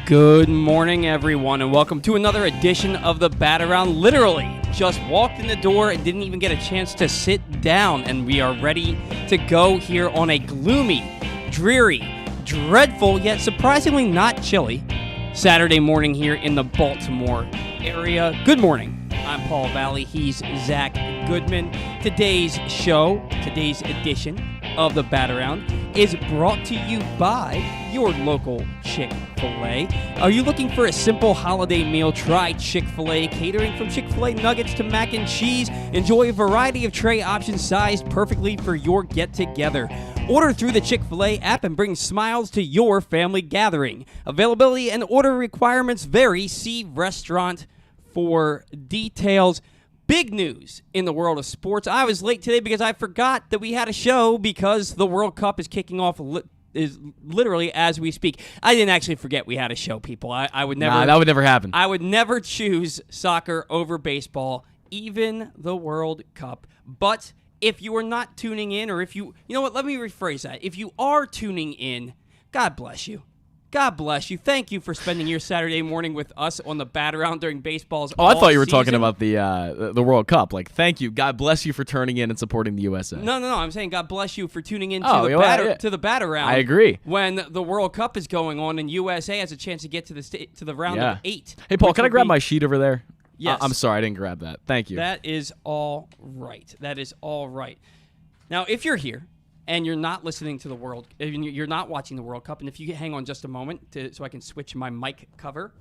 Good morning, everyone, and welcome to another edition of the Bat Around. Literally, just walked in the door and didn't even get a chance to sit down, and we are ready to go here on a gloomy, dreary, dreadful, yet surprisingly not chilly Saturday morning here in the Baltimore area. Good morning. I'm Paul Valley. He's Zach Goodman. Today's show, today's edition of the Bat Around is brought to you by your local Chick-fil-A. Are you looking for a simple holiday meal? Try Chick-fil-A. Catering from Chick-fil-A nuggets to mac and cheese. Enjoy a variety of tray options sized perfectly for your get-together. Order through the Chick-fil-A app and bring smiles to your family gathering. Availability and order requirements vary. See restaurant for details. Big news in the world of sports. I was late today because I forgot that we had a show because the World Cup is kicking off is literally as we speak. I didn't actually forget we had a show, people. I would never. Nah, that would never happen. I would never choose soccer over baseball, even the World Cup. But if you are not tuning in, or if you know what, let me rephrase that. If you are tuning in, God bless you. God bless you. Thank you for spending your Saturday morning with us on the Bat Around during baseball's I thought you were season. talking about the World Cup. Like, thank you. God bless you for turning in and supporting the USA. No. I'm saying God bless you for tuning in to the Bat Around. I agree. When the World Cup is going on and USA has a chance to get to the round of 8. Hey, Paul, can I grab my sheet over there? Yes. I'm sorry, I didn't grab that. Thank you. That is all right. Now, if you're here and you're not listening to you're not watching the World Cup, and if you hang on just a moment so I can switch my mic cover.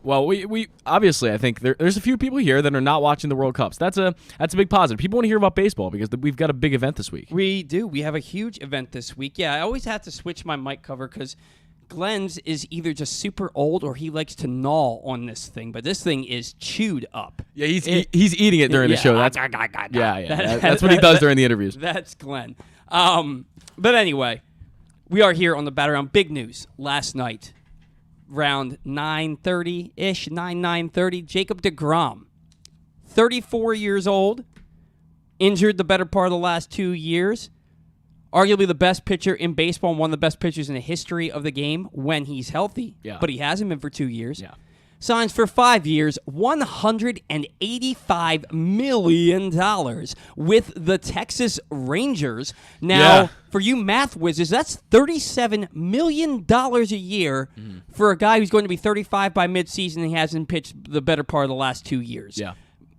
Well, we obviously, I think there's a few people here that are not watching the World Cups. That's a big positive. People want to hear about baseball because we've got a big event this week. We do. We have a huge event this week. Yeah, I always have to switch my mic cover because Glenn's is either just super old or he likes to gnaw on this thing, but this thing is chewed up. Yeah, he's eating it during the show. That's that's what he does during the interviews. That's Glenn. But anyway, we are here on the Bat Around. Big news last night, around 9:30-ish, 9:30. Jacob deGrom, 34 years old, injured the better part of the last 2 years. Arguably the best pitcher in baseball and one of the best pitchers in the history of the game when he's healthy. Yeah. But he hasn't been for 2 years. Yeah. Signs for 5 years, $185 million with the Texas Rangers. Now, for you math whizzes, that's $37 million a year for a guy who's going to be 35 by midseason and he hasn't pitched the better part of the last 2 years. Yeah.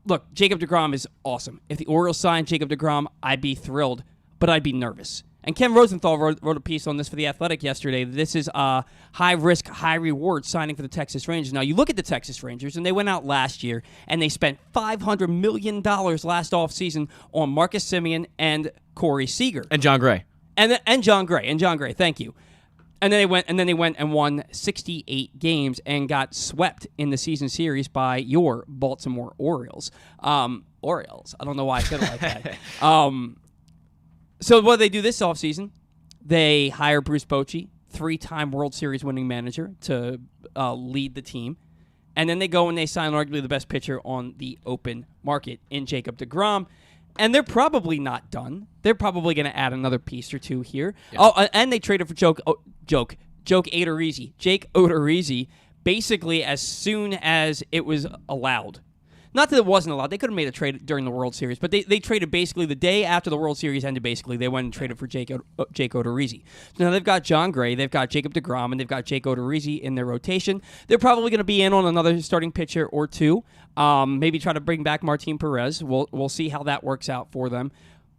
Look, Jacob deGrom is awesome. If the Orioles signed Jacob deGrom, I'd be thrilled, but I'd be nervous. And Ken Rosenthal wrote a piece on this for The Athletic yesterday. This is high-risk, high-reward signing for the Texas Rangers. Now, you look at the Texas Rangers, and they went out last year, and they spent $500 million last offseason on Marcus Semien and Corey Seager. And John Gray. And John Gray, thank you. And then they went and won 68 games and got swept in the season series by your Baltimore Orioles. Orioles. I don't know why I said it like that. So what they do this offseason, they hire Bruce Bochy, 3-time World Series winning manager, to lead the team. And then they go and they sign arguably the best pitcher on the open market in Jacob deGrom. And they're probably not done. They're probably going to add another piece or two here. Yeah. Oh, and they traded for Jake Odorizzi, basically as soon as it was allowed. Not that it wasn't allowed. They could have made a trade during the World Series, but they traded basically the day after the World Series ended, basically. They went and traded for Jake Odorizzi. So now they've got John Gray, they've got Jacob deGrom, and they've got Jake Odorizzi in their rotation. They're probably going to be in on another starting pitcher or two. Maybe try to bring back Martin Perez. We'll see how that works out for them.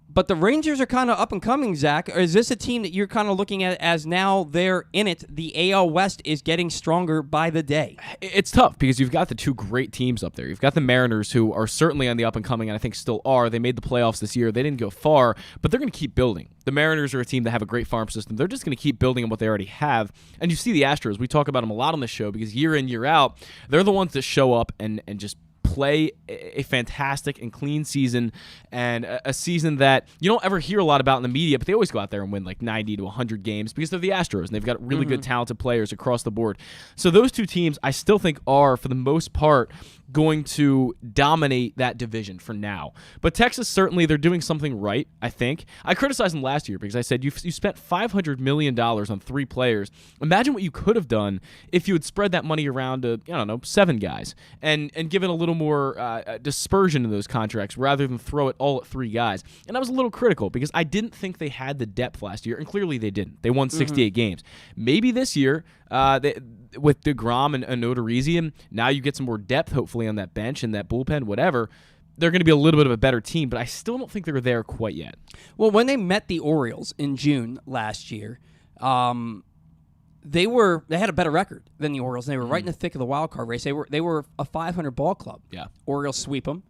But the Rangers are kind of up and coming, Zach. Or is this a team that you're kind of looking at as now they're in it? The AL West is getting stronger by the day. It's tough because you've got the two great teams up there. You've got the Mariners, who are certainly on the up and coming, and I think still are. They made the playoffs this year. They didn't go far, but they're going to keep building. The Mariners are a team that have a great farm system. They're just going to keep building on what they already have. And you see the Astros. We talk about them a lot on this show because year in, year out, they're the ones that show up and just play a fantastic and clean season, and a season that you don't ever hear a lot about in the media, but they always go out there and win like 90 to 100 games because they're the Astros, and they've got really good, talented players across the board. So those two teams, I still think, are, for the most part, going to dominate that division for now. But Texas, certainly, they're doing something right, I think. I criticized them last year because I said you spent $500 million on 3 players. Imagine what you could have done if you had spread that money around to, 7 guys and given a little more dispersion in those contracts rather than throw it all at 3 guys. And I was a little critical because I didn't think they had the depth last year, and clearly they didn't. They won 68 games. Maybe this year, with deGrom and Ruiz, now you get some more depth, hopefully, on that bench and that bullpen, whatever. They're going to be a little bit of a better team, but I still don't think they're there quite yet. Well, when they met the Orioles in June last year, they had a better record than the Orioles. They were right in the thick of the wild card race. They were a 500 ball club. Yeah. Orioles sweep them,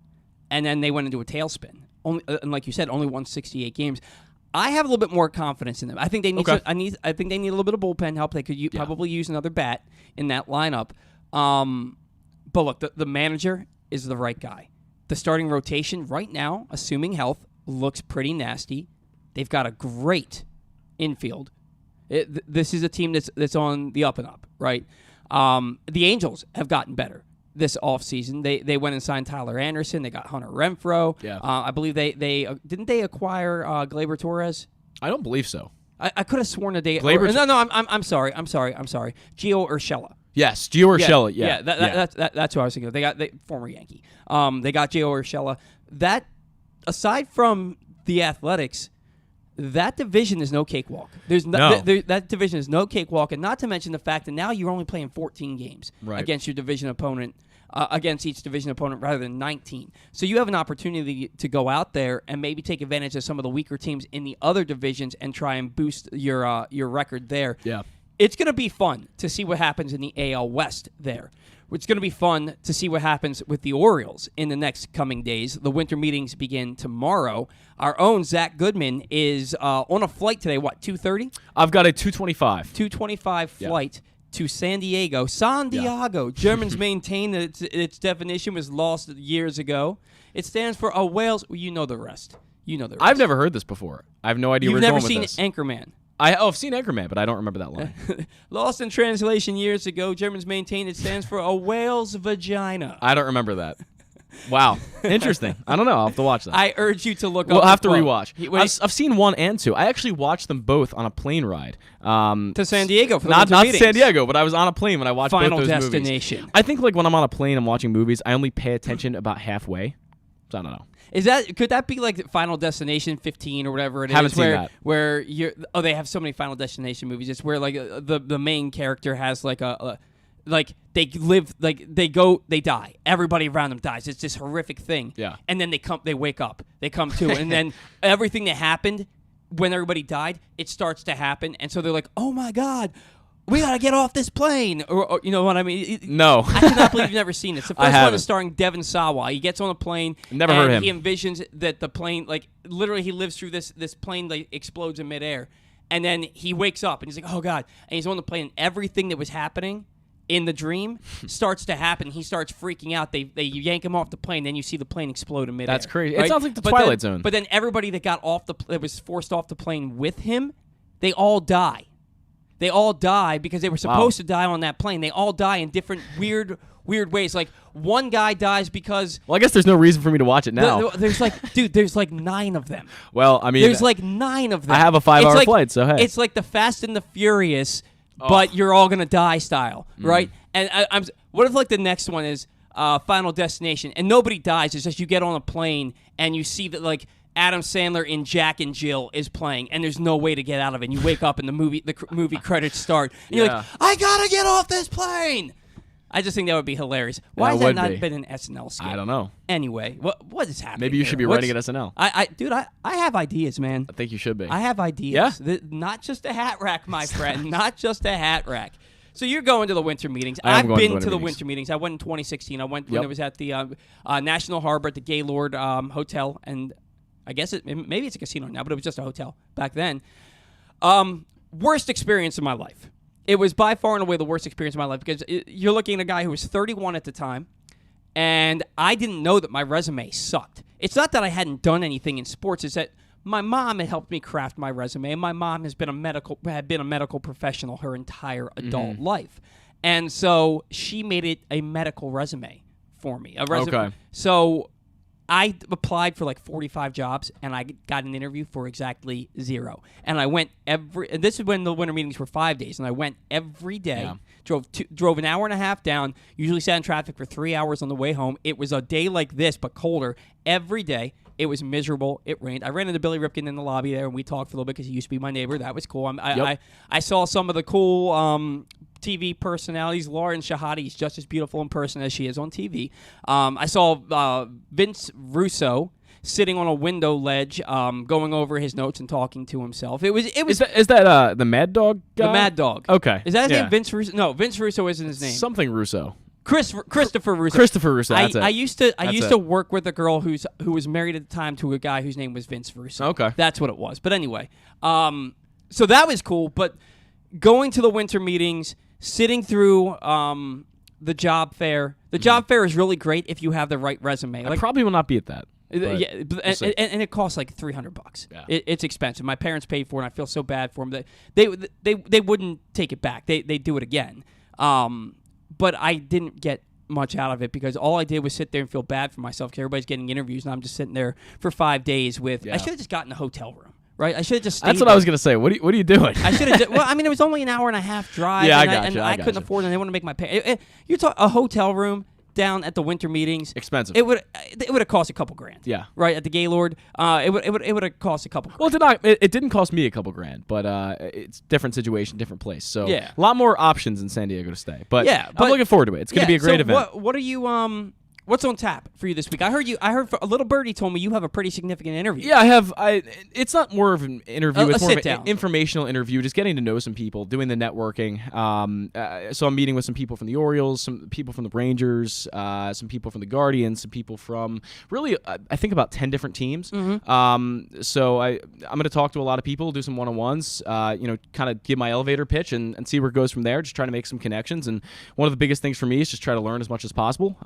and then they went into a tailspin. And like you said, only won 68 games. I have a little bit more confidence in them. I think they need. I think they need a little bit of bullpen help. They could probably use another bat in that lineup. But look, the manager is the right guy. The starting rotation right now, assuming health, looks pretty nasty. They've got a great infield. This is a team that's on the up and up, right? The Angels have gotten better this offseason. They went and signed Tyler Anderson. They got Hunter Renfroe. Yeah. I believe they didn't they acquire Gleyber Torres? I don't believe so. I could have sworn that they. Gleyber. I'm sorry. Gio Urshela. Yes, Gio Urshela. Yeah. That's who I was thinking of. They got former Yankee. They got Gio Urshela. That, aside from the Athletics, that division is no cakewalk. That division is no cakewalk, and not to mention the fact that now you're only playing 14 games against your division opponent, against each division opponent rather than 19. So you have an opportunity to go out there and maybe take advantage of some of the weaker teams in the other divisions and try and boost your record there. Yeah. It's going to be fun to see what happens in the AL West there. It's going to be fun to see what happens with the Orioles in the next coming days. The winter meetings begin tomorrow. Our own Zach Goodman is on a flight today, 2:30? I've got a 2:25. 2:25 flight to San Diego. Germans maintain that its definition was lost years ago. It stands for a whale's... Well, you know the rest. I've never heard this before. I have no idea where you're going with this. You've never seen Anchorman. I've seen Anchorman, but I don't remember that line. Lost in translation years ago, Germans maintain it stands for a whale's vagina. I don't remember that. Wow. Interesting. I don't know. I'll have to watch that. I urge you to look up. We'll have to rewatch. I've seen 1 and 2. I actually watched them both on a plane ride. To San Diego for the Not meetings. San Diego, but I was on a plane when I watched Final both those Destination. movies. I think like when I'm on a plane and watching movies, I only pay attention about halfway. So I don't know. Could that be like Final Destination 15 or whatever it is? Haven't seen that. Where they have so many Final Destination movies. It's where like the main character has like they die. Everybody around them dies. It's this horrific thing. Yeah. And then they wake up. They come to, and then everything that happened when everybody died, it starts to happen, and so they're like, oh my God, we gotta get off this plane, or you know what I mean? No. I cannot believe you've never seen it. It's the first haven't. one is starring Devon Sawa. He gets on a plane. Never heard him. He envisions that the plane, like literally, he lives through this plane like explodes in midair, and then he wakes up and he's like, oh God, and he's on the plane, and everything that was happening in the dream starts to happen. He starts freaking out. They yank him off the plane. Then you see the plane explode in midair. That's crazy. Right? It sounds like the Twilight Zone. But then everybody that got off that was forced off the plane with him, they all die. They all die because they were supposed to die on that plane. They all die in different weird ways. Like one guy dies because... Well, I guess there's no reason for me to watch it now. There's like 9 of them. Well, I mean... There's like 9 of them. I have a 5-hour flight, so hey. It's like the Fast and the Furious, but you're all going to die style, right? And what if like the next one is Final Destination, and nobody dies. It's just you get on a plane and you see that like Adam Sandler in Jack and Jill is playing, and there's no way to get out of it. And you wake up and the movie credits start, and you're like, I gotta get off this plane. I just think that would be hilarious. Why has that not been an SNL skit? I don't know. Anyway, what is happening? Maybe you should be writing at SNL. I have ideas, man. I think you should be. I have ideas. Yeah? Not just a hat rack, my friend. Not just a hat rack. So you're going to the winter meetings. I've been to the winter meetings. I went in 2016. I went when it was at the National Harbor at the Gaylord Hotel, and I guess maybe it's a casino now, but it was just a hotel back then. Worst experience of my life. It was by far and away the worst experience of my life because you're looking at a guy who was 31 at the time, And I didn't know that my resume sucked. It's not that I hadn't done anything in sports. It's that my mom had helped me craft my resume. My mom had been a medical professional her entire adult life. And so she made it a medical resume for me. Okay. So I applied for like 45 jobs, and I got an interview for exactly 0. And I went and this is when the winter meetings were 5 days, and I went every day, drove an hour and a half down, usually sat in traffic for 3 hours on the way home. It was a day like this, but colder every day. It was miserable. It rained. I ran into Billy Ripken in the lobby there, and we talked for a little bit because he used to be my neighbor. That was cool. I saw some of the cool TV personalities. Lauren Shahadi is just as beautiful in person as she is on TV. I saw Vince Russo sitting on a window ledge, going over his notes and talking to himself. It was. Is that the Mad Dog guy? The Mad Dog. Okay. Is that his name? Vince Russo? No, Vince Russo isn't his name. Something Russo. Christopher Russo. Christopher Russo. That's it. I used to work with a girl who was married at the time to a guy whose name was Vince Russo. Okay. That's what it was. But anyway, so that was cool. But going to the winter meetings, sitting through the job fair. The job fair is really great if you have the right resume. I probably will not be at that. Yeah, and it costs like $300. Yeah. It's expensive. My parents paid for it, and I feel so bad for them. They wouldn't take it back. They do it again. But I didn't get much out of it because all I did was sit there and feel bad for myself because everybody's getting interviews, and I'm just sitting there for 5 days with. Yeah. I should have just gotten a hotel room. Right, I should have just stayed That's what I was going to say. What are you doing? I should have. Well, I mean, it was only an hour and a half drive. Yeah, and I couldn't afford it. And they want to make my pay. You talk a hotel room down at the winter meetings. Expensive. It would have cost a couple grand. Yeah. Right at the Gaylord. It would have cost a couple grand. Well, it didn't cost me a couple grand, but it's different situation, different place. So yeah. A lot more options in San Diego to stay. But yeah, I'm looking forward to it. It's going to be a great event. What are you What's on tap for you this week? I heard a little birdie told me you have a pretty significant interview. Yeah, I have. It's not more of an interview. It's more of an informational interview, just getting to know some people, doing the networking. So I'm meeting with some people from the Orioles, some people from the Rangers, some people from the Guardians, some people from really, I think about 10 different teams. Mm-hmm. So I'm going to talk to a lot of people, do some one-on-ones, kind of give my elevator pitch and see where it goes from there, just trying to make some connections. And one of the biggest things for me is just try to learn as much as possible.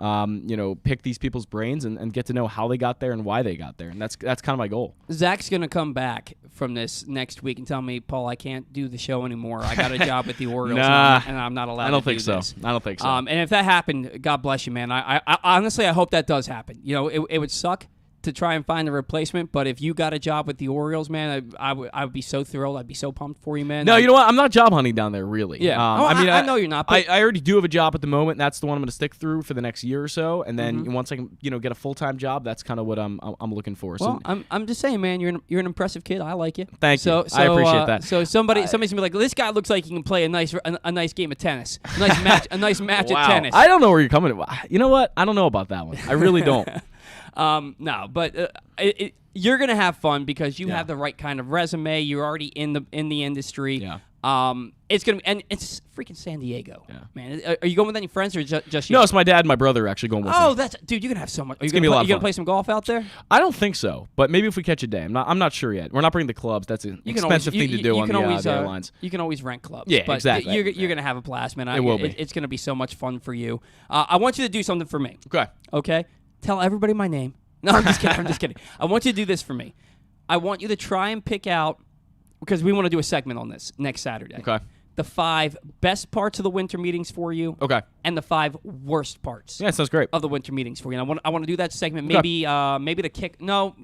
Pick these people's brains and get to know how they got there and why they got there. And that's kind of my goal. Zach's going to come back from this next week and tell me, Paul, I can't do the show anymore. I got a job with the Orioles and I'm not allowed to do this. I don't think so. And if that happened, God bless you, man. I honestly, I hope that does happen. It would suck to try and find a replacement, but if you got a job with the Orioles, man, I would be so thrilled. I'd be so pumped for you, man. No, you know what? I'm not job hunting down there, really. Yeah. I know you're not. But I already do have a job at the moment. And that's the one I'm going to stick through for the next year or so, and then once I can, get a full-time job, that's kind of what I'm looking for. Well, so, I'm just saying, man, you're an impressive kid. I like you. Thank you. I appreciate that. So somebody's gonna be like, this guy looks like he can play a nice game of tennis, a nice match wow. at tennis. I don't know where you're coming from. You know what? I don't know about that one. I really don't. No, but you're gonna have fun because you have the right kind of resume. You're already in the industry. Yeah. It's gonna and it's freaking San Diego. Yeah. Man, are you going with any friends or just you? No, it's my dad and my brother actually going with me. Oh, dude, you're gonna have so much. It's gonna be a lot of fun. You gonna play some golf out there? I don't think so, but maybe if we catch a day. I'm not sure yet. We're not bringing the clubs. That's an expensive thing to do on the airlines. You can always rent clubs. Yeah, but exactly. You're gonna have a blast, man. It will be. It's gonna be so much fun for you. I want you to do something for me. Okay. Tell everybody my name. No, I'm just kidding. I want you to do this for me. I want you to try and pick out, because we want to do a segment on this next Saturday. Okay. The 5 best parts of the winter meetings for you. Okay. And the 5 worst parts. Yeah, sounds great. Of the winter meetings for you. And I want to do that segment maybe to kick. No,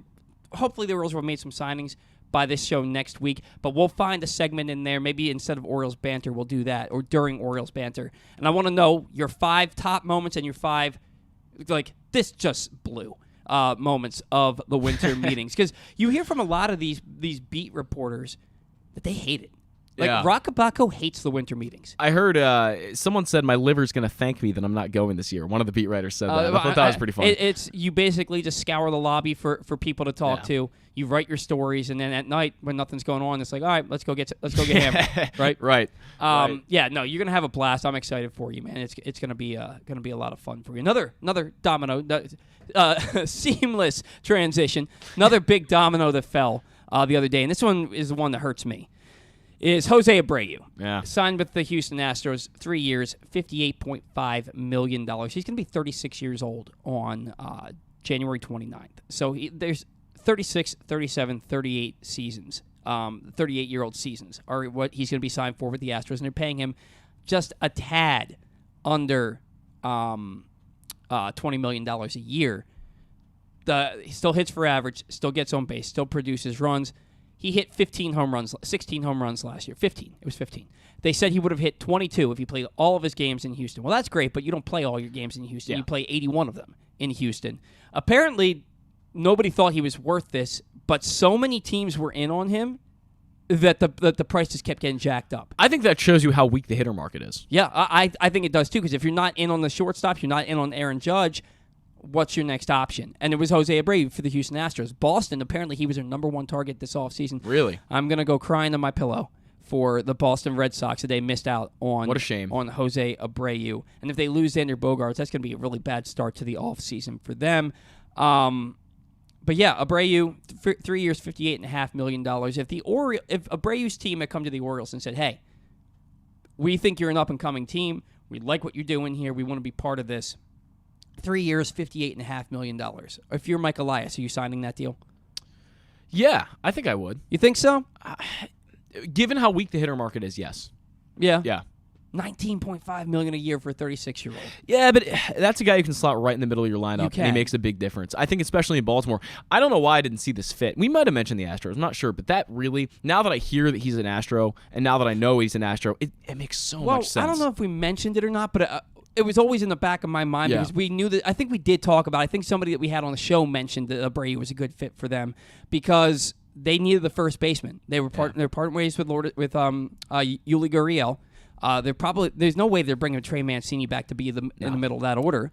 hopefully the Orioles will have made some signings by this show next week. But we'll find a segment in there. Maybe instead of Orioles banter, we'll do that, or during Orioles banter. And I want to know your 5 top moments and your 5 this just blew. Moments of the winter meetings, because you hear from a lot of these beat reporters that they hate it. Rockabaco hates the winter meetings. I heard someone said my liver's going to thank me that I'm not going this year. One of the beat writers said that. I thought that was pretty funny. It's you basically just scour the lobby for people to talk to. You write your stories, and then at night when nothing's going on, it's like, all right, let's go get hammered, right? Right. Yeah, no, you're gonna have a blast. I'm excited for you, man. It's gonna be a lot of fun for you. Another domino, seamless transition. Another big domino that fell the other day, and this one is the one that hurts me. is Jose Abreu. Yeah. Signed with the Houston Astros, 3 years, $58.5 million. He's going to be 36 years old on January 29th. So there's 36, 37, 38 seasons. 38-year-old seasons are what he's going to be signed for with the Astros, and they're paying him just a tad under $20 million a year. He still hits for average, still gets on base, still produces runs. He hit 16 home runs last year. 15. It was 15. They said he would have hit 22 if he played all of his games in Houston. Well, that's great, but you don't play all your games in Houston. Yeah. You play 81 of them in Houston. Apparently, nobody thought he was worth this, but so many teams were in on him that the price just kept getting jacked up. I think that shows you how weak the hitter market is. Yeah, I think it does too, because if you're not in on the shortstops, you're not in on Aaron Judge, what's your next option? And it was Jose Abreu for the Houston Astros. Boston, apparently he was their number one target this offseason. Really? I'm going to go crying to my pillow for the Boston Red Sox that they missed out on. What a shame. On Jose Abreu. And if they lose Xander Bogaerts, that's going to be a really bad start to the offseason for them. But yeah, Abreu, 3 years, $58.5 million. If Abreu's team had come to the Orioles and said, hey, we think you're an up-and-coming team, we like what you're doing here, we want to be part of this, 3 years, $58.5 million. If you're Mike Elias, are you signing that deal? Yeah, I think I would. You think so? Given how weak the hitter market is, yes. Yeah. Yeah. $19.5 million a year for a 36-year-old. Yeah, but that's a guy you can slot right in the middle of your lineup, and he makes a big difference. I think especially in Baltimore. I don't know why I didn't see this fit. We might have mentioned the Astros. I'm not sure, but that really, now that I hear that he's an Astro, and now that I know he's an Astro, it makes so much sense. I don't know if we mentioned it or not, but it was always in the back of my mind because we knew that. I think we did talk about it. I think somebody that we had on the show mentioned that Abreu was a good fit for them because they needed the first baseman. They were parting ways with Yuli Gurriel. There's no way they're bringing Trey Mancini back to be in the middle of that order.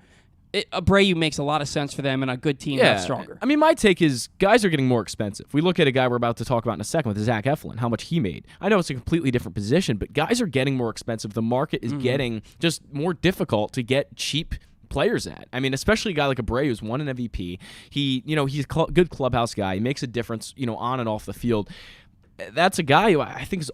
Abreu makes a lot of sense for them, and a good team that's stronger. I mean, my take is guys are getting more expensive. We look at a guy we're about to talk about in a second with Zach Eflin, how much he made. I know it's a completely different position, but guys are getting more expensive. The market is getting just more difficult to get cheap players at. I mean, especially a guy like Abreu who's won an MVP. He's a good clubhouse guy. He makes a difference, on and off the field. That's a guy who I think is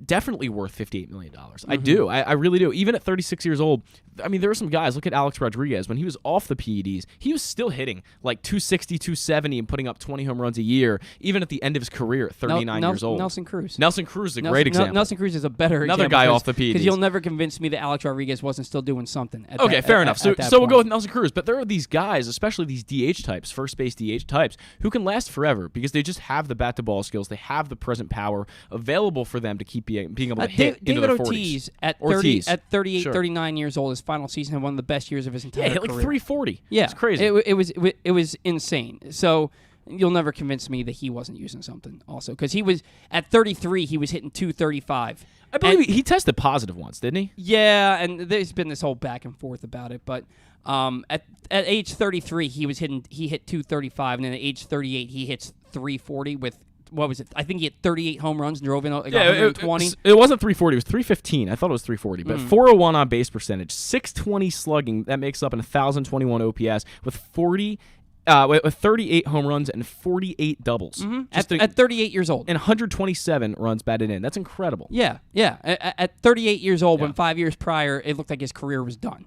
definitely worth $58 million. I do. I really do. Even at 36 years old, I mean, there are some guys. Look at Alex Rodriguez. When he was off the PEDs, he was still hitting like 260, 270 and putting up 20 home runs a year, even at the end of his career at 39 years old. Nelson Cruz. Nelson Cruz is a great example. Nelson Cruz is a better Another guy off the PEDs. Because you'll never convince me that Alex Rodriguez wasn't still doing something. Fair enough. So we'll go with Nelson Cruz. But there are these guys, especially these DH types, first base DH types, who can last forever because they just have the bat-to-ball skills. They have the present power available for them to keep being able to hit into their 40s. David Ortiz, at 38, 39 years old, his final season had one of the best years of his entire career. Yeah, hit like 340. Yeah. It's crazy. It was insane. So you'll never convince me that he wasn't using something also. Because he was, at 33, he was hitting 235. I believe he tested positive once, didn't he? Yeah, and there's been this whole back and forth about it. But at age 33, he hit 235. And then at age 38, he hits 340 with, what was it? I think he hit 38 home runs and drove in 120. It wasn't 340. It was 315. I thought it was 340. But 401 on base percentage, 620 slugging. That makes up an 1,021 OPS with 38 home runs and 48 doubles. At 38 years old. And 127 runs batted in. That's incredible. Yeah. At 38 years old, when 5 years prior, it looked like his career was done.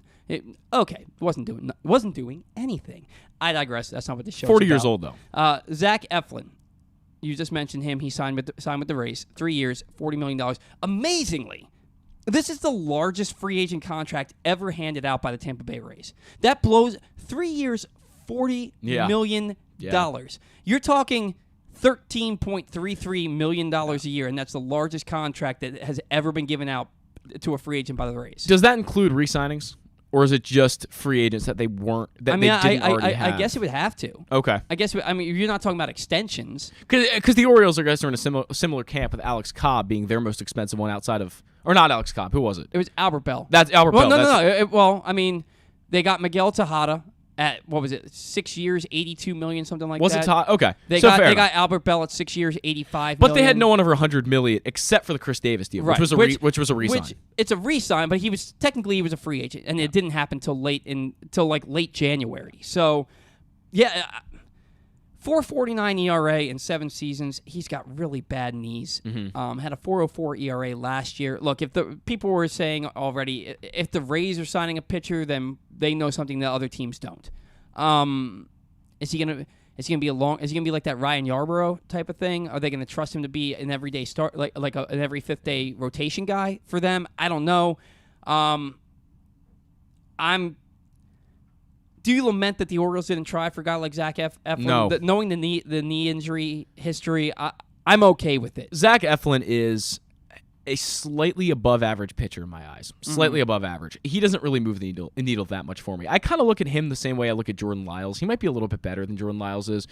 Wasn't doing anything. I digress. That's not what this show is 40 about. years old, though. Zach Eflin. You just mentioned him. He signed with the Rays. 3 years, $40 million. Amazingly, this is the largest free agent contract ever handed out by the Tampa Bay Rays. That blows 3 years, $40 million. You're talking $13.33 million a year, and that's the largest contract that has ever been given out to a free agent by the Rays. Does that include re-signings? Or is it just free agents that they weren't? They didn't already have? I guess it would have to. Okay. You're not talking about extensions. Because the Orioles, I guess, are in a similar camp with Alex Cobb being their most expensive one outside of, or not Alex Cobb. Who was it? It was Albert Bell. That's Albert Bell. No. They got Miguel Tejada at 6 years, $82 million, something like that. Was it Tejada? Okay. They got Albert Bell at 6 years, $85 million. But they had no one over $100 million except for the Chris Davis deal, which was a re-sign. It's a re-sign, but he was a free agent, and it didn't happen till late January. So, yeah, 4.49 ERA in 7 seasons. He's got really bad knees. Had a 4.04 ERA last year. Look, if the people were saying already, if the Rays are signing a pitcher, then they know something that other teams don't. Is he gonna be like that Ryan Yarbrough type of thing? Are they gonna trust him to be an everyday start, an every 5th day rotation guy for them? I don't know. Do you lament that the Orioles didn't try for a guy like Zach Eflin? No. Knowing the knee injury history, I'm okay with it. Zach Eflin is a slightly above average pitcher in my eyes. Slightly above average. He doesn't really move the needle that much for me. I kind of look at him the same way I look at Jordan Lyles. He might be a little bit better than Jordan Lyles is,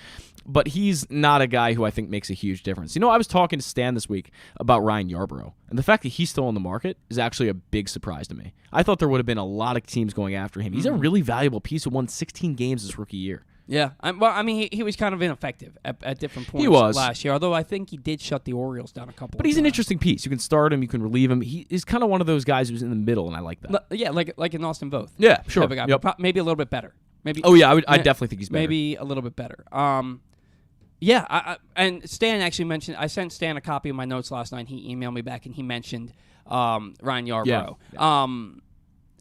but he's not a guy who I think makes a huge difference. I was talking to Stan this week about Ryan Yarbrough, and the fact that he's still on the market is actually a big surprise to me. I thought there would have been a lot of teams going after him. He's a really valuable piece who won 16 games his rookie year. Yeah, he was kind of ineffective at different points last year, although I think he did shut the Orioles down a couple But he's an interesting piece. You can start him, you can relieve him. He is kind of one of those guys who's in the middle, and I like that. Yeah, like an Austin Voth. Yeah, sure. Yep. Maybe a little bit better. Maybe. Oh, yeah, I definitely think he's better. Maybe a little bit better. Yeah, and Stan actually mentioned, I sent Stan a copy of my notes last night. He emailed me back, and he mentioned Ryan Yarbrough. Yeah.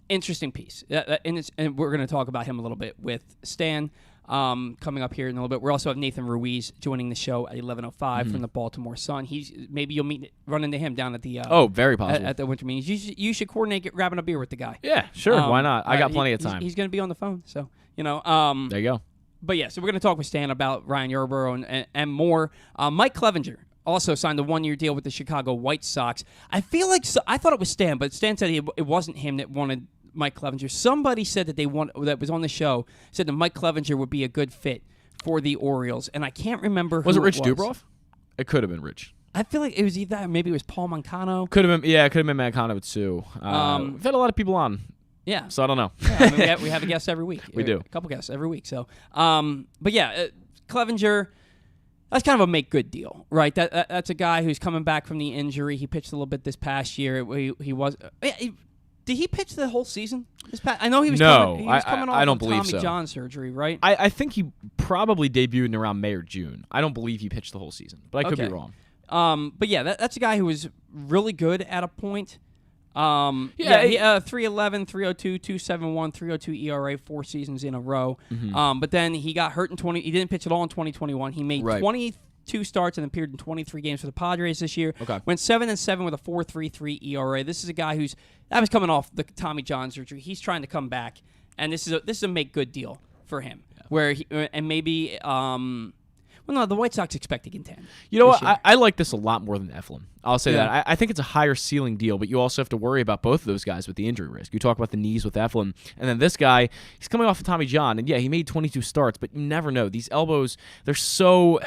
Interesting piece. And we're going to talk about him a little bit with Stan. Coming up here in a little bit. We also have Nathan Ruiz joining the show at 11:05 from the Baltimore Sun. Maybe you'll run into him down at the very possible at the winter meetings. You should coordinate grabbing a beer with the guy. Yeah, sure. Why not? I got plenty of time. He's going to be on the phone, so there you go. But yeah, so we're going to talk with Stan about Ryan Yarbrough and more. Mike Clevenger also signed a 1-year deal with the Chicago White Sox. I thought it was Stan, but Stan said it wasn't him that wanted Mike Clevenger. Somebody said that was on the show, said that Mike Clevenger would be a good fit for the Orioles, and I can't remember who was it. Rich Dubroff? It could have been Rich. I feel like it was either maybe it was Paul Mancano. Could have been, yeah, it could have been Mancano too. We've had a lot of people on. Yeah. So I don't know. Yeah, we have a guest every week. We do. A couple guests every week. So, but yeah, Clevenger, that's kind of a make good deal, right? That's a guy who's coming back from the injury. He pitched a little bit this past year. He was. Did he pitch the whole season? I know he was. Coming off I don't believe Tommy John surgery, right? I think he probably debuted in around May or June. I don't believe he pitched the whole season, but I could be wrong. But yeah, that's a guy who was really good at a point. 3.11, 3.02, 2.71, 3.02 ERA, 4 seasons in a row. But then he got hurt in He didn't pitch at all in 2021. He made 22 starts and appeared in 23 games for the Padres this year. Okay. Went 7-7 with a 4.33 ERA. This is a guy that was coming off the Tommy John surgery. He's trying to come back, and this is a make good deal for him. Yeah. Where maybe. Well, no, the White Sox expect to contend. You know what? I like this a lot more than Eflin. I'll say that. I think it's a higher ceiling deal, but you also have to worry about both of those guys with the injury risk. You talk about the knees with Eflin, and then this guy, he's coming off of Tommy John, and yeah, he made 22 starts, but you never know. These elbows, they're so,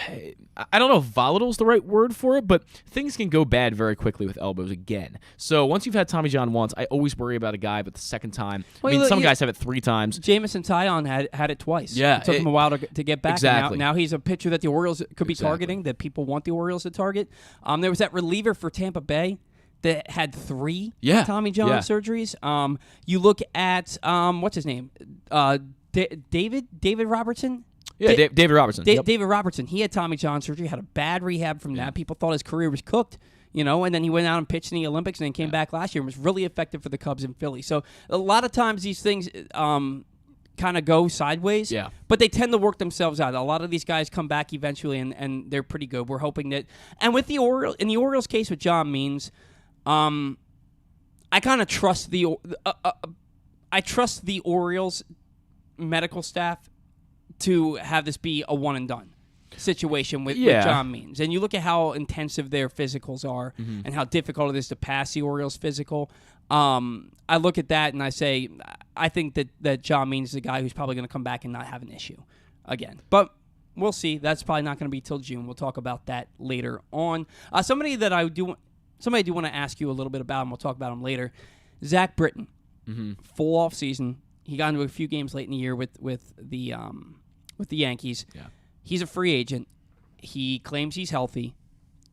I don't know if volatile is the right word for it, but things can go bad very quickly with elbows again. So once you've had Tommy John once, I always worry about a guy, but the second time, some guys have it 3 times. Jamison Tyone had it twice. Yeah. It took him a while to get back. Exactly. Now he's a pitcher that the Orioles could be targeting, that people want the Orioles to target. There was that reliever for Tampa Bay that had 3 Tommy John surgeries. You look at what's his name, David Robertson. Yeah, David Robertson. David Robertson. He had Tommy John surgery. Had a bad rehab from that. People thought his career was cooked. And then he went out and pitched in the Olympics, and then came back last year and was really effective for the Cubs in Philly. So a lot of times these things kind of go sideways, but they tend to work themselves out. A lot of these guys come back eventually, and they're pretty good. We're hoping that, and with the Orioles case with John Means, I kind of trust I trust the Orioles medical staff to have this be a one and done situation with John Means. And you look at how intensive their physicals are and how difficult it is to pass the Orioles physical. I look at that and I say, I think that John Means is a guy who's probably going to come back and not have an issue again. But we'll see. That's probably not going to be till June. We'll talk about that later on. Somebody I do want to ask you a little bit about, and we'll talk about him later. Zach Britton, full off season. He got into a few games late in the year with the Yankees. Yeah. He's a free agent. He claims he's healthy.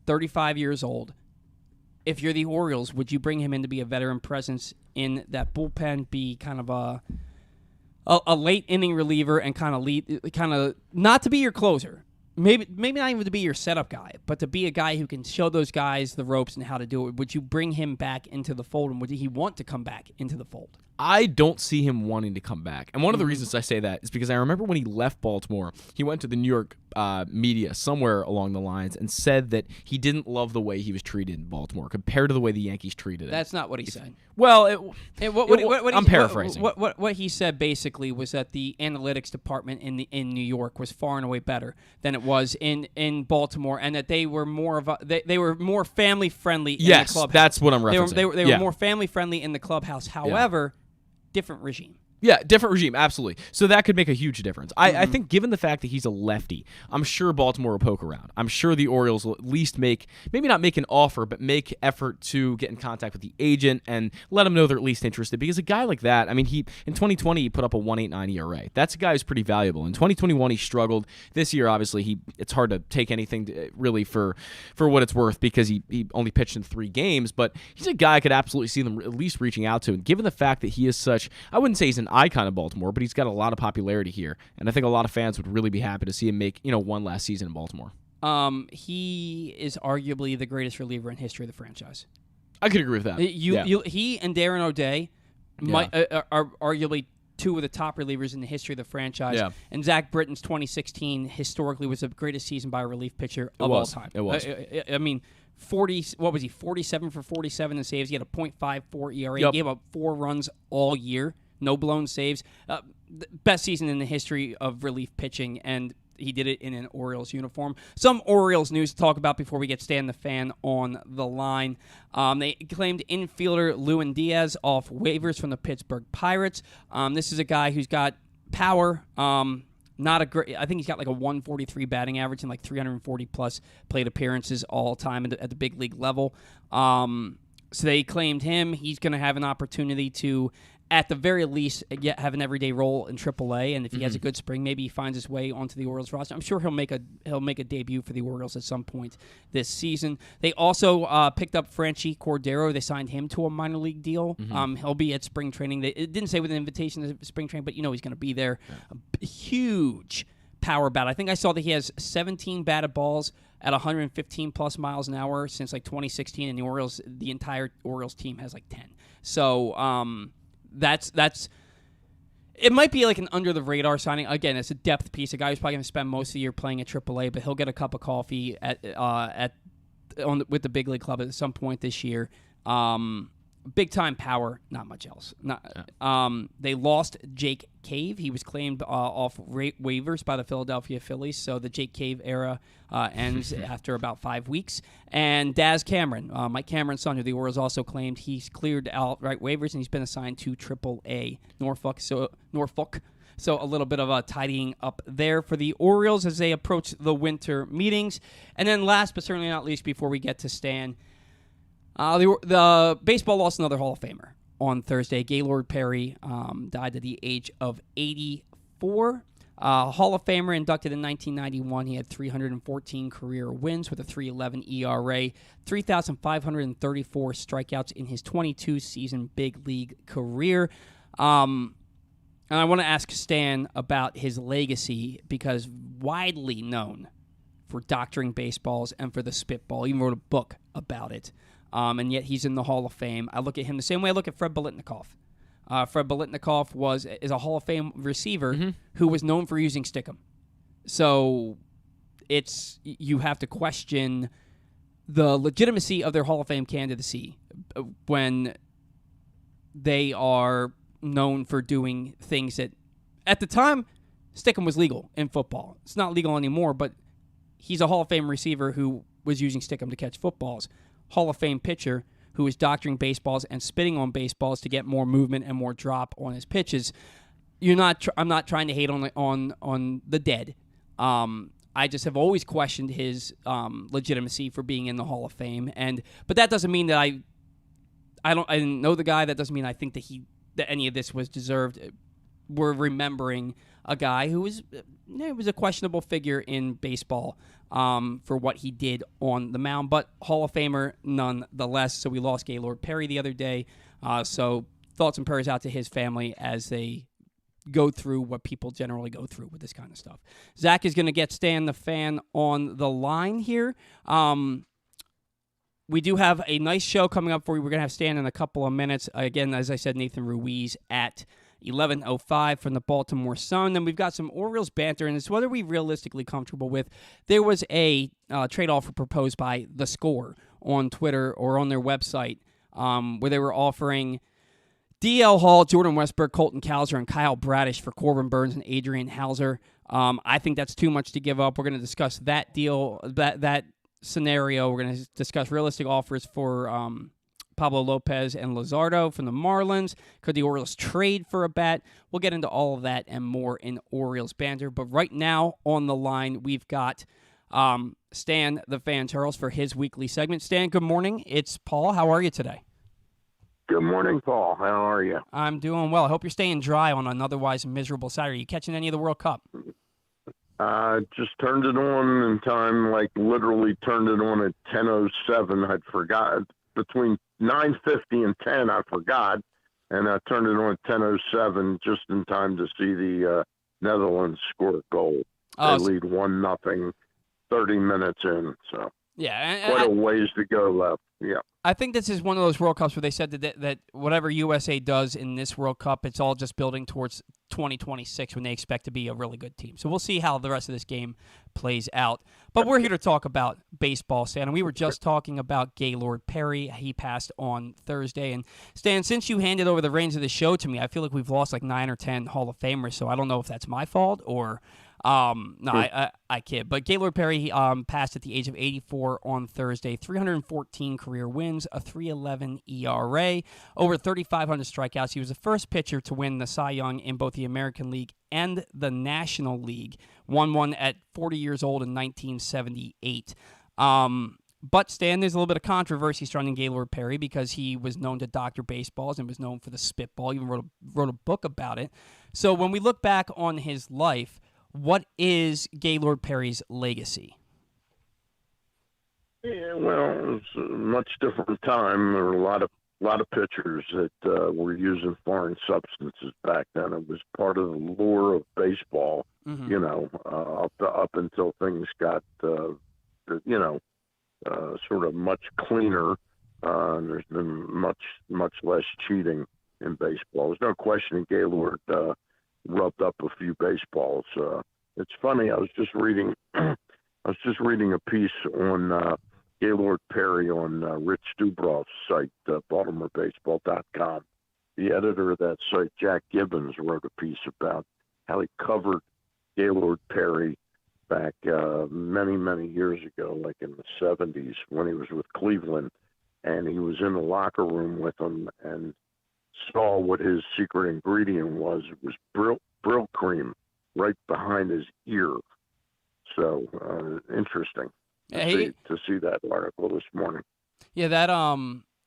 35 years old. If you're the Orioles, would you bring him in to be a veteran presence in that bullpen, be kind of a late inning reliever, and kind of not to be your closer, maybe not even to be your setup guy, but to be a guy who can show those guys the ropes and how to do it. Would you bring him back into the fold, and would he want to come back into the fold? I don't see him wanting to come back. And one of the reasons I say that is because I remember when he left Baltimore, he went to the New York media somewhere along the lines and said that he didn't love the way he was treated in Baltimore compared to the way the Yankees treated him. That's not what he said. Well, I'm paraphrasing. What he said basically was that the analytics department in New York was far and away better than it was in Baltimore, and that they were more of they were more family friendly. In the clubhouse. That's what I'm referencing. They were more family friendly in the clubhouse. However, different regime. Yeah, different regime, absolutely. So that could make a huge difference. I think given the fact that he's a lefty, I'm sure Baltimore will poke around. I'm sure the Orioles will at least maybe not make an offer, but make effort to get in contact with the agent and let him know they're at least interested. Because a guy like that, I mean, in 2020, he put up a 1.89 ERA. That's a guy who's pretty valuable. In 2021, he struggled. This year, obviously, it's hard to take anything really for what it's worth because he only pitched in 3 games, but he's a guy I could absolutely see them at least reaching out to. And given the fact that he is such, I wouldn't say he's an icon of Baltimore, but he's got a lot of popularity here, and I think a lot of fans would really be happy to see him make one last season in Baltimore. He is arguably the greatest reliever in history of the franchise. I could agree with that. He and Darren O'Day are arguably 2 of the top relievers in the history of the franchise. Yeah. And Zach Britton's 2016 historically was the greatest season by a relief pitcher of all time. It was. I mean, 47 for 47 in saves. He had a .54 ERA. Yep. He gave up 4 runs all year. No blown saves. Best season in the history of relief pitching, and he did it in an Orioles uniform. Some Orioles news to talk about before we get Stan the Fan on the line. They claimed infielder Lewin Diaz off waivers from the Pittsburgh Pirates. This is a guy who's got power. Not a great. I think he's got like a 143 batting average and like 340 plus plate appearances all time at the big league level. So they claimed him. He's going to have an opportunity to, at the very least, have an everyday role in AAA, and if he has a good spring, maybe he finds his way onto the Orioles roster. I'm sure he'll make a debut for the Orioles at some point this season. They also picked up Franchy Cordero. They signed him to a minor league deal. He'll be at spring training. It didn't say with an invitation to spring training, but he's going to be there. A huge power bat. I think I saw that he has 17 batted balls at 115 plus miles an hour since like 2016, and the entire Orioles team has like 10. So that's it might be like an under the radar signing. Again, it's a depth piece. A guy who's probably going to spend most of the year playing at AAA, but he'll get a cup of coffee with the big league club at some point this year. Big time power, not much else. They lost Jake Cave. He was claimed off waivers by the Philadelphia Phillies, so the Jake Cave era ends after about 5 weeks. And Daz Cameron, Mike Cameron's son, who the Orioles also claimed, he's cleared outright waivers and he's been assigned to AAA Norfolk. So a little bit of a tidying up there for the Orioles as they approach the winter meetings. And then last but certainly not least, before we get to Stan, the baseball lost another Hall of Famer on Thursday. Gaylord Perry died at the age of 84. Hall of Famer inducted in 1991. He had 314 career wins with a 3.11 ERA, 3,534 strikeouts in his 22-season big league career. And I want to ask Stan about his legacy because widely known for doctoring baseballs and for the spitball. He even wrote a book about it. And yet he's in the Hall of Fame. I look at him the same way I look at Fred Biletnikoff. Fred Biletnikoff is a Hall of Fame receiver who was known for using Stickum. So you have to question the legitimacy of their Hall of Fame candidacy when they are known for doing things that, at the time, Stickum was legal in football. It's not legal anymore, but he's a Hall of Fame receiver who was using Stickum to catch footballs. Hall of Fame pitcher who is doctoring baseballs and spitting on baseballs to get more movement and more drop on his pitches. I'm not trying to hate on the dead. I just have always questioned his legitimacy for being in the Hall of Fame, but that doesn't mean that I didn't know the guy. That doesn't mean I think that any of this was deserved. We're remembering a guy who was a questionable figure in baseball for what he did on the mound, but Hall of Famer nonetheless. So we lost Gaylord Perry the other day. So thoughts and prayers out to his family as they go through what people generally go through with this kind of stuff. Zach is going to get Stan the Fan on the line here. We do have a nice show coming up for you. We're going to have Stan in a couple of minutes. Again, as I said, Nathan Ruiz at 11:05 from the Baltimore Sun. Then we've got some Orioles banter, and it's what are we realistically comfortable with. There was a trade offer proposed by The Score on Twitter or on their website where they were offering D.L. Hall, Jordan Westburg, Colton Cowser, and Kyle Bradish for Corbin Burnes and Adrian Hauser. I think that's too much to give up. We're going to discuss that deal, that scenario. We're going to discuss realistic offers for Pablo Lopez and Luzardo from the Marlins. Could the Orioles trade for a bat? We'll get into all of that and more in Orioles banter. But right now on the line, we've got Stan the Fan Turles for his weekly segment. Stan, good morning. It's Paul. How are you today? Good morning, Paul. How are you? I'm doing well. I hope you're staying dry on an otherwise miserable Saturday. You catching any of the World Cup? Just turned it on in time, like literally turned it on at 10:07. I'd forgot between 9:50 and 10. I forgot, and I turned it on at 10:07 just in time to see the Netherlands score a goal. They lead 1-0, 30 minutes in. So yeah, quite a ways to go left. Yeah. I think this is one of those World Cups where they said that whatever USA does in this World Cup, it's all just building towards 2026 when they expect to be a really good team. So we'll see how the rest of this game plays out. But we're here to talk about baseball, Stan. And we were just talking about Gaylord Perry. He passed on Thursday. And Stan, since you handed over the reins of the show to me, I feel like we've lost like 9 or 10 Hall of Famers. So I don't know if that's my fault or I kid. But Gaylord Perry passed at the age of 84 on Thursday. 314 career wins, a 3.11 ERA, over 3,500 strikeouts. He was the first pitcher to win the Cy Young in both the American League and the National League. Won one at 40 years old in 1978. But Stan, there's a little bit of controversy surrounding Gaylord Perry because he was known to doctor baseballs and was known for the spitball. He even wrote a book about it. So when we look back on his life, what is Gaylord Perry's legacy? Yeah, well, it was a much different time. There were a lot of pitchers that were using foreign substances back then. It was part of the lure of baseball, up until things got, sort of much cleaner. And there's been much less cheating in baseball. There's no question Gaylord rubbed up a few baseballs. It's funny. I was just reading a piece on Gaylord Perry on Rich Dubroff's site, BaltimoreBaseball.com. The editor of that site, Jack Gibbons, wrote a piece about how he covered Gaylord Perry back many years ago, like in the 70s when he was with Cleveland, and he was in the locker room with him and saw what his secret ingredient was. It was Brill cream right behind his ear. So interesting to see that article this morning. Yeah,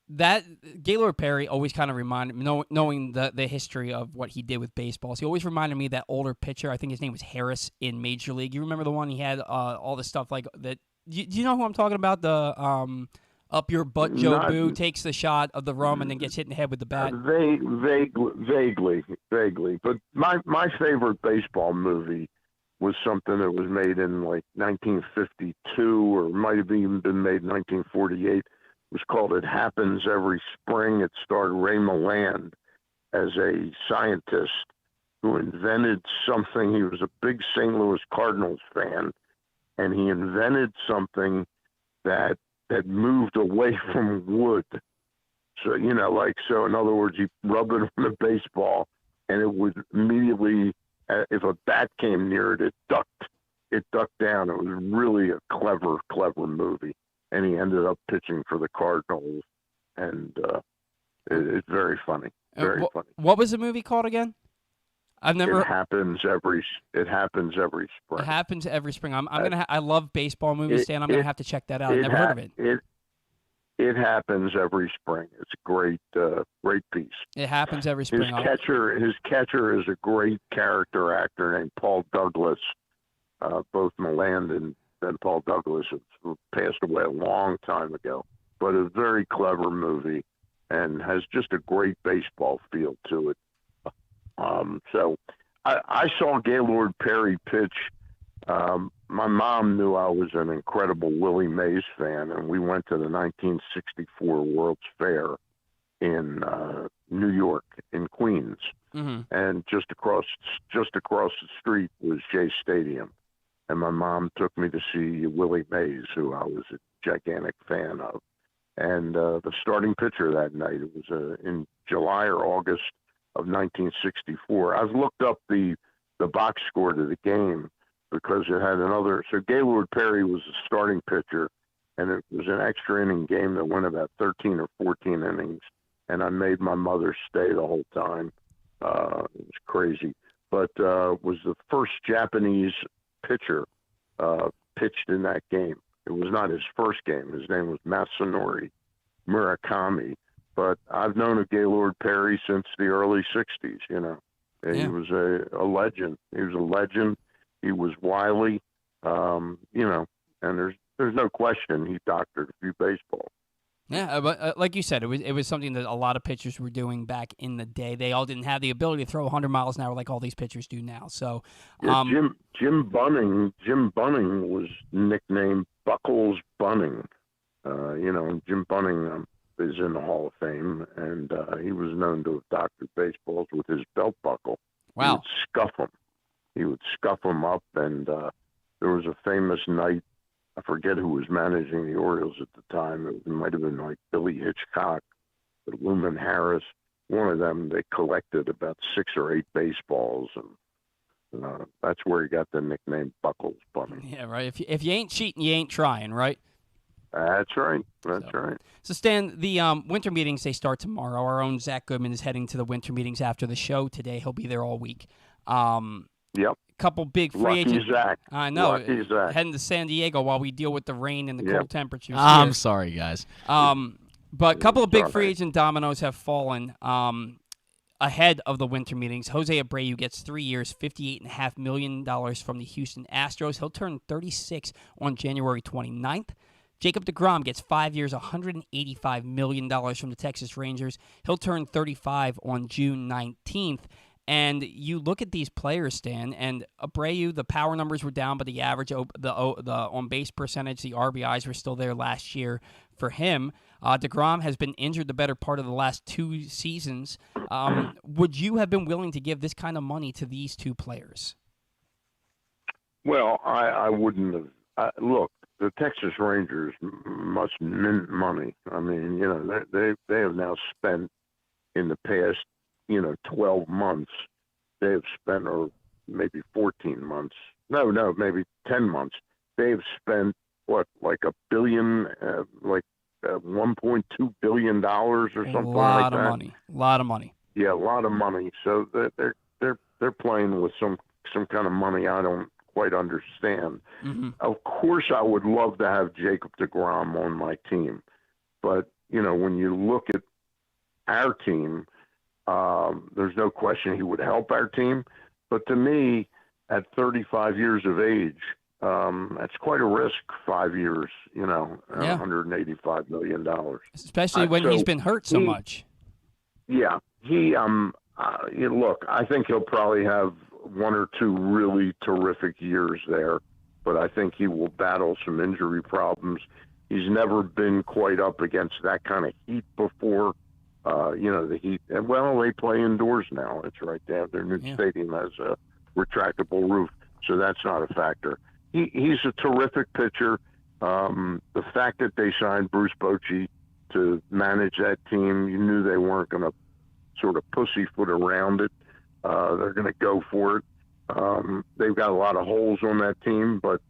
that Gaylord Perry always kind of reminded me, knowing the history of what he did with baseballs, he always reminded me of that older pitcher. I think his name was Harris in Major League. You remember the one he had all the stuff like that? Do you know who I'm talking about? The up your butt Joe Boo takes the shot of the rum and then gets hit in the head with the bat. Vaguely. But my favorite baseball movie was something that was made in like 1952 or might have even been made in 1948. It was called It Happens Every Spring. It starred Ray Milland as a scientist who invented something. He was a big St. Louis Cardinals fan, and he invented something that moved away from wood. So, so in other words, you rub it on a baseball and it would immediately, if a bat came near it, it ducked down. It was really a clever movie. And he ended up pitching for the Cardinals. And it's very funny. Very funny. What was the movie called again? It happens every spring. It happens every spring. I love baseball movies, Stan. I'm gonna have to check that out. I've never heard of it. It happens every spring. It's a great piece. It happens every spring. His catcher is a great character actor named Paul Douglas. Both Milland and Paul Douglas have passed away a long time ago, but a very clever movie and has just a great baseball feel to it. So I saw Gaylord Perry pitch. My mom knew I was an incredible Willie Mays fan, and we went to the 1964 World's Fair in New York, in Queens, and just across the street was Shea Stadium, and my mom took me to see Willie Mays, who I was a gigantic fan of, and the starting pitcher that night, it was in July or August of 1964. I've looked up the box score to the game because it had another. So Gaylord Perry was the starting pitcher, and it was an extra inning game that went about 13 or 14 innings. And I made my mother stay the whole time. It was crazy, but was the first Japanese pitcher pitched in that game. It was not his first game. His name was Masanori Murakami. But I've known of Gaylord Perry since the early 60s, you know. And he was a legend. He was a legend. He was wily, you know, and there's no question he doctored a few baseballs. Yeah, but like you said, it was something that a lot of pitchers were doing back in the day. They all didn't have the ability to throw 100 miles an hour like all these pitchers do now. So, Jim Bunning was nicknamed Buckles Bunning. You know, Jim Bunning is in the Hall of Fame, and he was known to have doctored baseballs with his belt buckle. Wow. He would scuff them up, and there was a famous night. I forget who was managing the Orioles at the time. It might have been like Billy Hitchcock, but Luman Harris. One of them, they collected about 6 or 8 baseballs, and that's where he got the nickname Buckles Bunny. Yeah, right. If you ain't cheating, you ain't trying, right? That's right. That's right. So, Stan, the winter meetings, they start tomorrow. Our own Zach Goodman is heading to the winter meetings after the show today. He'll be there all week. Yep. Couple big free agents. Zach. I know. Lucky Zach. Heading to San Diego while we deal with the rain and the cold temperatures. I'm sorry, guys. But a couple of big free agent dominoes have fallen ahead of the winter meetings. Jose Abreu gets 3 years, $58.5 million from the Houston Astros. He'll turn 36 on January 29th. Jacob deGrom gets 5 years, $185 million from the Texas Rangers. He'll turn 35 on June 19th. And you look at these players, Stan, and Abreu, the power numbers were down, but the average, the on-base percentage, the RBIs were still there last year for him. deGrom has been injured the better part of the last 2 seasons. Would you have been willing to give this kind of money to these 2 players? Well, I wouldn't have. Look, the Texas Rangers must mint money. I mean, you know, they have now spent in the past, 12 months, they have spent, or maybe 14 months. No, maybe 10 months. They've spent, like $1 billion, $1.2 billion or something like that. A lot of money. Yeah, a lot of money. So they're playing with some kind of money I don't quite understand. Mm-hmm. Of course, I would love to have Jacob deGrom on my team. But, when you look at our team, there's no question he would help our team. But to me, at 35 years of age, that's quite a risk, 5 years, $185 million. Especially when he's been hurt so much. Yeah. Look, I think he'll probably have 1 or 2 really terrific years there, but I think he will battle some injury problems. He's never been quite up against that kind of heat before. The heat. And, well, they play indoors now. It's right there. Their new stadium has a retractable roof, so that's not a factor. He's a terrific pitcher. The fact that they signed Bruce Bochy to manage that team, you knew they weren't going to sort of pussyfoot around it. They're going to go for it. They've got a lot of holes on that team, but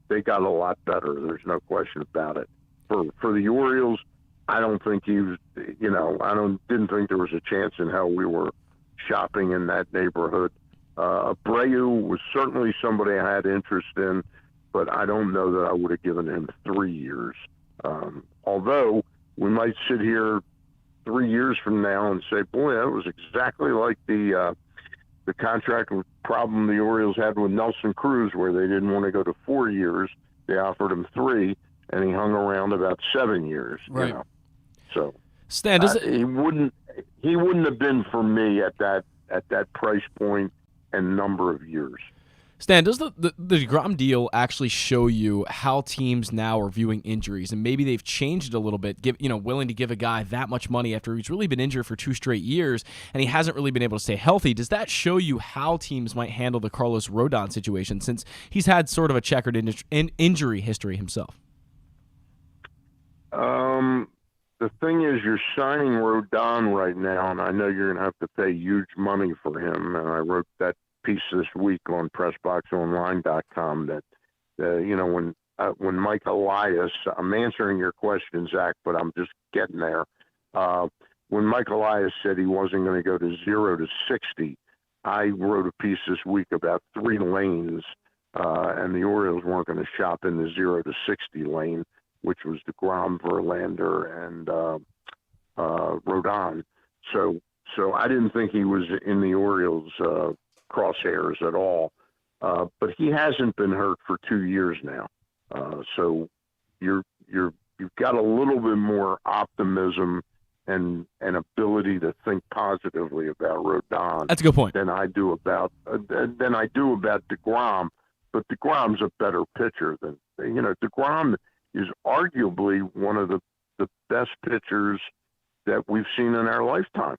they got a lot better. There's no question about it. For the Orioles, I don't think didn't think there was a chance in hell we were shopping in that neighborhood. Abreu was certainly somebody I had interest in, but I don't know that I would have given him 3 years. Although we might sit here 3 years from now and say, boy, that was exactly like the contract problem the Orioles had with Nelson Cruz, where they didn't want to go to 4 years. They offered him 3, and he hung around about 7 years. Right. So Stan, he wouldn't have been for me at that price point and number of years. Stan, does the deGrom deal actually show you how teams now are viewing injuries, and maybe they've changed it a little bit, willing to give a guy that much money after he's really been injured for 2 straight years and he hasn't really been able to stay healthy? Does that show you how teams might handle the Carlos Rodon situation, since he's had sort of a checkered injury history himself? The thing is, you're signing Rodon right now, and I know you're going to have to pay huge money for him, and I wrote that piece this week on PressBoxOnline.com that when Mike Elias, I'm answering your question, Zach, but I'm just getting there. When Mike Elias said he wasn't going to go to 0 to 60, I wrote a piece this week about 3 lanes, and the Orioles weren't going to shop in the 0 to 60 lane, which was deGrom, Verlander, and Rodon. So I didn't think he was in the Orioles' crosshairs at all. But he hasn't been hurt for 2 years now. So you've got a little bit more optimism and ability to think positively about Rodon. That's a good point. Than I do about deGrom. But deGrom's a better pitcher than deGrom is arguably one of the best pitchers that we've seen in our lifetime.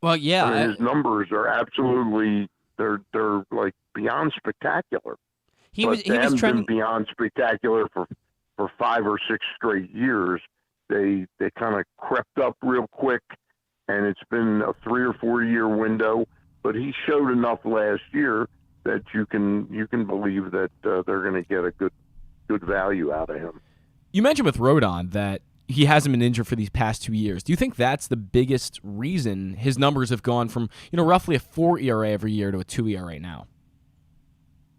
Well, yeah, I mean, his numbers are absolutely they're like beyond spectacular. He was trending beyond spectacular for 5 or 6 straight years. They kind of crept up real quick, and it's been a 3 or 4 year window. But he showed enough last year that you can believe that they're going to get a good value out of him. You mentioned with Rodon that he hasn't been injured for these past 2 years. Do you think that's the biggest reason his numbers have gone from roughly a 4 ERA every year to a 2 ERA now?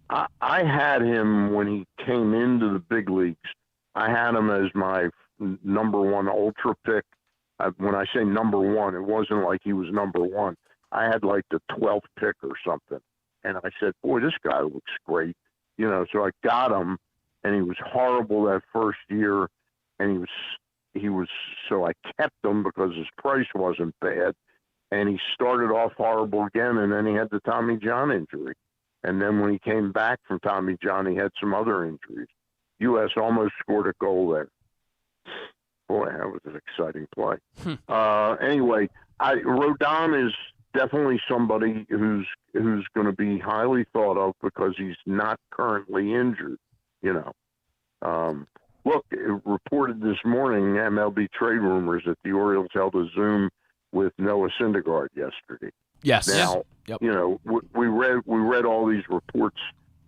I had him when he came into the big leagues. I had him as my number 1 ultra pick. When I say number 1, it wasn't like he was number 1. I had like the 12th pick or something. And I said, boy, this guy looks great. So I got him, and he was horrible that first year. And so I kept him because his price wasn't bad. And he started off horrible again, and then he had the Tommy John injury. And then when he came back from Tommy John, he had some other injuries. U.S. almost scored a goal there. Boy, that was an exciting play. Anyway, Rodon is definitely somebody who's going to be highly thought of because he's not currently injured. Look, it reported this morning, MLB trade rumors, that the Orioles held a Zoom with Noah Syndergaard yesterday. Yes. Now, Yep. We read all these reports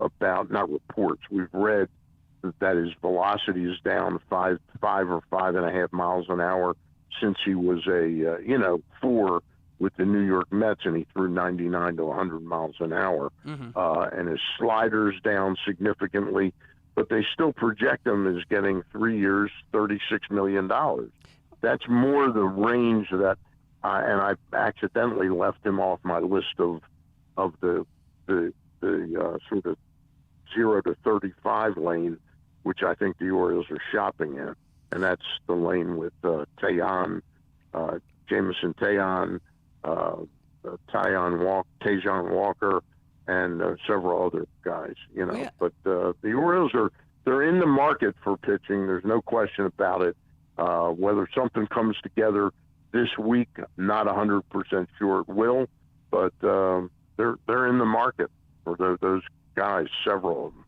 about, not reports, we've read that his velocity is down 5 or 5.5 miles an hour since he was a 4 with the New York Mets, and he threw 99 to 100 miles an hour. Mm-hmm. And his slider's down significantly, but they still project him as getting 3 years, $36 million. That's more the range that, and I accidentally left him off my list of the sort of 0 to 35 lane, which I think the Orioles are shopping in, and that's the lane with Taillon, Jameson Taillon, Tajon Walker, and several other guys. Yeah. But the Orioles they're in the market for pitching. There's no question about it. Whether something comes together this week, not 100% sure it will, but they're in the market for those guys, several of them.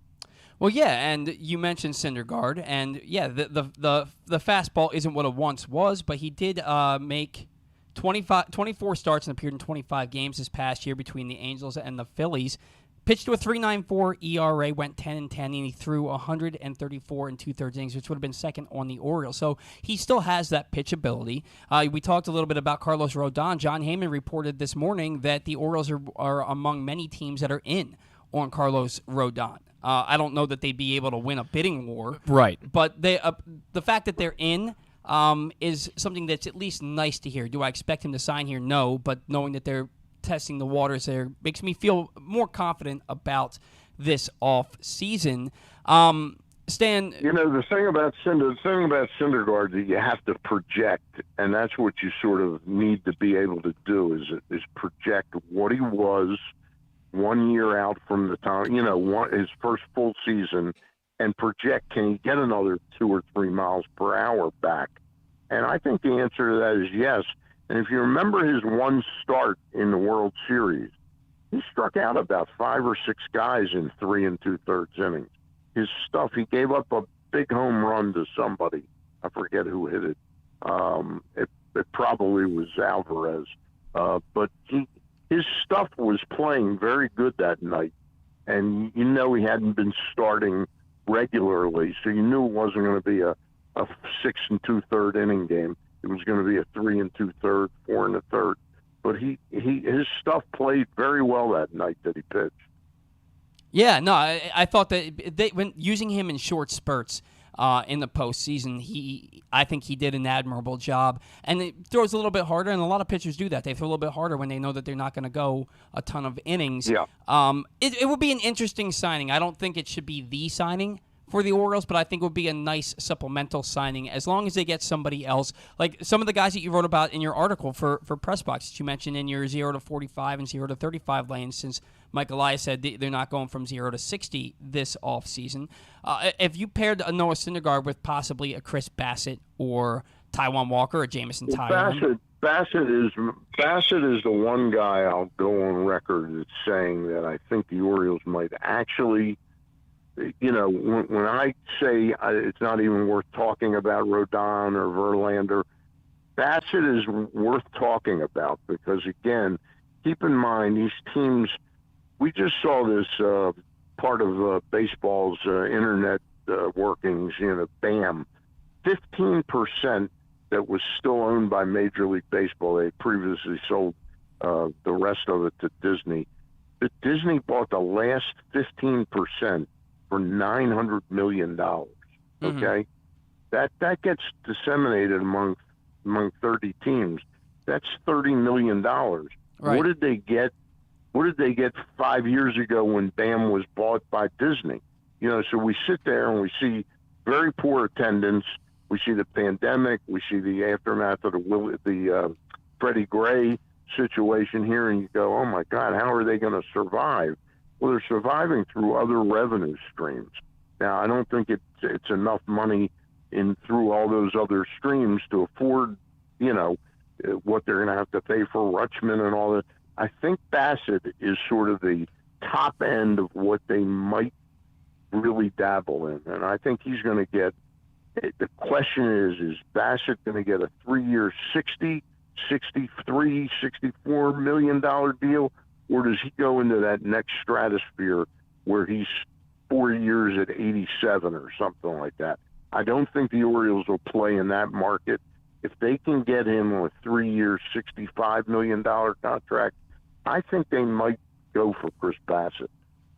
Well, yeah, and you mentioned Syndergaard, and yeah, the fastball isn't what it once was, but he did make 24 starts and appeared in 25 games this past year between the Angels and the Phillies. Pitched to a 3.94 ERA, went 10-10, and he threw 134 and 2/3 innings, which would have been second on the Orioles. So he still has that pitch ability. We talked a little bit about Carlos Rodon. John Heyman reported this morning that the Orioles are among many teams that are in on Carlos Rodon. I don't know that they'd be able to win a bidding war, right? But the fact that they're in is something that's at least nice to hear. Do I expect him to sign here? No, but knowing that they're testing the waters there makes me feel more confident about this off season. Stan, You know, the thing about Syndergaard that you have to project, and that's what you sort of need to be able to do is project what he was 1 year out from the time, his first full season, and project, can he get another 2 or 3 miles per hour back? And I think the answer to that is yes. And if you remember his one start in the World Series, he struck out about 5 or 6 guys in 3 2/3 innings. His stuff, he gave up a big home run to somebody. I forget who hit it. It probably was Alvarez. But his stuff was playing very good that night. And he hadn't been starting regularly, so you knew it wasn't going to be a 6 2/3 inning game. It was going to be a 3 2/3, 4 1/3. But his stuff played very well that night that he pitched. Yeah, no, I thought that when using him in short spurts in the postseason, I think he did an admirable job. And it throws a little bit harder, and a lot of pitchers do that. They throw a little bit harder when they know that they're not going to go a ton of innings. Yeah. It would be an interesting signing. I don't think it should be the signing for the Orioles, but I think it would be a nice supplemental signing as long as they get somebody else. Like some of the guys that you wrote about in your article for Press Box that you mentioned in your 0 to 45 and 0 to 35 lanes, since Mike Elias said they're not going from 0 to 60 this offseason. If you paired a Noah Syndergaard with possibly a Chris Bassett or Taijuan Walker or Jamison Tyone. Bassett is the one guy I'll go on record as saying that I think the Orioles might actually, when I say it's not even worth talking about Rodon or Verlander, Bassett is worth talking about because, again, keep in mind these teams, we just saw this part of baseball's internet workings, BAM, 15% that was still owned by Major League Baseball. They previously sold the rest of it to Disney. But Disney bought the last 15% for $900 million. Okay, that gets disseminated among 30 teams. That's $30 million. Right. What did they get? What did they get 5 years ago when BAM was bought by Disney? So we sit there and we see very poor attendance. We see the pandemic. We see the aftermath of the Freddie Gray situation here, and you go, oh my God, how are they going to survive? Well, they're surviving through other revenue streams. Now, I don't think it's enough money through all those other streams to afford, what they're going to have to pay for Rutschman and all that. I think Bassett is sort of the top end of what they might really dabble in, and I think he's going to get. The question is Bassett going to get a 3-year, $60, $63, $64 million deal? Or does he go into that next stratosphere where he's 4 years at 87 or something like that? I don't think the Orioles will play in that market. If they can get him on a 3-year, $65 million contract, I think they might go for Chris Bassett.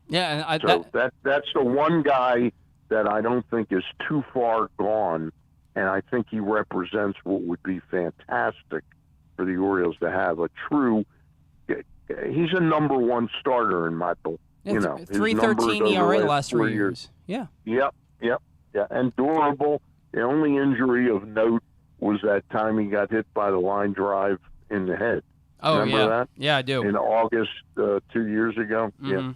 Yeah, and that's the one guy that I don't think is too far gone, and I think he represents what would be fantastic for the Orioles to have a true. He's a number one starter in my book. Yeah, 3.13 ERA the last 3 years. Yeah. Yep, and durable. The only injury of note was that time he got hit by the line drive in the head. Oh, Remember that? Yeah, I do. In August 2 years ago. Mm-hmm. Yeah.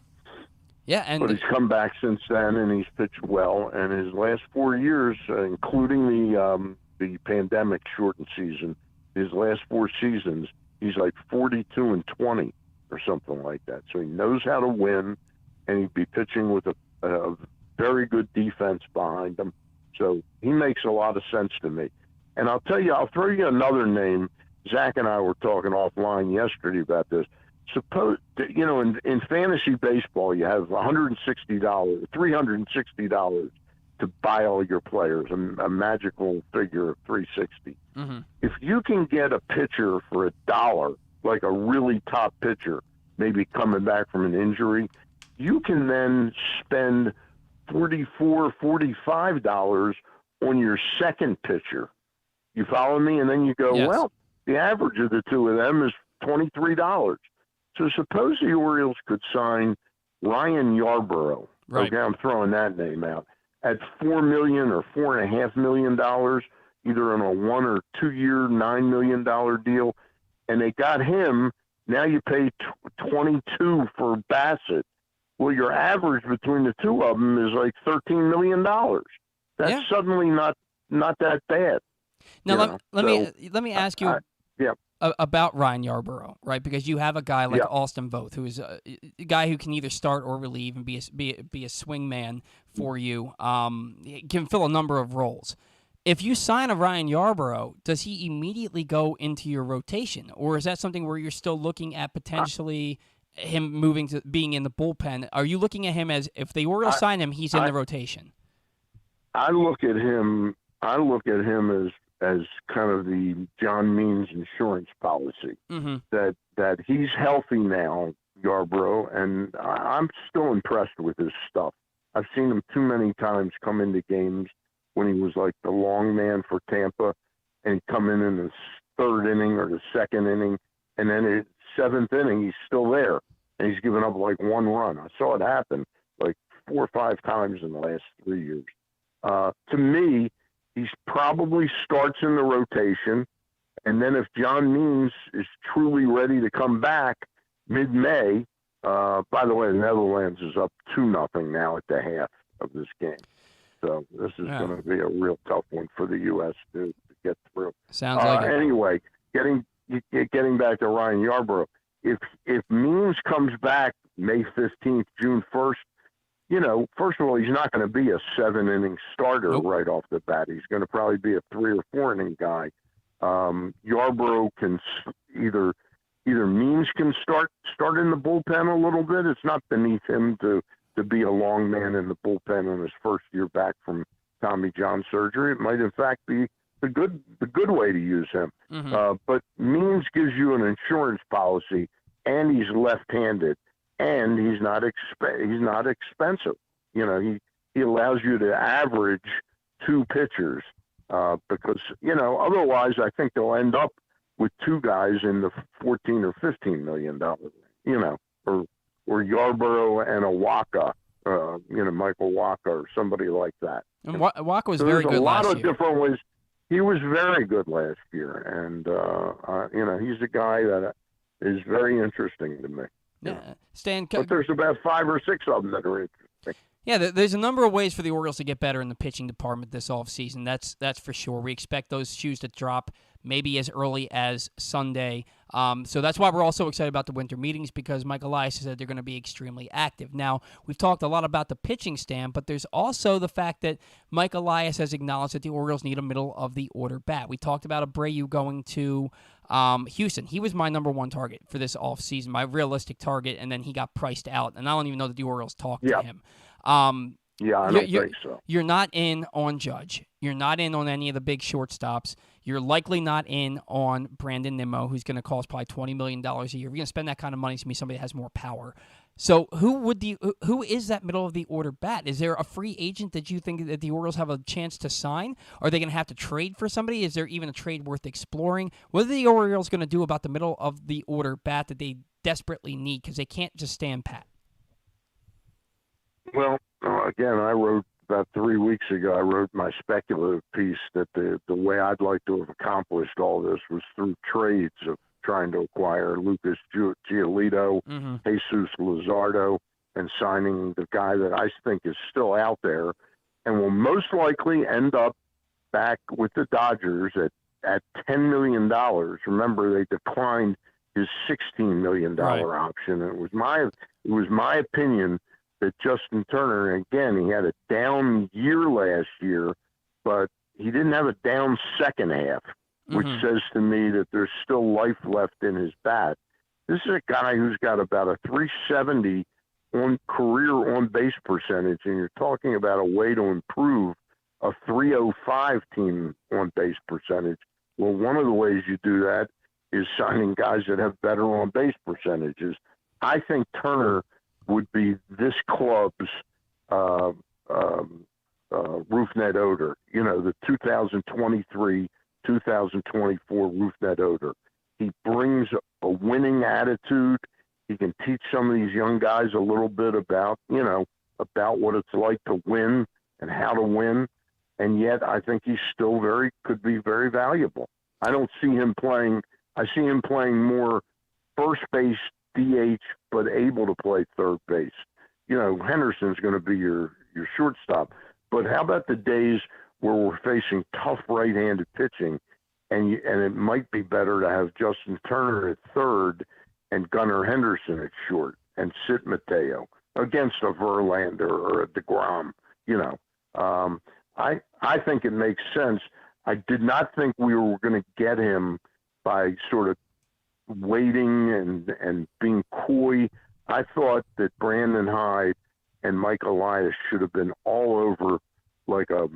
Yeah, But he's come back since then, and he's pitched well. And his last 4 years, including the pandemic shortened season, his last 4 seasons, he's like 42-20 or something like that. So he knows how to win, and he'd be pitching with a very good defense behind him. So he makes a lot of sense to me. And I'll throw you another name. Zach and I were talking offline yesterday about this. Suppose, in fantasy baseball, you have $360 to buy all your players, a magical figure of 360. Mm-hmm. If you can get a pitcher for $1, like a really top pitcher, maybe coming back from an injury, you can then spend $44, $45 on your second pitcher. You follow me? And then you go, yes. Well, the average of the two of them is $23. So suppose the Orioles could sign Ryan Yarborough. Right. Okay, I'm throwing that name out. at $4 million or $4.5 million, either on a 1 or 2 year, $9 million deal, and they got him. Now you pay 22 for Bassett. Well, your average between the two of them is like $13 million. That's suddenly not that bad. Now let me ask you about Ryan Yarbrough, right? Because you have a guy like Austin Voth, who is a guy who can either start or relieve and be a swing man for you. He can fill a number of roles. If you sign a Ryan Yarbrough, does he immediately go into your rotation, or is that something where you're still looking at potentially him moving to being in the bullpen? Are you looking at him as, if the Orioles sign him, he's in the rotation? I look at him as kind of the John Means insurance policy, that he's healthy now, Yarbrough, and I'm still impressed with his stuff. I've seen him too many times come into games when he was like the long man for Tampa, and he'd come in the third inning or the second inning, and then in seventh inning he's still there, and he's given up like one run. I saw it happen like 4 or 5 times in the last 3 years. To me, he probably starts in the rotation, and then if John Means is truly ready to come back mid-May, by the way, the Netherlands is up 2-0 now at the half of this game. So this is going to be a real tough one for the U.S. to get through. Sounds like it. Anyway, getting back to Ryan Yarbrough, if Means comes back May 15th, June 1st, first of all, he's not going to be a 7-inning starter right off the bat. He's going to probably be a 3 or 4 inning guy. Yarbrough can either Means can start in the bullpen a little bit. It's not beneath him to be a long man in the bullpen on his first year back from Tommy John surgery. It might in fact be the good way to use him. But Means gives you an insurance policy, and he's left-handed. And he's not expensive. He allows you to average 2 pitchers because otherwise I think they'll end up with 2 guys in the $14 or $15 million, or Yarbrough and a Waka, Michael Waka or somebody like that. And Waka was very good last year. There's a lot of different ways. He was very good last year, and he's a guy that is very interesting to me. Yeah, Stan. But there's about 5 or 6 of them that are interesting. Yeah, there's a number of ways for the Orioles to get better in the pitching department this offseason. That's for sure. We expect those shoes to drop maybe as early as Sunday. So that's why we're also excited about the winter meetings, because Mike Elias said they're going to be extremely active. Now, we've talked a lot about the pitching stand, but there's also the fact that Mike Elias has acknowledged that the Orioles need a middle-of-the-order bat. We talked about Abreu going to Houston. He was my number 1 target for this offseason, my realistic target, and then he got priced out, and I don't even know that the Orioles talked to him. I don't think so. You're not in on Judge. You're not in on any of the big shortstops. You're likely not in on Brandon Nimmo, who's going to cost probably $20 million a year. If you're going to spend that kind of money, it's going to be somebody that has more power. So who is that middle-of-the-order bat? Is there a free agent that you think that the Orioles have a chance to sign? Are they going to have to trade for somebody? Is there even a trade worth exploring? What are the Orioles going to do about the middle-of-the-order bat that they desperately need, because they can't just stand pat? Well, again, I wrote about 3 weeks ago, I wrote my speculative piece that the way I'd like to have accomplished all this was through trades of trying to acquire Lucas Giolito, Jesus Luzardo, and signing the guy that I think is still out there and will most likely end up back with the Dodgers at $10 million. Remember, they declined his $16 million option. It was my opinion that Justin Turner, again, he had a down year last year, but he didn't have a down second half, which says to me that there's still life left in his bat. This is a guy who's got about a 370 on career on-base percentage, and you're talking about a way to improve a 305 team on-base percentage. Well, one of the ways you do that is signing guys that have better on-base percentages. I think Turner would be this club's roof net odor, the 2023, 2024 roof net odor. He brings a winning attitude. He can teach some of these young guys a little bit about what it's like to win and how to win. And yet I think he's still could be very valuable. I don't see him playing. I see him playing more first base, DH, but able to play third base. Henderson's going to be your shortstop. But how about the days where we're facing tough right-handed pitching, and it might be better to have Justin Turner at third and Gunnar Henderson at short and sit Mateo against a Verlander or a deGrom. I think it makes sense. I did not think we were going to get him by sort of waiting and being coy. I thought that Brandon Hyde and Mike Elias should have been all over like a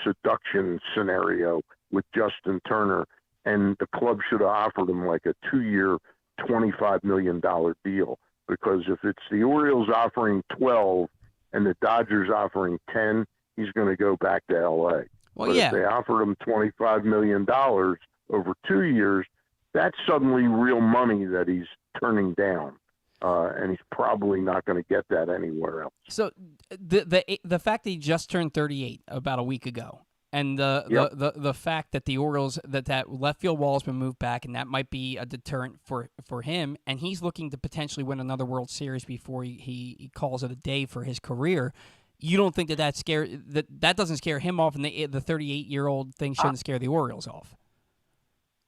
seduction scenario with Justin Turner, and the club should have offered him like a 2-year, $25 million deal. Because if it's the Orioles offering 12 and the Dodgers offering 10, he's going to go back to L.A. Well, but yeah. if they offered him $25 million over 2 years, that's suddenly real money that he's turning down. And he's probably not going to get that anywhere else. So the fact that he just turned 38 about a week ago, and the fact that the Orioles that left field wall has been moved back, and that might be a deterrent for him, and he's looking to potentially win another World Series before he calls it a day for his career. You don't think that doesn't scare him off, and the 38-year-old thing shouldn't scare the Orioles off?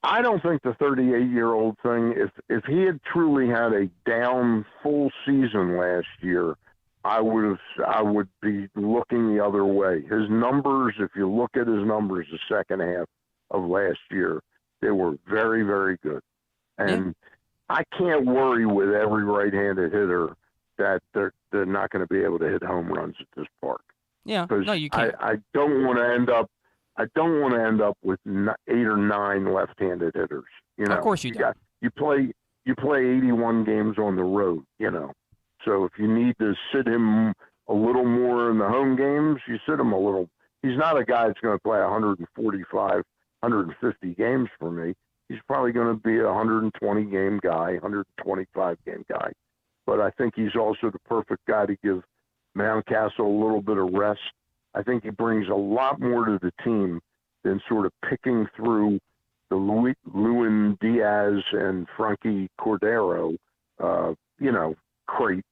I don't think the 38-year-old thing, if he had truly had a down full season last year, I would be looking the other way. His numbers, if you look at his numbers the second half of last year, they were very, very good. And I can't worry with every right-handed hitter that they're not going to be able to hit home runs at this park. Yeah, no, you can't. I don't want to end up. I don't want to end up with 8 or 9 left-handed hitters. Of course you don't. You play 81 games on the road. So if you need to sit him a little more in the home games, you sit him a little. He's not a guy that's going to play 145, 150 games for me. He's probably going to be a 120-game guy, 125-game guy. But I think he's also the perfect guy to give Mountcastle a little bit of rest. I think he brings a lot more to the team than sort of picking through the Lewin Diaz and Frankie Cordero, crate.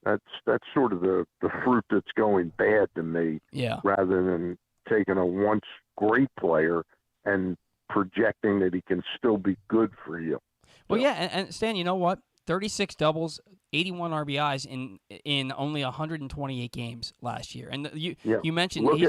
That's sort of the fruit that's going bad to me. Yeah. Rather than taking a once great player and projecting that he can still be good for you. Well, yeah, and Stan, you know what? 36 doubles, 81 RBIs in only 128 games last year. And you mentioned look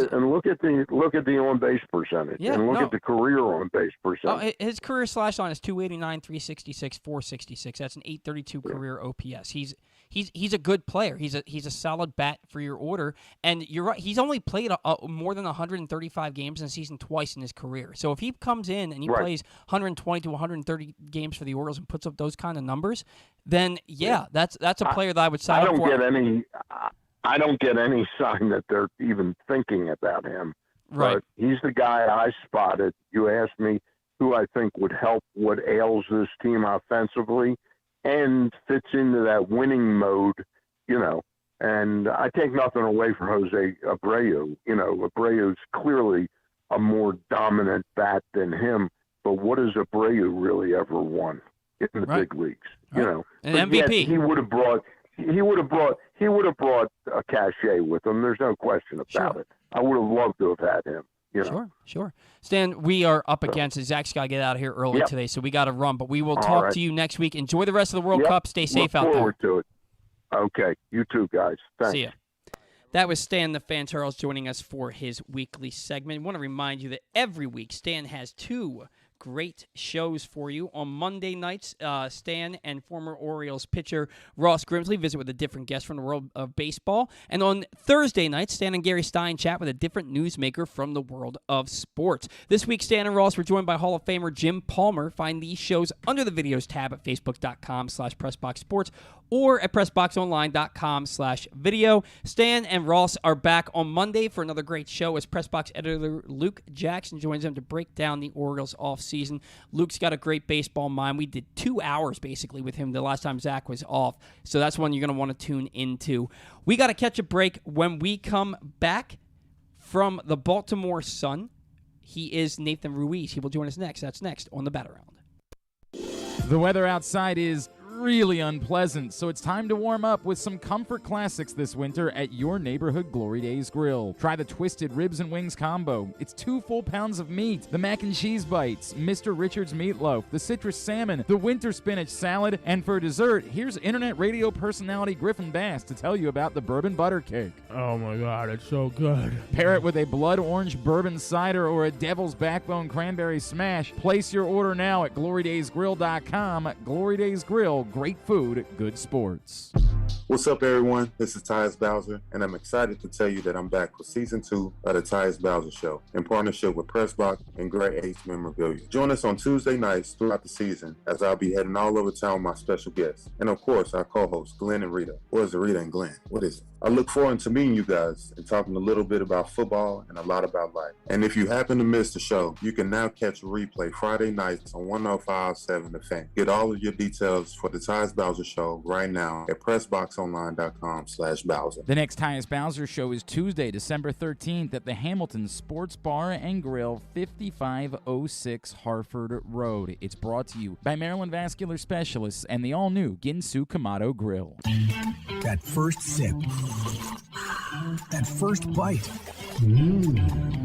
at the on base percentage, and look at the career on base percentage. His career slash line is 289, 366, 466. That's an 832 career OPS. He's a good player. He's a solid bat for your order. And you're right. He's only played more than 135 games in a season twice in his career. So if he comes in and he plays 120 to 130 games for the Orioles and puts up those kind of numbers, then that's a player that I would sign up for. I don't get any sign that they're even thinking about him. Right. But he's the guy I spotted. You asked me who I think would help what ails this team offensively and fits into that winning mode, and I take nothing away from Jose Abreu. Abreu's clearly a more dominant bat than him, but what has Abreu really ever won in the big leagues? An MVP. He would have brought a cachet with him. There's no question about it. I would have loved to have had him. Sure. Stan, we are up against it. Zach's got to get out of here early today, so we got to run. But we will talk to you next week. Enjoy the rest of the World Cup. Stay safe out there. Look forward to it. Okay. You too, guys. Thanks. See ya. That was Stan the Fan Charles joining us for his weekly segment. I want to remind you that every week Stan has 2 great shows for you. On Monday nights, Stan and former Orioles pitcher Ross Grimsley visit with a different guest from the world of baseball. And on Thursday nights, Stan and Gary Stein chat with a different newsmaker from the world of sports. This week, Stan and Ross were joined by Hall of Famer Jim Palmer. Find these shows under the videos tab at facebook.com/PressBoxSports or at PressBoxOnline.com/video. Stan and Ross are back on Monday for another great show as PressBox editor Luke Jackson joins them to break down the Orioles offseason. Luke's got a great baseball mind. We did 2 hours basically with him the last time Zach was off, so that's one you're going to want to tune into. We got to catch a break. When we come back from the Baltimore Sun, he is Nathan Ruiz. He will join us next. That's next on the Bat Around. The weather outside is really unpleasant, so it's time to warm up with some comfort classics this winter at your neighborhood Glory Days Grill. Try the Twisted Ribs and Wings combo. It's 2 full pounds of meat, the mac and cheese bites, Mr. Richards meatloaf, the citrus salmon, the winter spinach salad, and for dessert, here's internet radio personality Griffin Bass to tell you about the bourbon butter cake. Oh my God, it's so good. Pair it with a blood orange bourbon cider or a devil's backbone cranberry smash. Place your order now at glorydaysgrill.com. Glory Days Grill. Great food, good sports. What's up, everyone? This is Tyus Bowser, and I'm excited to tell you that I'm back for Season 2 of the Tyus Bowser Show in partnership with PressBox and Great H Memorabilia. Join us on Tuesday nights throughout the season as I'll be heading all over town with my special guests. And of course, our co-hosts, Glenn and Rita. Or is it Rita and Glenn? What is it? I look forward to meeting you guys and talking a little bit about football and a lot about life. And if you happen to miss the show, you can now catch a replay Friday nights on 105.7 The Fan. Get all of your details for the Tyus Bowser Show right now at PressBoxOnline.com/Bowser. The next Tyus Bowser Show is Tuesday, December 13th at the Hamilton Sports Bar and Grill, 5506 Harford Road. It's brought to you by Maryland Vascular Specialists and the all-new Ginsu Kamado Grill. That first sip. That first bite.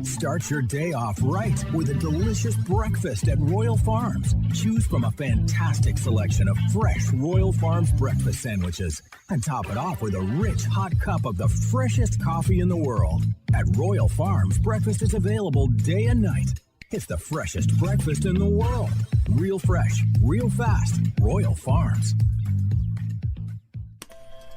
Start your day off right with a delicious breakfast at Royal Farms. Choose from a fantastic selection of fresh Royal Farms breakfast sandwiches and top it off with a rich hot cup of the freshest coffee in the world. At Royal Farms, breakfast is available day and night. It's the freshest breakfast in the world. Real fresh, real fast. Royal Farms.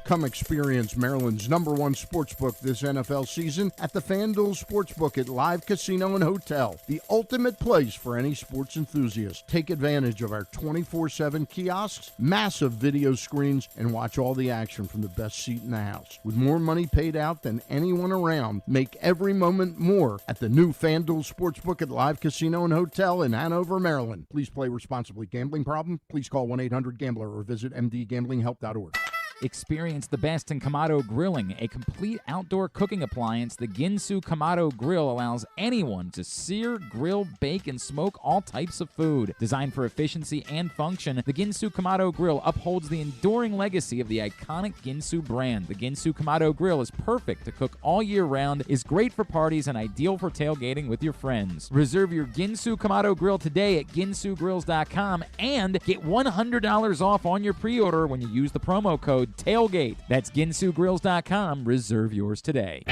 Come experience Maryland's #1 sportsbook this NFL season at the FanDuel Sportsbook at Live Casino and Hotel, the ultimate place for any sports enthusiast. Take advantage of our 24/7 kiosks, massive video screens, and watch all the action from the best seat in the house. With more money paid out than anyone around, make every moment more at the new FanDuel Sportsbook at Live Casino and Hotel in Hanover, Maryland. Please play responsibly. Gambling problem? Please call 1-800-GAMBLER or visit mdgamblinghelp.org. Experience the best in Kamado Grilling, a complete outdoor cooking appliance. The Ginsu Kamado Grill allows anyone to sear, grill, bake, and smoke all types of food. Designed for efficiency and function, the Ginsu Kamado Grill upholds the enduring legacy of the iconic Ginsu brand. The Ginsu Kamado Grill is perfect to cook all year round, is great for parties, and ideal for tailgating with your friends. Reserve your Ginsu Kamado Grill today at ginsugrills.com and get $100 off on your pre-order when you use the promo code TAILGATE. That's ginsugrills.com. Reserve yours today.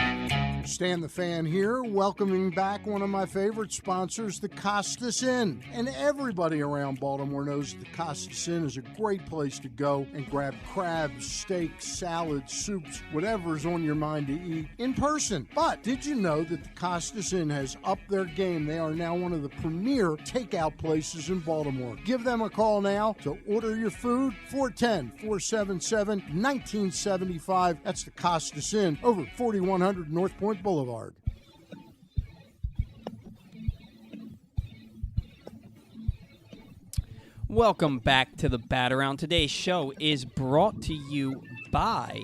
Stan the Fan here, welcoming back one of my favorite sponsors, the Costas Inn. And everybody around Baltimore knows the Costas Inn is a great place to go and grab crabs, steaks, salads, soups, whatever's on your mind to eat in person. But did you know that the Costas Inn has upped their game? They are now one of the premier takeout places in Baltimore. Give them a call now to order your food, 410-477-1975. That's the Costas Inn, over 4100 North Point Boulevard. Welcome back to the Bat Around. Today's show is brought to you by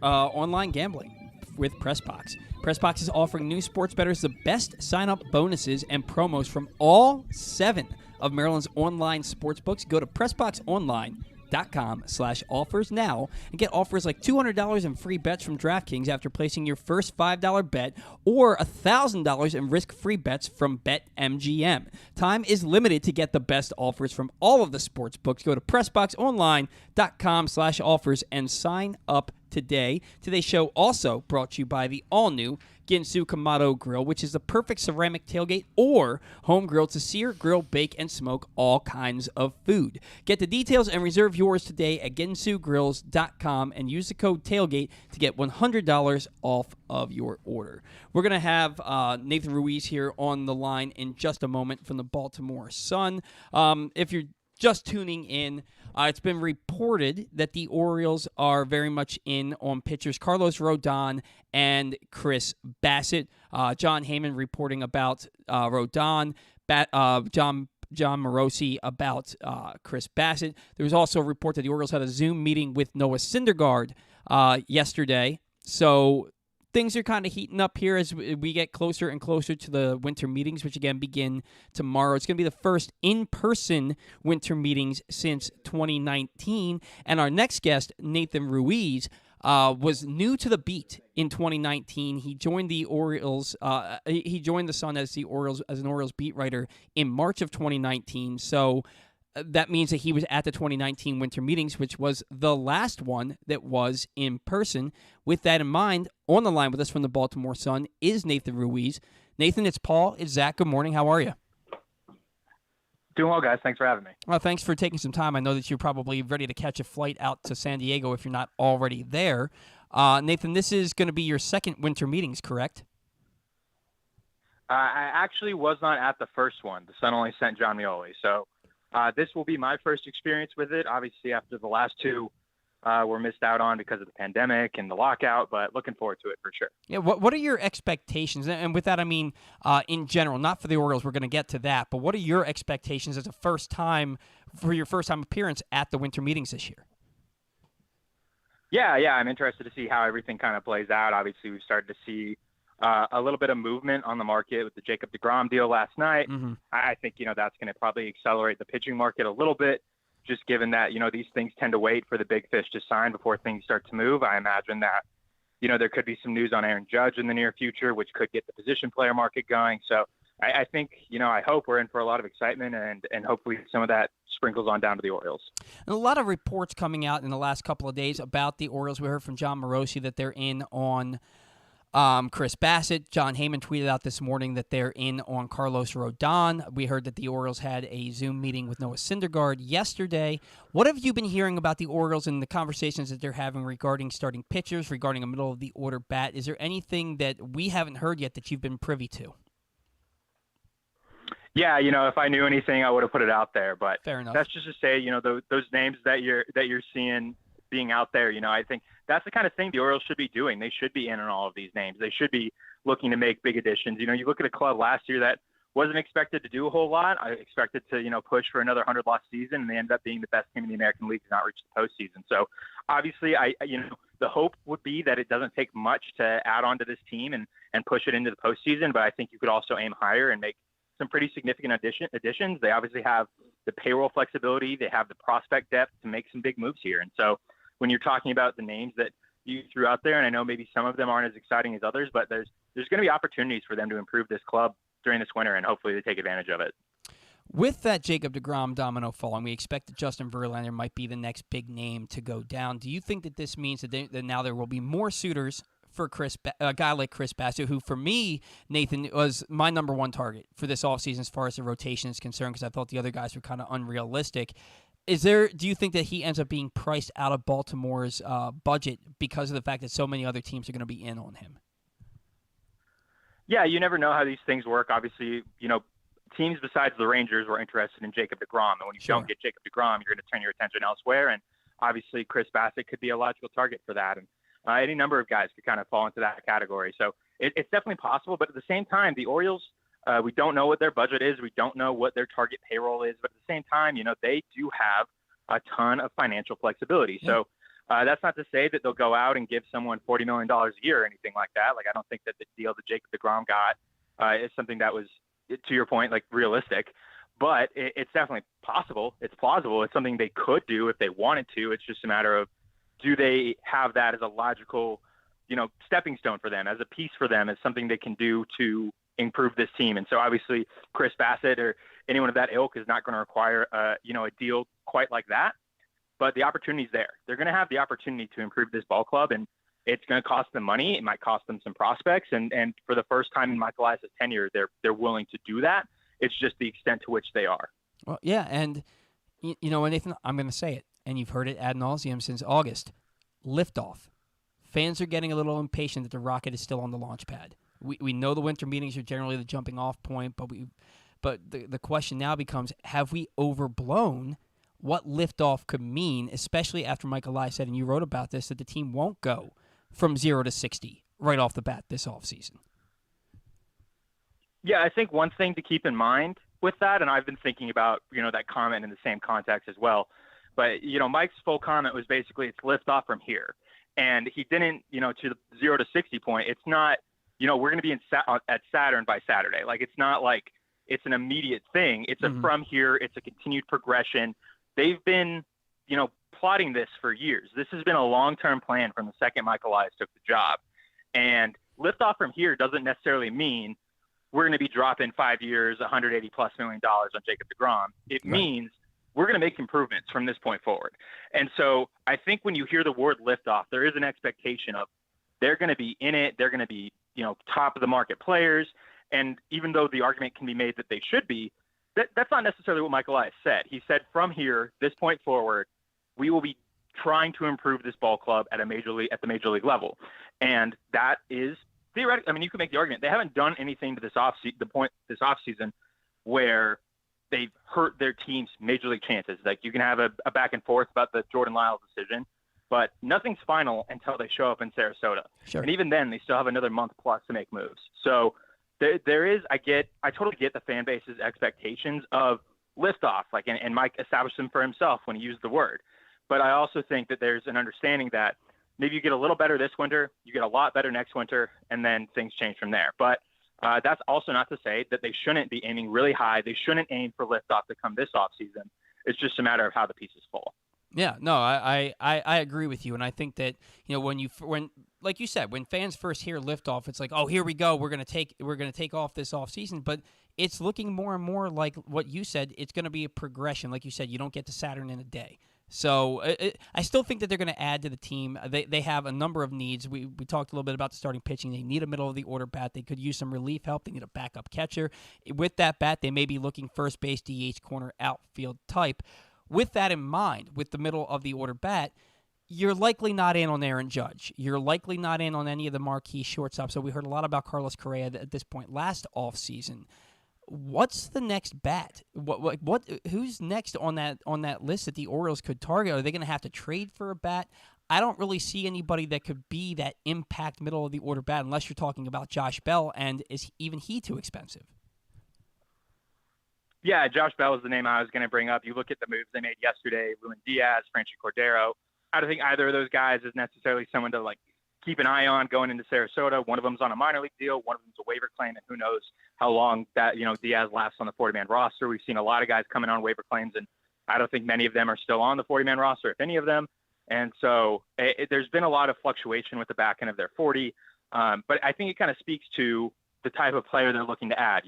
online gambling with PressBox. PressBox is offering new sports bettors the best sign-up bonuses and promos from all 7 of Maryland's online sports books. Go to PressBoxOnline.com/offers now and get offers like $200 in free bets from DraftKings after placing your first $5 bet or $1,000 in risk-free bets from BetMGM. Time is limited to get the best offers from all of the sports books. Go to PressBoxOnline.com/offers and sign up today. Today's show also brought to you by the all-new Ginsu Kamado Grill, which is the perfect ceramic tailgate or home grill to sear, grill, bake, and smoke all kinds of food. Get the details and reserve yours today at ginsugrills.com and use the code TAILGATE to get $100 off of your order. We're going to have Nathan Ruiz here on the line in just a moment from the Baltimore Sun. If you're just tuning in, it's been reported that the Orioles are very much in on pitchers Carlos Rodon and Chris Bassett. John Heyman reporting about Rodon, John Morosi about Chris Bassett. There was also a report that the Orioles had a Zoom meeting with Noah Syndergaard yesterday. So things are kind of heating up here as we get closer and closer to the winter meetings, which again begin tomorrow. It's going to be the first in-person winter meetings since 2019. And our next guest, Nathan Ruiz, was new to the beat in 2019. He joined the Orioles. He joined the Sun as an Orioles beat writer in March of 2019. So that means that he was at the 2019 winter meetings, which was the last one that was in person. With that in mind, on the line with us from the Baltimore Sun is Nathan Ruiz. Nathan, it's Paul. It's Zach. Good morning. How are you? Doing well, guys. Thanks for having me. Well, thanks for taking some time. I know that you're probably ready to catch a flight out to San Diego if you're not already there. Nathan, this is going to be your second winter meetings, correct? I actually was not at the first one. The Sun only sent John Mioli. So this will be my first experience with it. Obviously, after the last two were missed out on because of the pandemic and the lockout, but looking forward to it for sure. Yeah, what are your expectations? And with that, I mean, in general, not for the Orioles, we're going to get to that, but what are your expectations as for your first time appearance at the winter meetings this year? Yeah, I'm interested to see how everything kind of plays out. Obviously, we've started to see a little bit of movement on the market with the Jacob deGrom deal last night. Mm-hmm. I think, that's going to probably accelerate the pitching market a little bit, just given that, these things tend to wait for the big fish to sign before things start to move. I imagine that, there could be some news on Aaron Judge in the near future, which could get the position player market going. So I think, I hope we're in for a lot of excitement and hopefully some of that sprinkles on down to the Orioles. And a lot of reports coming out in the last couple of days about the Orioles. We heard from John Morosi that they're in on Chris Bassett. John Heyman tweeted out this morning that they're in on Carlos Rodon. We heard that the Orioles had a Zoom meeting with Noah Syndergaard yesterday. What have you been hearing about the Orioles and the conversations that they're having regarding starting pitchers, regarding a middle-of-the-order bat? Is there anything that we haven't heard yet that you've been privy to? Yeah, if I knew anything, I would have put it out there. But fair enough. That's just to say, those names that you're seeing being out there, I think that's the kind of thing the Orioles should be doing. They should be in on all of these names. They should be looking to make big additions. You look at a club last year that wasn't expected to do a whole lot. I expected to, push for another 100-loss season, and they ended up being the best team in the American League to not reach the postseason. So obviously, the hope would be that it doesn't take much to add on to this team and push it into the postseason. But I think you could also aim higher and make some pretty significant additions. They obviously have the payroll flexibility. They have the prospect depth to make some big moves here. And so when you're talking about the names that you threw out there, and I know maybe some of them aren't as exciting as others, but there's going to be opportunities for them to improve this club during this winter, and hopefully they take advantage of it. With that Jacob deGrom domino falling, we expect that Justin Verlander might be the next big name to go down. Do you think that this means that now there will be more suitors for a guy like Chris Bassett, who for me, Nathan, was my number one target for this offseason as far as the rotation is concerned, because I thought the other guys were kind of unrealistic. Do you think that he ends up being priced out of Baltimore's budget because of the fact that so many other teams are going to be in on him? Yeah, you never know how these things work. Obviously, teams besides the Rangers were interested in Jacob deGrom, and when you don't get Jacob deGrom, you're going to turn your attention elsewhere, and obviously Chris Bassett could be a logical target for that, and any number of guys could kind of fall into that category. So it's definitely possible, but at the same time, the Orioles, we don't know what their budget is. We don't know what their target payroll is, but at the same time, they do have a ton of financial flexibility. Yeah. So that's not to say that they'll go out and give someone $40 million a year or anything like that. Like, I don't think that the deal that Jacob deGrom got is something that was, to your point, like realistic, but it's definitely possible. It's plausible. It's something they could do if they wanted to. It's just a matter of, do they have that as a logical, stepping stone for them, as a piece for them, as something they can do to improve this team? And so obviously Chris Bassett or anyone of that ilk is not going to require, a deal quite like that, but the opportunity's there. They're going to have the opportunity to improve this ball club, and it's going to cost them money. It might cost them some prospects. And for the first time in Mike Elias' tenure, they're willing to do that. It's just the extent to which they are. Well, yeah. And Nathan, I'm going to say it, and you've heard it ad nauseum since August. Liftoff. Fans are getting a little impatient that the rocket is still on the launch pad. We know the winter meetings are generally the jumping off point, but the question now becomes, have we overblown what liftoff could mean, especially after Mike Elias said, and you wrote about this, that the team won't go from 0 to 60 right off the bat this offseason. Yeah, I think one thing to keep in mind with that, and I've been thinking about, that comment in the same context as well, but, Mike's full comment was basically it's liftoff from here. And he didn't, to the 0 to 60 point, it's not, we're going to be at Saturn by Saturday. Like, it's not like it's an immediate thing. It's a from here. It's a continued progression. They've been, plotting this for years. This has been a long-term plan from the second Mike Elias took the job. And liftoff from here doesn't necessarily mean we're going to be dropping 5 years, $180+ million on Jacob deGrom. It means we're going to make improvements from this point forward. And so I think when you hear the word liftoff, there is an expectation of they're going to be in it. They're going to be, top of the market players. And even though the argument can be made that they should be, that's not necessarily what Mike Elias said. He said from here, this point forward, we will be trying to improve this ball club at the major league level. And that is theoretically, I mean, you can make the argument they haven't done anything to this offseason where they've hurt their team's major league chances. Like, you can have a back and forth about the Jordan Lyles decision, but nothing's final until they show up in Sarasota. Sure. And even then, they still have another month plus to make moves. So there is, I totally get the fan base's expectations of liftoff, and Mike established them for himself when he used the word. But I also think that there's an understanding that maybe you get a little better this winter, you get a lot better next winter, and then things change from there. But that's also not to say that they shouldn't be aiming really high. They shouldn't aim for liftoff to come this offseason. It's just a matter of how the pieces fall. Yeah, no, I agree with you, and I think that when like you said, when fans first hear liftoff, it's like, oh, here we go, we're gonna take off this offseason, but it's looking more and more like what you said. It's going to be a progression, like you said. You don't get to Saturn in a day. So I still think that they're going to add to the team. They have a number of needs. We talked a little bit about the starting pitching. They need a middle-of-the-order bat. They could use some relief help. They need a backup catcher. With that bat, they may be looking first base, DH, corner, outfield type. With that in mind, with the middle-of-the-order bat, you're likely not in on Aaron Judge. You're likely not in on any of the marquee shortstops. So we heard a lot about Carlos Correa at this point last offseason. What's the next bat? What? Who's next on that list that the Orioles could target? Are they going to have to trade for a bat? I don't really see anybody that could be that impact middle of the order bat unless you're talking about Josh Bell, and is even he too expensive? Yeah, Josh Bell is the name I was going to bring up. You look at the moves they made yesterday, Ruiz Diaz, Franchy Cordero. I don't think either of those guys is necessarily someone to keep an eye on going into Sarasota. One of them's on a minor league deal. One of them's a waiver claim, and who knows how long that Diaz lasts on the 40-man roster. We've seen a lot of guys coming on waiver claims, and I don't think many of them are still on the 40-man roster, if any of them. And so there's been a lot of fluctuation with the back end of their 40. But I think it kind of speaks to the type of player they're looking to add.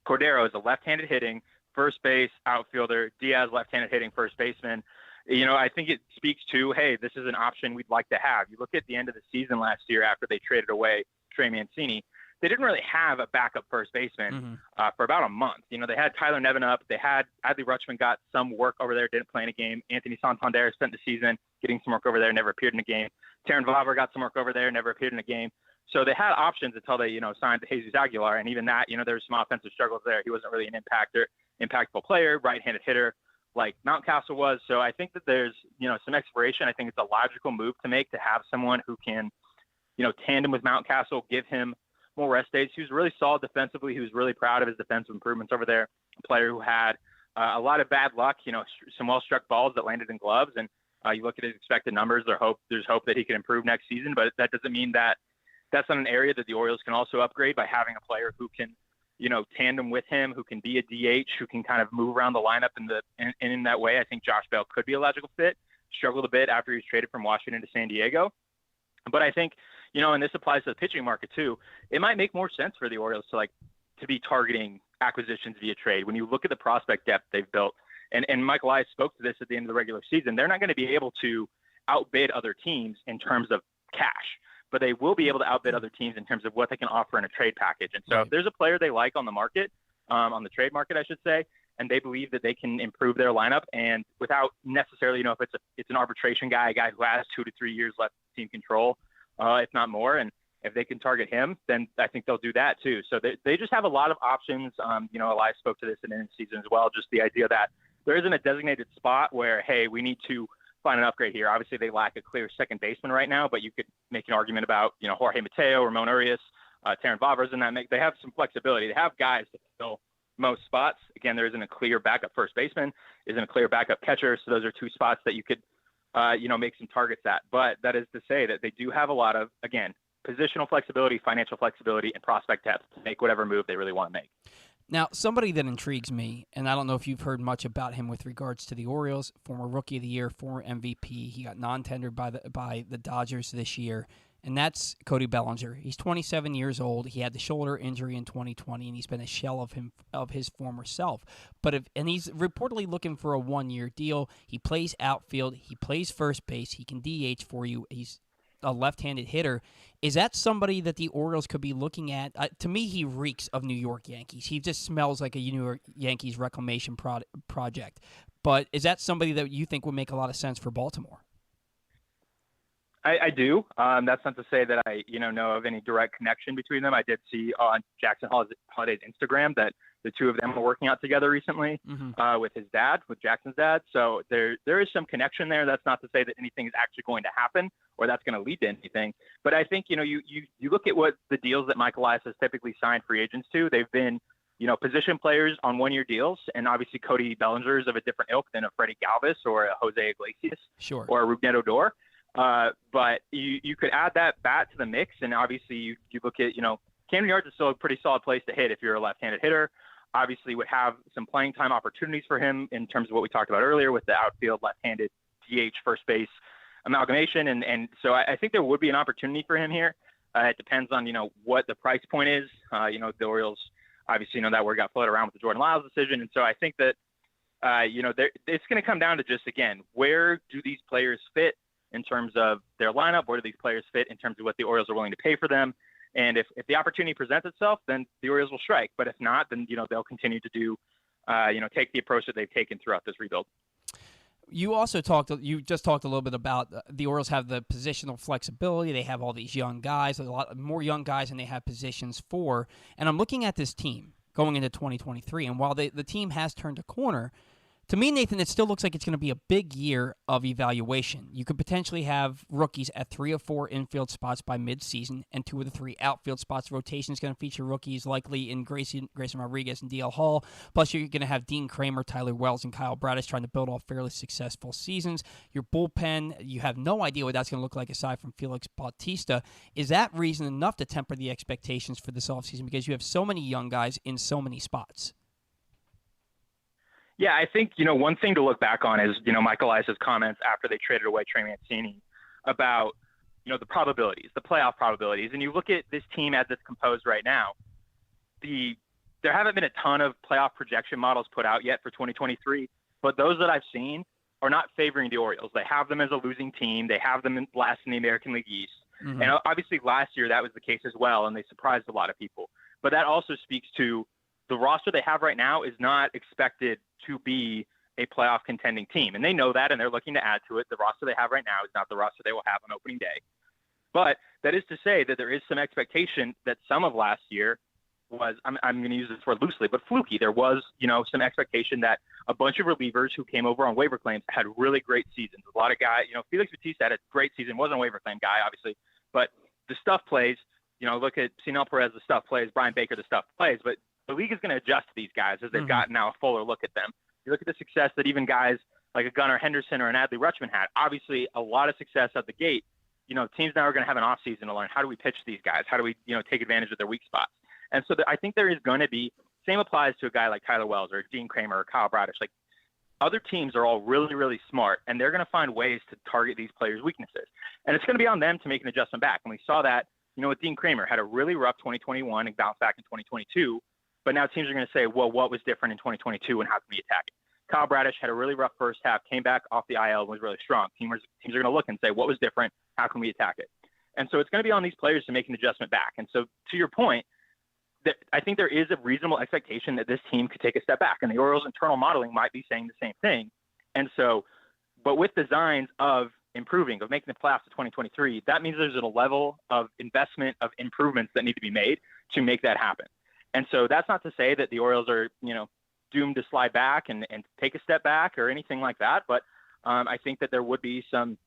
Cordero is a left-handed hitting first base outfielder. Diaz left-handed hitting first baseman. I think it speaks to, hey, this is an option we'd like to have. You look at the end of the season last year after they traded away Trey Mancini, they didn't really have a backup first baseman for about a month. They had Tyler Nevin up. They had Adley Rutschman got some work over there, didn't play in a game. Anthony Santander spent the season getting some work over there, never appeared in a game. Taryn Vavra got some work over there, never appeared in a game. So they had options until they, signed Jesus Aguilar. And even that, there was some offensive struggles there. He wasn't really an impactful player, right-handed hitter like Mountcastle was. So I think that there's, some expiration. I think it's a logical move to make to have someone who can, tandem with Mountcastle, give him more rest days. He was really solid defensively. He was really proud of his defensive improvements over there. A player who had a lot of bad luck, some well-struck balls that landed in gloves. And you look at his expected numbers, there's hope that he can improve next season, but that doesn't mean that that's not an area that the Orioles can also upgrade by having a player who can, tandem with him, who can be a DH, who can kind of move around the lineup in that way. I think Josh Bell could be a logical fit. Struggled a bit after he was traded from Washington to San Diego. But I think, and this applies to the pitching market too, it might make more sense for the Orioles to be targeting acquisitions via trade. When you look at the prospect depth they've built, and Mike Elias spoke to this at the end of the regular season, they're not going to be able to outbid other teams in terms of cash, but they will be able to outbid other teams in terms of what they can offer in a trade package. And so if there's a player they like on the market, on the trade market, I should say, and they believe that they can improve their lineup and without necessarily, if it's an arbitration guy, a guy who has 2 to 3 years left in team control, if not more. And if they can target him, then I think they'll do that too. So they just have a lot of options. Elias spoke to this in the season as well, just the idea that there isn't a designated spot where, hey, we need to find an upgrade here. Obviously, they lack a clear second baseman right now, but you could make an argument about, Jorge Mateo, Ramon Urias, Terran Vavra's in that mix. They have some flexibility. They have guys to fill most spots. Again, there isn't a clear backup first baseman, isn't a clear backup catcher, so those are two spots that you could, make some targets at. But that is to say that they do have a lot of, again, positional flexibility, financial flexibility, and prospect depth to make whatever move they really want to make. Now, somebody that intrigues me, and I don't know if you've heard much about him with regards to the Orioles, former Rookie of the Year, former MVP. He got non-tendered by the Dodgers this year, and that's Cody Bellinger. He's 27 years old. He had the shoulder injury in 2020, and he's been a shell of his former self. And he's reportedly looking for a one-year deal. He plays outfield. He plays first base. He can DH for you. He's a left-handed hitter. Is that somebody that the Orioles could be looking at? To me, he reeks of New York Yankees. He just smells like a New York Yankees reclamation project. But is that somebody that you think would make a lot of sense for Baltimore? I do. That's not to say that I, know of any direct connection between them. I did see on Jackson Holliday's Instagram that the two of them were working out together recently with his dad, with Jackson's dad. So there is some connection there. That's not to say that anything is actually going to happen or that's going to lead to anything. But I think, you look at what the deals that Michael Elias has typically signed free agents to. They've been, position players on one-year deals. And obviously Cody Bellinger is of a different ilk than a Freddie Galvis or a Jose Iglesias or a Rougned Odor. But you could add that bat to the mix, and obviously you look at, Camden Yards is still a pretty solid place to hit if you're a left-handed hitter. Obviously would have some playing time opportunities for him in terms of what we talked about earlier with the outfield left-handed DH first base amalgamation. And so I think there would be an opportunity for him here. It depends on, what the price point is. The Orioles, obviously, that word got floated around with the Jordan Lyles decision. And so I think that, it's going to come down to just, again, where do these players fit in terms of their lineup? Where do these players fit in terms of what the Orioles are willing to pay for them? And if the opportunity presents itself, then the Orioles will strike. But if not, then, they'll continue to do, take the approach that they've taken throughout this rebuild. You just talked a little bit about the Orioles have the positional flexibility. They have all these young guys, a lot more young guys than they have positions for. And I'm looking at this team going into 2023. And while the team has turned a corner, to me, Nathan, it still looks like it's going to be a big year of evaluation. You could potentially have rookies at 3 or 4 infield spots by midseason, and 2 of the 3 outfield spots. Rotation is going to feature rookies likely in Grayson Rodriguez and DL Hall. Plus, you're going to have Dean Kramer, Tyler Wells, and Kyle Bradish trying to build off fairly successful seasons. Your bullpen, you have no idea what that's going to look like aside from Felix Bautista. Is that reason enough to temper the expectations for this offseason because you have so many young guys in so many spots? Yeah, I think, one thing to look back on is, Michael Elias' comments after they traded away Trey Mancini about, the probabilities, the playoff probabilities. And you look at this team as it's composed right now, there haven't been a ton of playoff projection models put out yet for 2023, but those that I've seen are not favoring the Orioles. They have them as a losing team. They have them last in the American League East. Mm-hmm. And obviously last year that was the case as well, and they surprised a lot of people. But that also speaks to the roster they have right now is not expected to be a playoff contending team. And they know that, and they're looking to add to it. The roster they have right now is not the roster they will have on opening day. But that is to say that there is some expectation that some of last year was, I'm going to use this word loosely, but fluky. There was, some expectation that a bunch of relievers who came over on waiver claims had really great seasons. A lot of guys, Felix Bautista had a great season, wasn't a waiver claim guy, obviously, but the stuff plays. Look at Senel Perez, the stuff plays. Brian Baker, the stuff plays. But the league is going to adjust to these guys as they've gotten now a fuller look at them. You look at the success that even guys like a Gunnar Henderson or an Adley Rutschman had. Obviously, a lot of success at the gate. Teams now are going to have an offseason to learn how do we pitch these guys? How do we, take advantage of their weak spots? And so I think there is going to be, same applies to a guy like Tyler Wells or Dean Kramer or Kyle Bradish. Like, other teams are all really, really smart, and they're going to find ways to target these players' weaknesses. And it's going to be on them to make an adjustment back. And we saw that, with Dean Kramer, had a really rough 2021 and bounced back in 2022. But now teams are going to say, well, what was different in 2022 and how can we attack it? Kyle Bradish had a really rough first half, came back off the IL and was really strong. Teams are going to look and say, what was different? How can we attack it? And so it's going to be on these players to make an adjustment back. And so to your point, that I think there is a reasonable expectation that this team could take a step back. And the Orioles' internal modeling might be saying the same thing. And so, but with designs of improving, of making the playoffs to 2023, that means there's a level of investment, of improvements that need to be made to make that happen. And so that's not to say that the Orioles are, doomed to slide back and take a step back or anything like that. But I think that there would be some,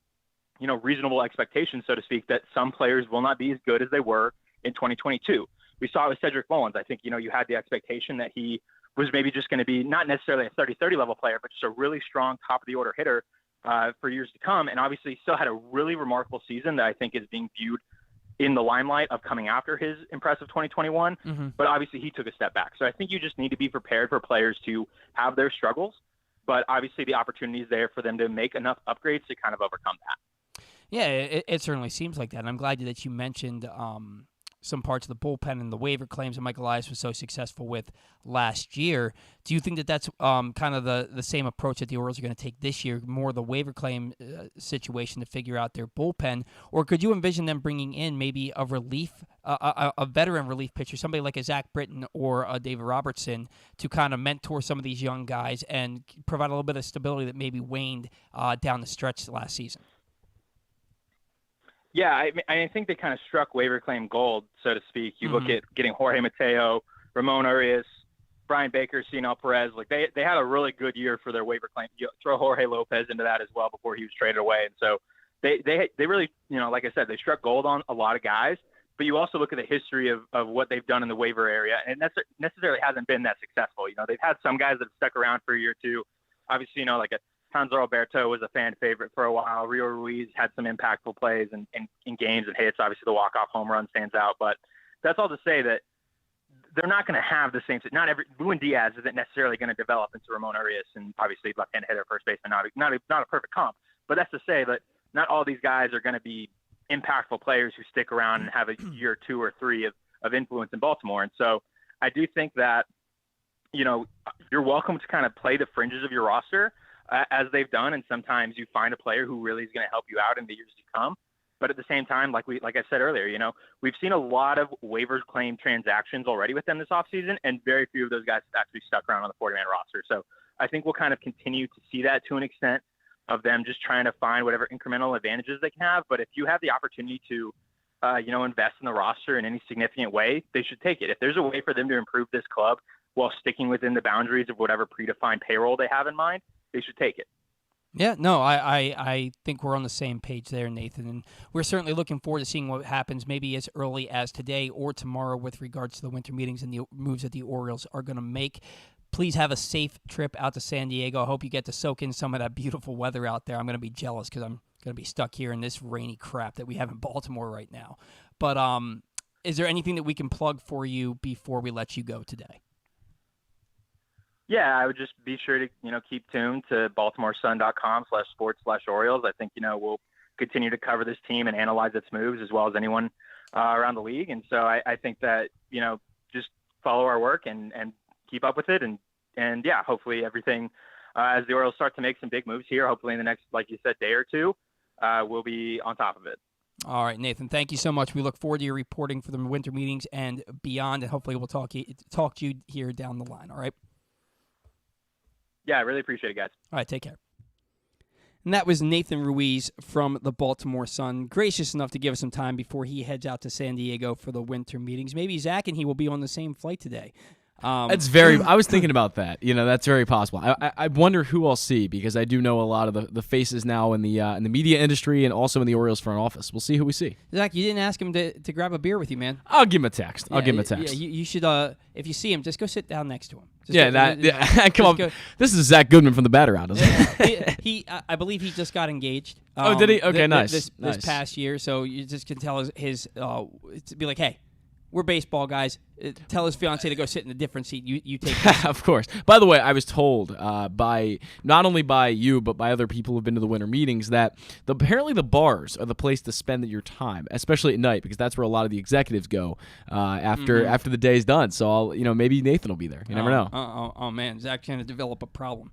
reasonable expectations, so to speak, that some players will not be as good as they were in 2022. We saw it with Cedric Mullins. I think, you had the expectation that he was maybe just going to be not necessarily a 30-30 level player, but just a really strong top of the order hitter for years to come. And obviously still had a really remarkable season that I think is being viewed in the limelight of coming after his impressive 2021. But obviously he took a step back. So I think you just need to be prepared for players to have their struggles, but obviously the opportunity is there for them to make enough upgrades to kind of overcome that. Yeah, it certainly seems like that. And I'm glad that you mentioned some parts of the bullpen and the waiver claims that Michael Elias was so successful with last year. Do you think that that's kind of the same approach that the Orioles are going to take this year, more the waiver claim situation to figure out their bullpen? Or could you envision them bringing in maybe a relief, a veteran relief pitcher, somebody like a Zach Britton or a David Robertson, to kind of mentor some of these young guys and provide a little bit of stability that maybe waned down the stretch last season? Yeah, I think they kind of struck waiver claim gold, so to speak. You look at getting Jorge Mateo, Ramon Urias, Brian Baker, Cionel Perez. Like they had a really good year for their waiver claim. You throw Jorge Lopez into that as well before he was traded away. And so they really, like I said, they struck gold on a lot of guys. But you also look at the history of what they've done in the waiver area, and that necessarily hasn't been that successful. They've had some guys that have stuck around for a year or two. Obviously, like a Hanser Alberto was a fan favorite for a while. Rio Ruiz had some impactful plays in games and hits. Obviously, the walk-off home run stands out. But that's all to say that they're not going to have the same. Ruin Diaz isn't necessarily going to develop into Ramon Urias, and obviously left-hand hitter, first baseman, not a perfect comp. But that's to say that not all these guys are going to be impactful players who stick around and have a year, 2 or 3 of influence in Baltimore. And so I do think that you're welcome to kind of play the fringes of your roster, as they've done, and sometimes you find a player who really is going to help you out in the years to come. But at the same time, like I said earlier, we've seen a lot of waivers claim transactions already with them this offseason, and very few of those guys have actually stuck around on the 40-man roster. So I think we'll kind of continue to see that to an extent of them just trying to find whatever incremental advantages they can have. But if you have the opportunity to, invest in the roster in any significant way, they should take it. If there's a way for them to improve this club while sticking within the boundaries of whatever predefined payroll they have in mind, they should take it. Yeah, no, I think we're on the same page there, Nathan, and we're certainly looking forward to seeing what happens maybe as early as today or tomorrow with regards to the winter meetings and the moves that the Orioles are going to make. Please have a safe trip out to San Diego. I hope you get to soak in some of that beautiful weather out there. I'm going to be jealous because I'm going to be stuck here in this rainy crap that we have in Baltimore right now. But is there anything that we can plug for you before we let you go today? Yeah, I would just be sure to, keep tuned to BaltimoreSun.com/sports/Orioles. I think, we'll continue to cover this team and analyze its moves as well as anyone around the league. And so I think that, just follow our work and keep up with it. And yeah, hopefully everything as the Orioles start to make some big moves here, hopefully in the next, like you said, day or two, we'll be on top of it. All right, Nathan, thank you so much. We look forward to your reporting for the winter meetings and beyond, and hopefully we'll talk to you here down the line. All right. Yeah, I really appreciate it, guys. All right, take care. And that was Nathan Ruiz from the Baltimore Sun, gracious enough to give us some time before he heads out to San Diego for the winter meetings. Maybe Zach and he will be on the same flight today. I was thinking about that. That's very possible. I wonder who I'll see, because I do know a lot of the faces now in the media industry and also in the Orioles front office. We'll see who we see. Zach, you didn't ask him to grab a beer with you, man. I'll give him a text. Yeah, you should. If you see him, just go sit down next to him. Come on. This is Zach Goodman from the Batter Round. I believe he just got engaged. Did he? Okay, nice. This past year, so you just can tell his to be like, hey, we're baseball guys. Tell his fiance to go sit in a different seat. You take it. Of course. By the way, I was told by not only by you but by other people who've been to the winter meetings that apparently the bars are the place to spend your time, especially at night, because that's where a lot of the executives go after the day's done. So maybe Nathan will be there. You never know. Oh man, Zach's going to develop a problem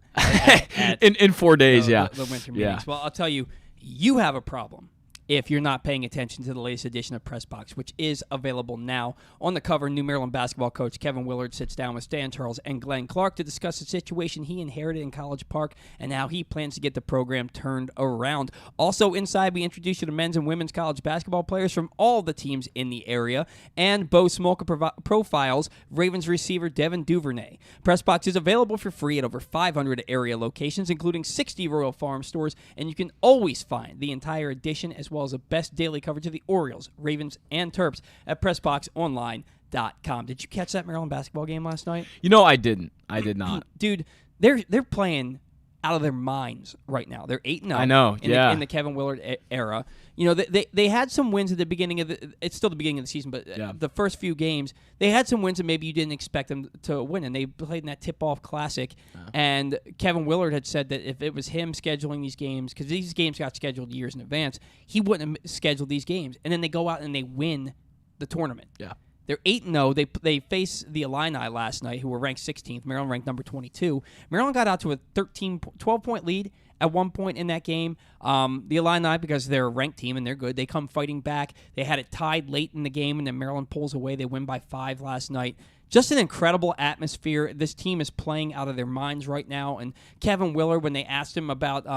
in 4 days. The winter meetings. Well, I'll tell you, you have a problem. if you're not paying attention to the latest edition of Press Box, which is available now. On the cover, new Maryland basketball coach Kevin Willard sits down with Stan Charles and Glenn Clark to discuss the situation he inherited in College Park and how he plans to get the program turned around. Also inside, we introduce you to men's and women's college basketball players from all the teams in the area, and Bo Smolka profiles Ravens receiver Devin Duvernay. Press Box is available for free at over 500 area locations, including 60 Royal Farm stores, and you can always find the entire edition as well as the best daily coverage of the Orioles, Ravens, and Terps at PressBoxOnline.com. Did you catch that Maryland basketball game last night? I didn't. I did not. Dude, they're playing out of their minds right now. They're 8-0. I know, in the Kevin Willard era. They had some wins at the beginning of it's still the beginning of the season, but the first few games, they had some wins that maybe you didn't expect them to win, and they played in that tip-off classic, and Kevin Willard had said that if it was him scheduling these games, because these games got scheduled years in advance, he wouldn't have scheduled these games, and then they go out and they win the tournament. Yeah. They're 8-0. They faced the Illini last night, who were ranked 16th. Maryland ranked number 22. Maryland got out to a 12-point lead at one point in that game. The Illini, because they're a ranked team and they're good, they come fighting back. They had it tied late in the game, and then Maryland pulls away. They win by 5 last night. Just an incredible atmosphere. This team is playing out of their minds right now. And Kevin Willard, when they asked him about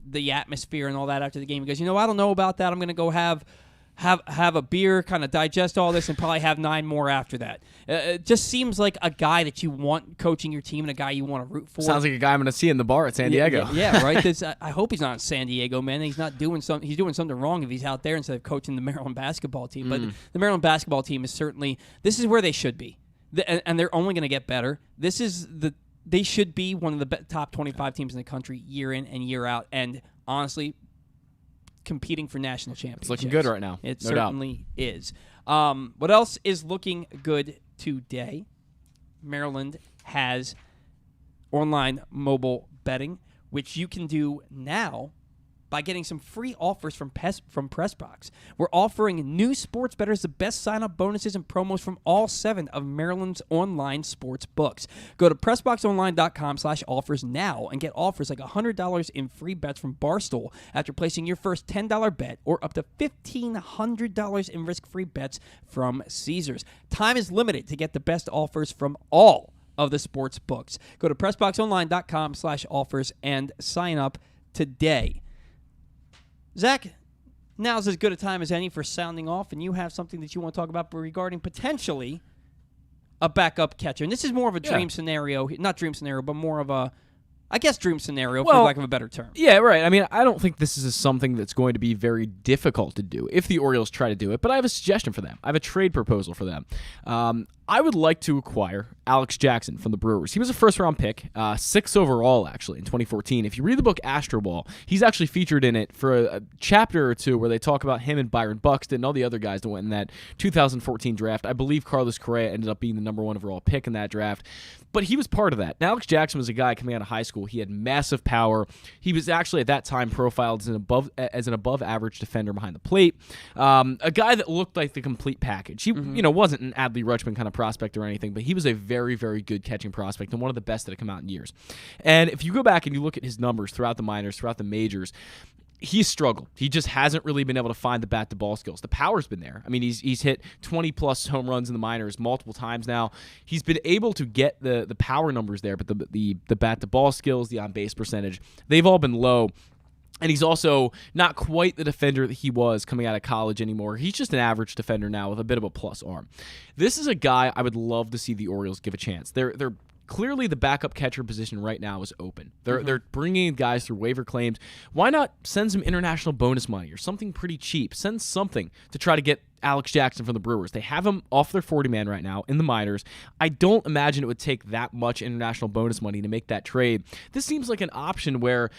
the atmosphere and all that after the game, he goes, I don't know about that. I'm going to go have a beer, kind of digest all this, and probably have 9 more after that. It just seems like a guy that you want coaching your team and a guy you want to root for. Sounds like a guy I'm going to see in the bar at San Diego. Yeah, right? I hope he's not in San Diego, man. He's not doing something. He's doing something wrong if he's out there instead of coaching the Maryland basketball team. But the Maryland basketball team is certainly – this is where they should be. And they're only going to get better. They should be one of the top 25 teams in the country year in and year out. And honestly – competing for national championships. It's looking good right now. It no certainly is. What else is looking good today? Maryland has online mobile betting, which you can do now by getting some free offers from PressBox. We're offering new sports bettors the best sign-up bonuses and promos from all 7 of Maryland's online sports books. Go to PressBoxOnline.com/offers now and get offers like $100 in free bets from Barstool after placing your first $10 bet, or up to $1,500 in risk-free bets from Caesars. Time is limited to get the best offers from all of the sports books. Go to PressBoxOnline.com/offers and sign up today. Zach, now's as good a time as any for sounding off, and you have something that you want to talk about regarding potentially a backup catcher. And this is more of a dream scenario, not dream scenario, but more of a, I guess, dream scenario, for lack of a better term. Yeah, right. I mean, I don't think this is something that's going to be very difficult to do if the Orioles try to do it, but I have a suggestion for them. I have a trade proposal for them. I would like to acquire Alex Jackson from the Brewers. He was a first-round pick, 6th overall, actually, in 2014. If you read the book Astro Ball, he's actually featured in it for a chapter or two where they talk about him and Byron Buxton and all the other guys that went in that 2014 draft. I believe Carlos Correa ended up being the number 1 overall pick in that draft, but he was part of that. Now, Alex Jackson was a guy coming out of high school. He had massive power. He was actually, at that time, profiled as an above-average defender behind the plate, a guy that looked like the complete package. He wasn't an Adley Rutschman kind of prospect or anything, but he was a very, very good catching prospect and one of the best that have come out in years. And if you go back and you look at his numbers throughout the minors, throughout the majors, he's struggled. He just hasn't really been able to find the bat-to-ball skills. The power's been there. I mean, he's hit 20-plus home runs in the minors multiple times now. He's been able to get the power numbers there, but the bat-to-ball skills, the on-base percentage, they've all been low. And he's also not quite the defender that he was coming out of college anymore. He's just an average defender now with a bit of a plus arm. This is a guy I would love to see the Orioles give a chance. They're clearly the backup catcher position right now is open. They're bringing in guys through waiver claims. Why not send some international bonus money or something pretty cheap? Send something to try to get Alex Jackson from the Brewers. They have him off their 40-man right now in the minors. I don't imagine it would take that much international bonus money to make that trade. This seems like an option where,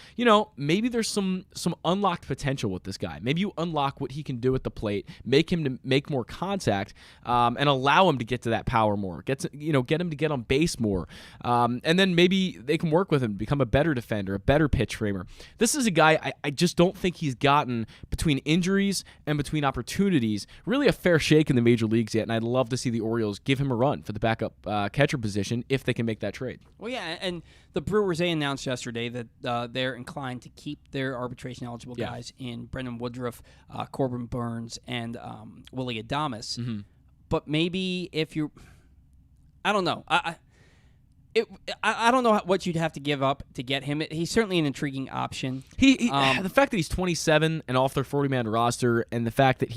maybe there's some unlocked potential with this guy. Maybe you unlock what he can do at the plate, make him to make more contact, and allow him to get to that power more. Get him to get on base more. And then maybe they can work with him to become a better defender, a better pitch framer. This is a guy I just don't think he's gotten, between injuries and between opportunities, really really a fair shake in the major leagues yet, and I'd love to see the Orioles give him a run for the backup catcher position if they can make that trade. Well, yeah, and the Brewers, they announced yesterday that they're inclined to keep their arbitration-eligible guys in Brendan Woodruff, Corbin Burnes, and Willie Adames. Mm-hmm. But maybe if you're... I don't know. I don't know what you'd have to give up to get him. He's certainly an intriguing option. The fact that he's 27 and off their 40-man roster, and the fact that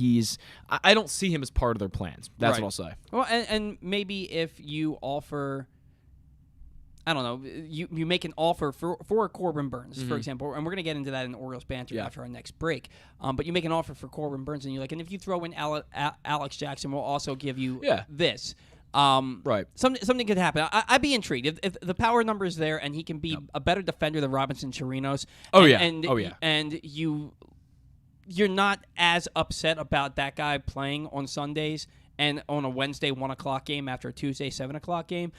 I don't see him as part of their plans. That's what I'll say. Well, and maybe if you offer, I don't know, you make an offer for Corbin Burnes, for example, and we're going to get into that in Orioles banter after our next break. But you make an offer for Corbin Burnes, and you're like, and if you throw in Alex Jackson, we'll also give you this. Right. Something could happen. I'd be intrigued if the power number is there and he can be a better defender than Robinson Chirinos. And you're not as upset about that guy playing on Sundays and on a Wednesday 1 o'clock game after a Tuesday 7 o'clock game.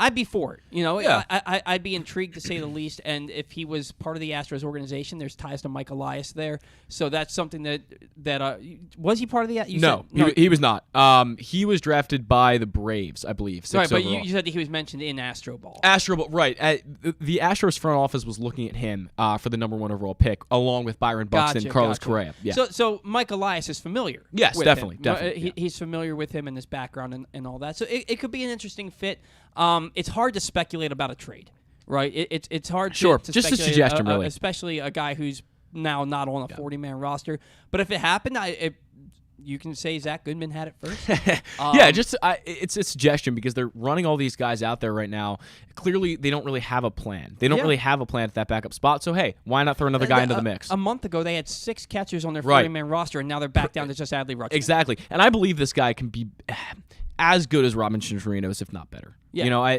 I'd be for it. I'd be intrigued to say the least. And if he was part of the Astros organization, there's ties to Mike Elias there. So that's something that was he part of the? No, he was not. He was drafted by the Braves, I believe. Right, but you said that he was mentioned in Astro Ball. Right. The Astros front office was looking at him for the number 1 overall pick, along with Byron Buxton and Carlos Correa. Yeah. So Mike Elias is familiar. Yes, with definitely. him. He's familiar with him and his background and all that. So it could be an interesting fit. It's hard to speculate about a trade, right? It's hard to just speculate, a suggestion, really. Especially a guy who's now not on a 40-man roster. But if it happened, you can say Zach Goodman had it first. It's a suggestion because they're running all these guys out there right now. Clearly, they don't really have a plan. They don't really have a plan at that backup spot. So, hey, why not throw another guy into the mix? A month ago, they had 6 catchers on their 40-man roster, and now they're back down to just Adley Rutschman. Exactly. And I believe this guy can be as good as Robinson Chirinos, if not better. Yeah.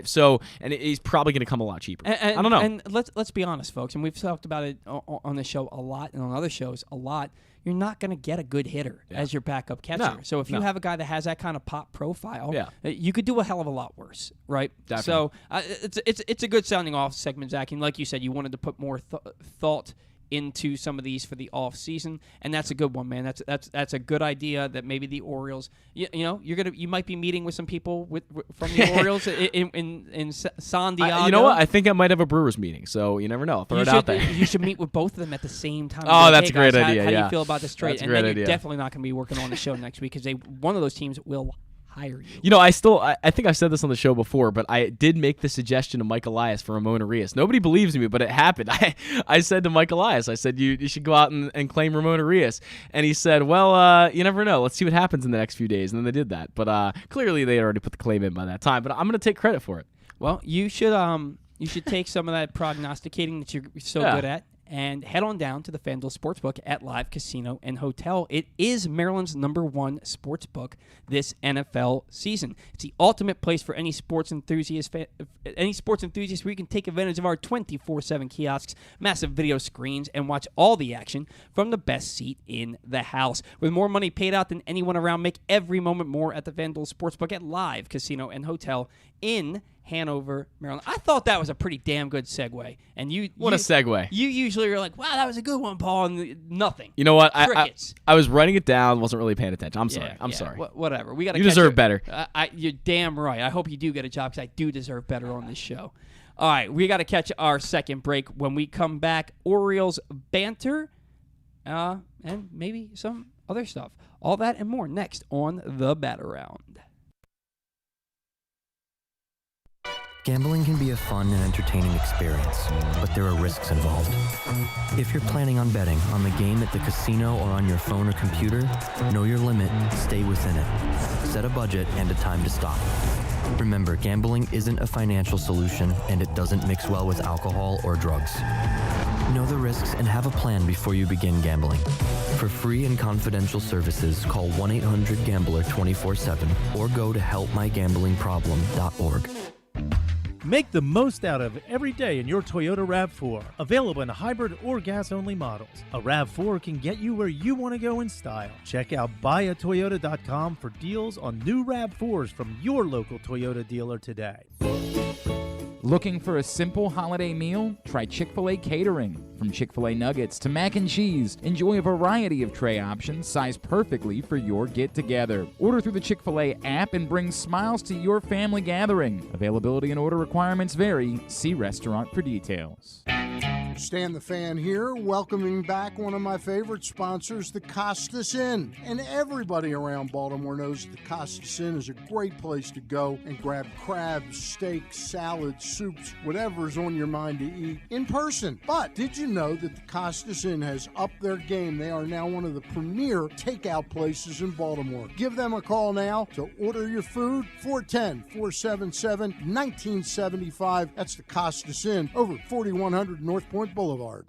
And he's probably going to come a lot cheaper. I don't know. And let's be honest, folks, and we've talked about it on the show a lot and on other shows a lot. You're not going to get a good hitter as your backup catcher. No, so if you have a guy that has that kind of pop profile, Yeah. you could do a hell of a lot worse, right? Definitely. So it's a good sounding off segment, Zach. And like you said, you wanted to put more thought into some of these for the off season, and that's a good one, man. That's a good idea that maybe the Orioles, you might be meeting with some people from the Orioles in San Diego. You know what? I think I might have a Brewers meeting, so you never know. Throw it out there. You should meet with both of them at the same time. Oh, that's a great idea. How do you feel about this trade? That's a great idea. You're definitely not going to be working on the show next week because one of those teams will hire You you. know, I think I've said this on the show before, but I did make the suggestion to Mike Elias for Ramon Arias. Nobody believes me, but it happened. I said to Mike Elias, I said, you should go out and claim Ramon Arias. And he said, well, you never know. Let's see what happens in the next few days. And then they did that. But clearly they had already put the claim in by that time. But I'm going to take credit for it. Well, you should take some of that prognosticating that you're so good at and head on down to the FanDuel Sportsbook at Live Casino and Hotel. It is Maryland's #1 sportsbook this NFL season. It's the ultimate place for any sports enthusiast where you can take advantage of our 24/7 kiosks, massive video screens, and watch all the action from the best seat in the house. With more money paid out than anyone around, make every moment more at the FanDuel Sportsbook at Live Casino and Hotel in Hanover, Maryland. I thought that was a pretty damn good segue. And a segue. You usually are like, wow, that was a good one, Paul, and nothing. You know what? I was writing it down, wasn't really paying attention. I'm sorry. I'm sorry. Whatever. You deserve better. You're damn right. I hope you do get a job because I do deserve better on this show. All right, we got to catch our second break. When we come back, Orioles banter and maybe some other stuff. All that and more next on The Bat Around. Gambling can be a fun and entertaining experience, but there are risks involved. If you're planning on betting on the game at the casino or on your phone or computer, know your limit, stay within it. Set a budget and a time to stop. Remember, gambling isn't a financial solution, and it doesn't mix well with alcohol or drugs. Know the risks and have a plan before you begin gambling. For free and confidential services, call 1-800-GAMBLER 24/7 or go to helpmygamblingproblem.org. Make the most out of every day in your Toyota RAV4. Available in hybrid or gas-only models. A RAV4 can get you where you want to go in style. Check out buyatoyota.com for deals on new RAV4s from your local Toyota dealer today. Looking for a simple holiday meal? Try Chick-fil-A catering. From Chick-fil-A nuggets to mac and cheese, enjoy a variety of tray options sized perfectly for your get-together. Order through the Chick-fil-A app and bring smiles to your family gathering. Availability and order requirements vary. See restaurant for details. Stan the Fan here, welcoming back one of my favorite sponsors, the Costas Inn. And everybody around Baltimore knows the Costas Inn is a great place to go and grab crabs, steaks, salads, soups, whatever's on your mind to eat in person. But did you know that the Costas Inn has upped their game? They are now one of the premier takeout places in Baltimore. Give them a call now to order your food, 410-477-1975. That's the Costas Inn, over 4100 North Point Boulevard.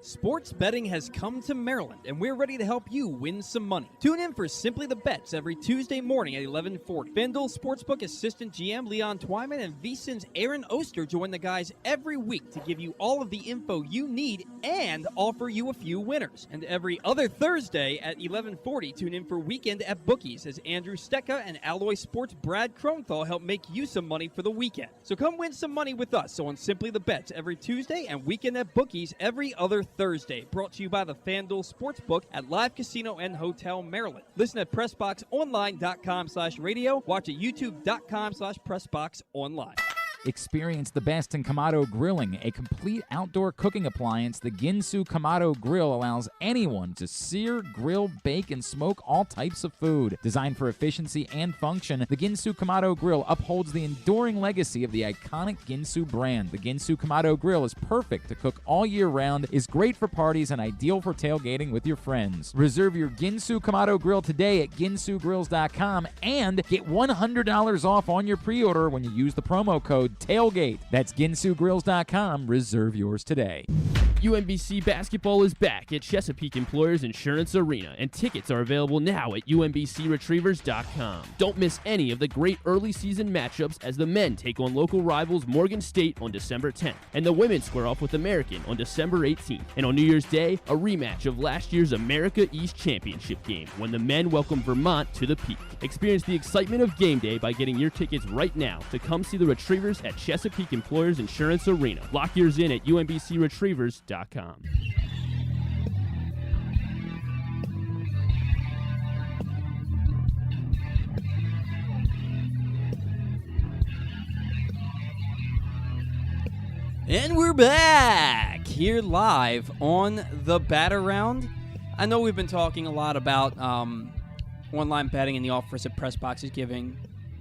Sports betting has come to Maryland, and we're ready to help you win some money. Tune in for Simply the Bets every Tuesday morning at 11:40. FanDuel Sportsbook assistant GM Leon Twyman and VSiN's Aaron Oster join the guys every week to give you all of the info you need and offer you a few winners. And every other Thursday at 11:40, tune in for Weekend at Bookies as Andrew Stecca and Alloy Sports' Brad Kronthal help make you some money for the weekend. So come win some money with us on Simply the Bets every Tuesday and Weekend at Bookies every other Thursday, brought to you by the FanDuel Sportsbook at Live Casino and Hotel Maryland. Listen at PressBoxOnline.com/radio. Watch at YouTube.com/PressBoxOnline. Experience the best in Kamado Grilling, a complete outdoor cooking appliance. The Ginsu Kamado Grill allows anyone to sear, grill, bake, and smoke all types of food. Designed for efficiency and function, the Ginsu Kamado Grill upholds the enduring legacy of the iconic Ginsu brand. The Ginsu Kamado Grill is perfect to cook all year round, is great for parties, and ideal for tailgating with your friends. Reserve your Ginsu Kamado Grill today at ginsugrills.com and get $100 off on your pre-order when you use the promo code TAILGATE. That's ginsugrills.com. Reserve yours today. UMBC basketball is back at Chesapeake Employers Insurance Arena, and tickets are available now at umbcretrievers.com. Don't miss any of the great early season matchups as the men take on local rivals Morgan State on December 10th, and the women square off with American on December 18th. And on New Year's Day, a rematch of last year's America East Championship game when the men welcome Vermont to the Peak. Experience the excitement of game day by getting your tickets right now to come see the Retrievers at Chesapeake Employers Insurance Arena. Lock yours in at umbcretrievers.com. And we're back here live on the Batter Round. I know we've been talking a lot about online betting and the offers that PressBox is giving,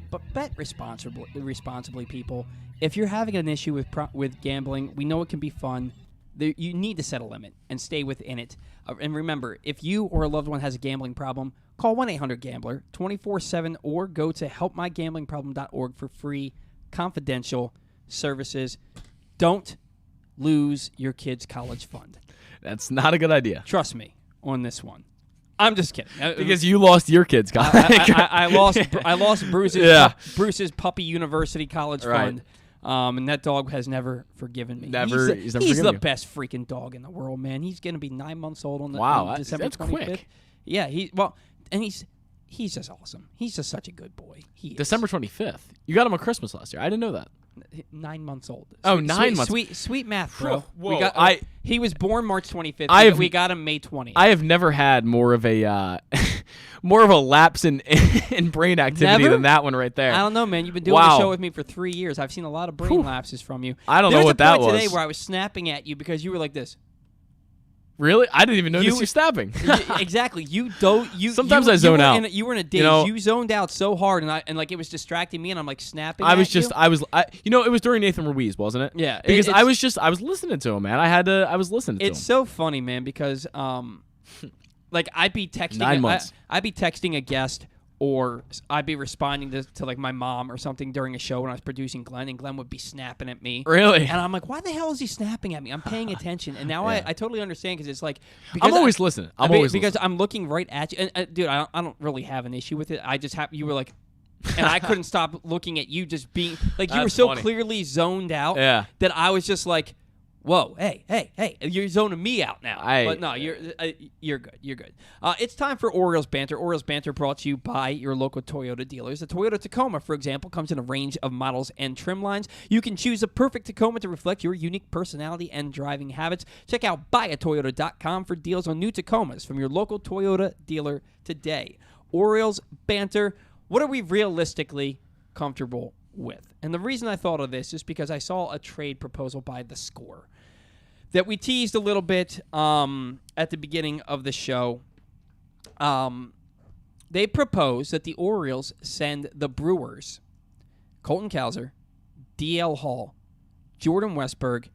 but bet responsibly, people. If you're having an issue with gambling, we know it can be fun. You need to set a limit and stay within it. And remember, if you or a loved one has a gambling problem, call 1-800-GAMBLER 24/7 or go to helpmygamblingproblem.org for free, confidential services. Don't lose your kid's college fund. That's not a good idea. Trust me on this one. I'm just kidding. Because you lost your kid's college. I lost Bruce's Puppy University college fund. And that dog has never forgiven me. He's the best freaking dog in the world, man. He's going to be 9 months old on December 25th. Quick. Yeah, he's just awesome. He's just such a good boy. December 25th. You got him on Christmas last year. I didn't know that. 9 months old. Oh, 9 months. Sweet math, bro. Whoa. He was born March 25th. We got him May 20th. I have never had more of a lapse in brain activity than that one right there. I don't know, man. You've been doing the show with me for 3 years. I've seen a lot of brain lapses from you. I don't know what that was. There was a point today where I was snapping at you because you were like this. Really? I didn't even notice you snapping. Exactly. Sometimes I zone out. You were in a daze. You zoned out so hard, and it was distracting me, and I'm like snapping. It was during Nathan Ruiz, wasn't it? Yeah. Because I was listening to him, man. I was listening to him. It's so funny, man, because I'd be texting. 9 months. I'd be texting a guest, or I'd be responding to like my mom or something during a show when I was producing Glenn, and Glenn would be snapping at me. Really? And I'm like, why the hell is he snapping at me? I'm paying attention. And now I totally understand, because it's like... I'm always listening. Because I'm looking right at you. And dude, I don't really have an issue with it. I just you were like... And I couldn't stop looking at you just being... Like, you were so clearly zoned out that I was just like... Whoa, hey, you're zoning me out now. But no, you're good. You're good. It's time for Orioles Banter. Orioles Banter brought to you by your local Toyota dealers. The Toyota Tacoma, for example, comes in a range of models and trim lines. You can choose the perfect Tacoma to reflect your unique personality and driving habits. Check out buyatoyota.com for deals on new Tacomas from your local Toyota dealer today. Orioles Banter, what are we realistically comfortable with? And the reason I thought of this is because I saw a trade proposal by The Score that we teased a little bit at the beginning of the show. They proposed that the Orioles send the Brewers Colton Cowser, D.L. Hall, Jordan Westburg,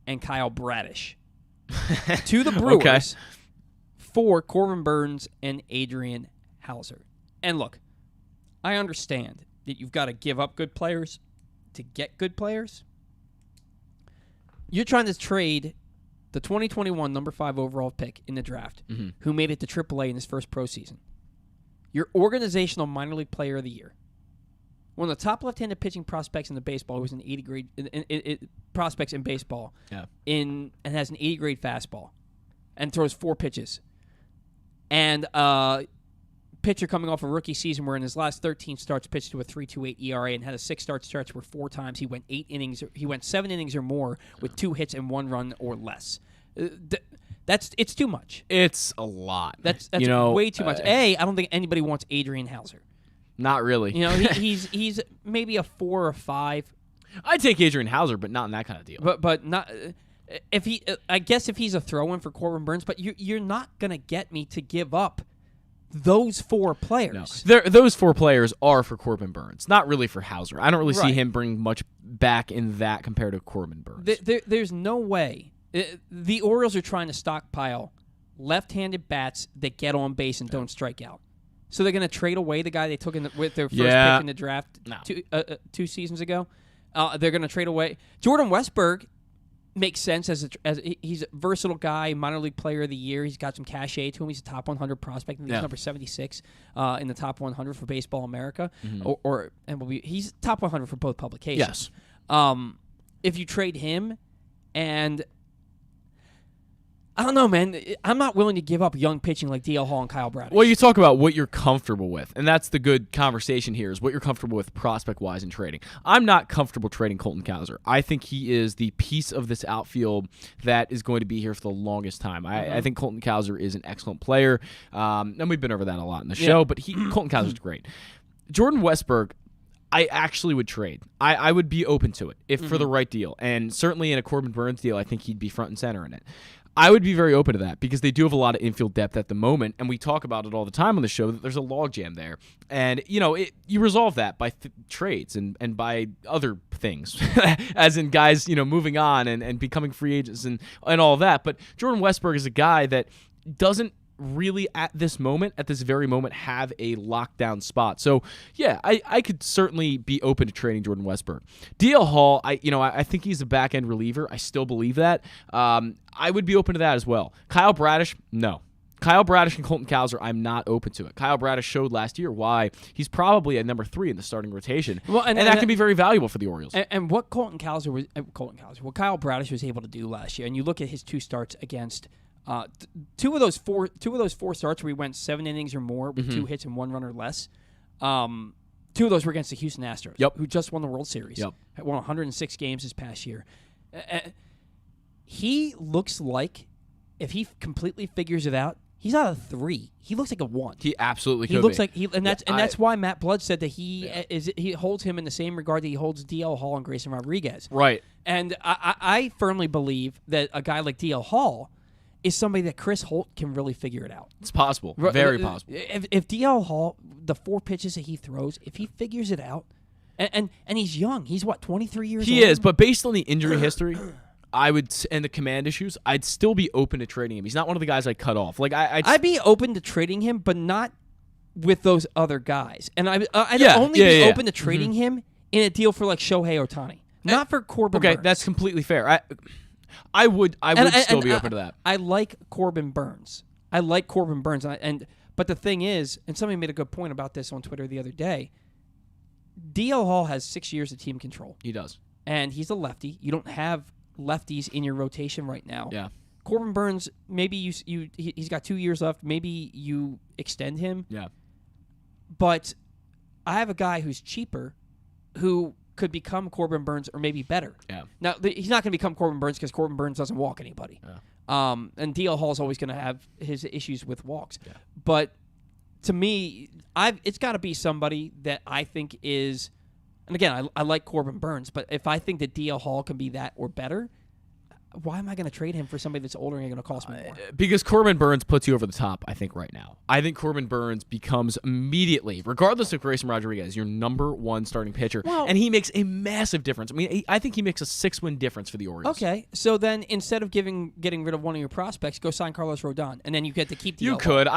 and Kyle Bradish to the Brewers for Corbin Burnes and Adrian Hauser. And look, I understand that you've got to give up good players to get good players. You're trying to trade the 2021 number 5 overall pick in the draft, who made it to AAA in his first pro season. Your organizational minor league player of the year. One of the top left-handed pitching prospects in the baseball, who was an 80 grade prospects in baseball, and has an 80 grade fastball, and throws 4 pitches. And pitcher coming off a rookie season where in his last 13 starts pitched to a 3.28 ERA and had a 6-start stretch where 4 times he went 8 innings. He went 7 innings or more with 2 hits and 1 run or less. It's too much. It's a lot. That's way too much. I don't think anybody wants Adrian Hauser. Not really. He's maybe a 4 or 5. I'd take Adrian Hauser, but not in that kind of deal. But not if he. I guess if he's a throw-in for Corbin Burnes, but you're not gonna get me to give up those 4 players. No. Those 4 players are for Corbin Burnes, not really for Hauser. I don't really see him bring much back in that compared to Corbin Burnes. There's no way. The Orioles are trying to stockpile left-handed bats that get on base and don't strike out. So they're going to trade away the guy they took with their first pick in the draft 2 seasons ago. They're going to trade away Jordan Westburg. Makes sense as he's a versatile guy, minor league player of the year. He's got some cachet to him. He's a top 100 prospect. He's number 76 in the top 100 for Baseball America, or MLB. He's top 100 for both publications. Yes. If you trade him, and I don't know, man. I'm not willing to give up young pitching like D.L. Hall and Kyle Bradish. Well, you talk about what you're comfortable with, and that's the good conversation here, is what you're comfortable with prospect-wise in trading. I'm not comfortable trading Colton Cowser. I think he is the piece of this outfield that is going to be here for the longest time. I think Colton Cowser is an excellent player, and we've been over that a lot in the show, but Colton Cowser's great. Jordan Westburg, I actually would trade. I would be open to it if for the right deal, and certainly in a Corbin Burnes deal, I think he'd be front and center in it. I would be very open to that because they do have a lot of infield depth at the moment, and we talk about it all the time on the show that there's a logjam there. And, you resolve that by trades and by other things, as in guys, moving on and becoming free agents and all of that. But Jordan Westburg is a guy that doesn't really at this very moment, have a lockdown spot. So, yeah, I could certainly be open to trading Jordan Westburg. D.L. Hall, I think he's a back-end reliever. I still believe that. I would be open to that as well. Kyle Bradish, no. Kyle Bradish and Colton Cowser, I'm not open to it. Kyle Bradish showed last year why he's probably at number 3 in the starting rotation. Well, and that can be very valuable for the Orioles. And what what Kyle Bradish was able to do last year, and you look at his 2 starts against two of those four starts where he went 7 innings or more with 2 hits and 1 run or less. 2 of those were against the Houston Astros, who just won the World Series. Won 106 games this past year. He looks like, if he completely figures it out, he's not a 3. He looks like a 1. He absolutely could. He looks like that's why Matt Blood said that he holds him in the same regard that he holds D.L. Hall and Grayson Rodriguez. Right. And I firmly believe that a guy like D.L. Hall is somebody that Chris Holt can really figure it out. It's possible. Very possible. If D.L. Hall, the 4 pitches that he throws, if he figures it out, and he's young. He's, 23 years old? He is, but based on the injury history, and the command issues, I'd still be open to trading him. He's not one of the guys I'd cut off. I'd be open to trading him, but not with those other guys. And I'd only be open to trading him in a deal for Shohei Ohtani, not for Corbin Burnes. Okay, that's completely fair. I would still be open to that. I like Corbin Burnes. But the thing is, and somebody made a good point about this on Twitter the other day, D.L. Hall has 6 years of team control. He does. And he's a lefty. You don't have lefties in your rotation right now. Yeah. Corbin Burnes, maybe he's got 2 years left. Maybe you extend him. Yeah. But I have a guy who's cheaper who could become Corbin Burnes or maybe better. Yeah. Now, he's not going to become Corbin Burnes because Corbin Burnes doesn't walk anybody. Yeah. And DL Hall is always going to have his issues with walks. Yeah. But to me, it's got to be somebody that I think is, and again, I like Corbin Burnes, but if I think that DL Hall can be that or better, why am I going to trade him for somebody that's older and going to cost me more? Because Corbin Burnes puts you over the top, I think, right now. I think Corbin Burnes becomes immediately, regardless of Grayson Rodriguez, your number one starting pitcher. Well, and he makes a massive difference. I mean, I think he makes a 6-win difference for the Orioles. Okay, so then instead of getting rid of one of your prospects, go sign Carlos Rodon, and then you get to keep the You could.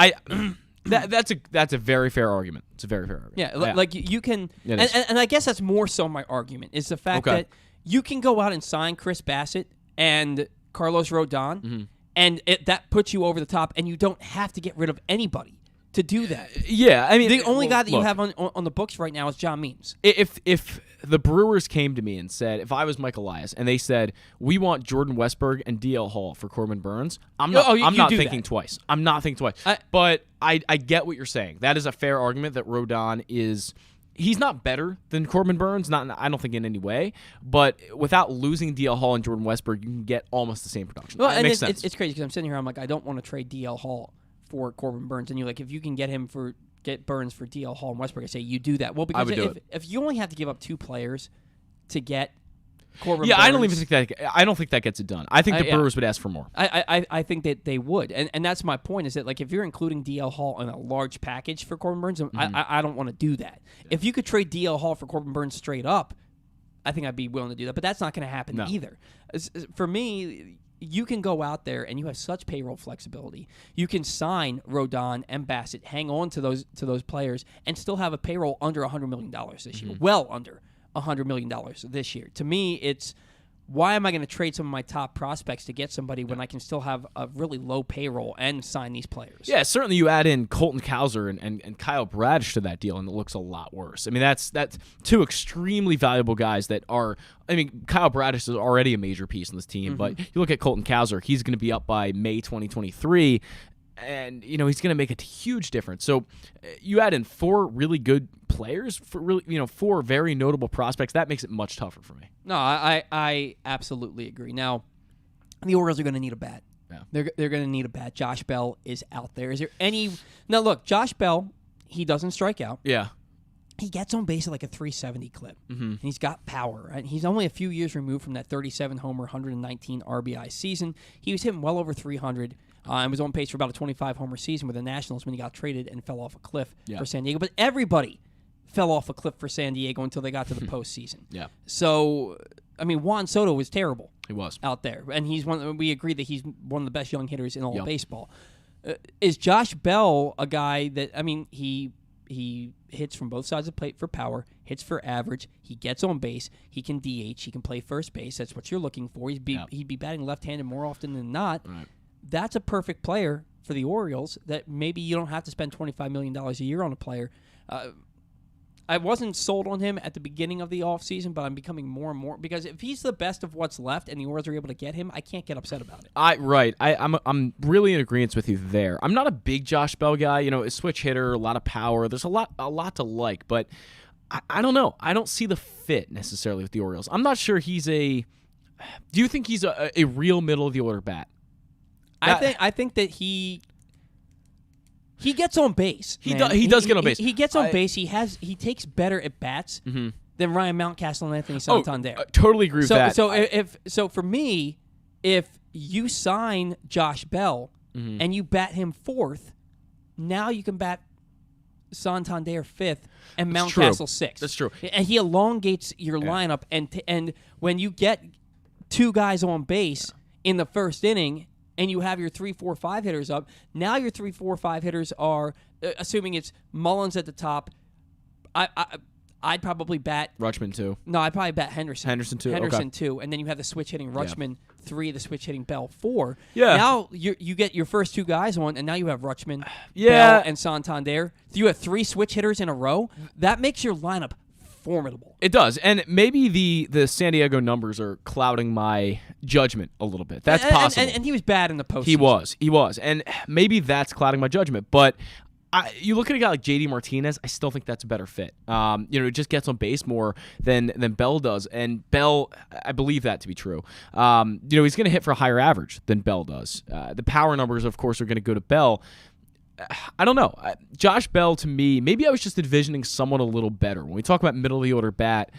That's a very fair argument. It's a very fair argument. Yeah, like you can, and I guess that's more so my argument, is the fact that you can go out and sign Chris Bassett and Carlos Rodon, and that puts you over the top, and you don't have to get rid of anybody to do that. Yeah, I mean, the only guy that you have on the books right now is John Means. If the Brewers came to me and said, if I was Mike Elias, and they said, we want Jordan Westburg and DL Hall for Corbin Burnes, I'm not thinking twice. I'm not thinking twice. But I get what you're saying. That is a fair argument that Rodon is. He's not better than Corbin Burnes, I don't think in any way, but without losing DL Hall and Jordan Westburg, you can get almost the same production. Well, it makes sense. It's crazy because I'm sitting here, I'm like, I don't want to trade DL Hall for Corbin Burnes, and you're like, if you can get Burnes for DL Hall and Westburg, I say you do that. Well, because if you only have to give up 2 players to get Corbin Burnes, I don't think that gets it done. I think the Brewers would ask for more. I think that they would, and that's my point. Is that like if you're including DL Hall in a large package for Corbin Burnes, I don't want to do that. If you could trade DL Hall for Corbin Burnes straight up, I think I'd be willing to do that. But that's not going to happen either. For me, you can go out there and you have such payroll flexibility. You can sign Rodon and Bassett, hang on to those players, and still have a payroll under $100 million this year, well under $100 million this year. To me, it's why am I going to trade some of my top prospects to get somebody when I can still have a really low payroll and sign these players? Yeah, certainly you add in Colton Cowser and Kyle Bradish to that deal, and it looks a lot worse. I mean, that's 2 extremely valuable guys that are. I mean, Kyle Bradish is already a major piece in this team, but you look at Colton Cowser, he's going to be up by May 2023. And, he's going to make a huge difference. So you add in 4 really good players, for really, 4 very notable prospects. That makes it much tougher for me. No, I absolutely agree. Now, the Orioles are going to need a bat. Yeah. They're going to need a bat. Josh Bell is out there. Is there any... Now, look, Josh Bell, he doesn't strike out. Yeah. He gets on base at like a 370 clip. And he's got power. Right? He's only a few years removed from that 37-homer, 119 RBI season. He was hitting well over 300 and was on pace for about a 25-homer season with the Nationals when he got traded and fell off a cliff for San Diego. But everybody fell off a cliff for San Diego until they got to the postseason. Yeah. So, I mean, Juan Soto was terrible. He was. Out there. And we agree that he's one of the best young hitters in all of baseball. Is Josh Bell a guy that, I mean, he hits from both sides of the plate for power, hits for average, he gets on base, he can DH, he can play first base. That's what you're looking for. He'd be batting left-handed more often than not. Right. That's a perfect player for the Orioles that maybe you don't have to spend $25 million a year on a player. I wasn't sold on him at the beginning of the offseason, but I'm becoming more and more, because if he's the best of what's left and the Orioles are able to get him, I can't get upset about it. I'm really in agreement with you there. I'm not a big Josh Bell guy. A switch hitter, a lot of power. There's a lot to like, but I don't know. I don't see the fit necessarily with the Orioles. I'm not sure he's a. Do you think he's a real middle of the order bat? I think that he gets on base. He does get on base. He gets on base. He takes better at bats than Ryan Mountcastle and Anthony Santander. Totally agree with that. So for me, if you sign Josh Bell and you bat him 4th, now you can bat Santander 5th and Mountcastle 6th. That's true. And he elongates your lineup, and when you get 2 guys on base in the first inning, and you have your 3, 4, 5 hitters up. Now your 3, 4, 5 hitters are, assuming it's Mullins at the top. I'd probably bat Rutschman 2. No, I'd probably bat Henderson. Henderson 2. Henderson 2, and then you have the switch hitting Rutschman 3, the switch hitting Bell 4. Yeah. Now you get your first 2 guys on, and now you have Rutschman, Bell, and Santander. You have 3 switch hitters in a row. That makes your lineup formidable. It does, and maybe the San Diego numbers are clouding my judgment a little bit. That's possible. And he was bad in the postseason. He was, and maybe that's clouding my judgment. But you look at a guy like J.D. Martinez, I still think that's a better fit. It just gets on base more than Bell does, and Bell, I believe that to be true. He's going to hit for a higher average than Bell does. The power numbers, of course, are going to go to Bell. I don't know. Josh Bell, to me, maybe I was just envisioning someone a little better. When we talk about middle of the order bat,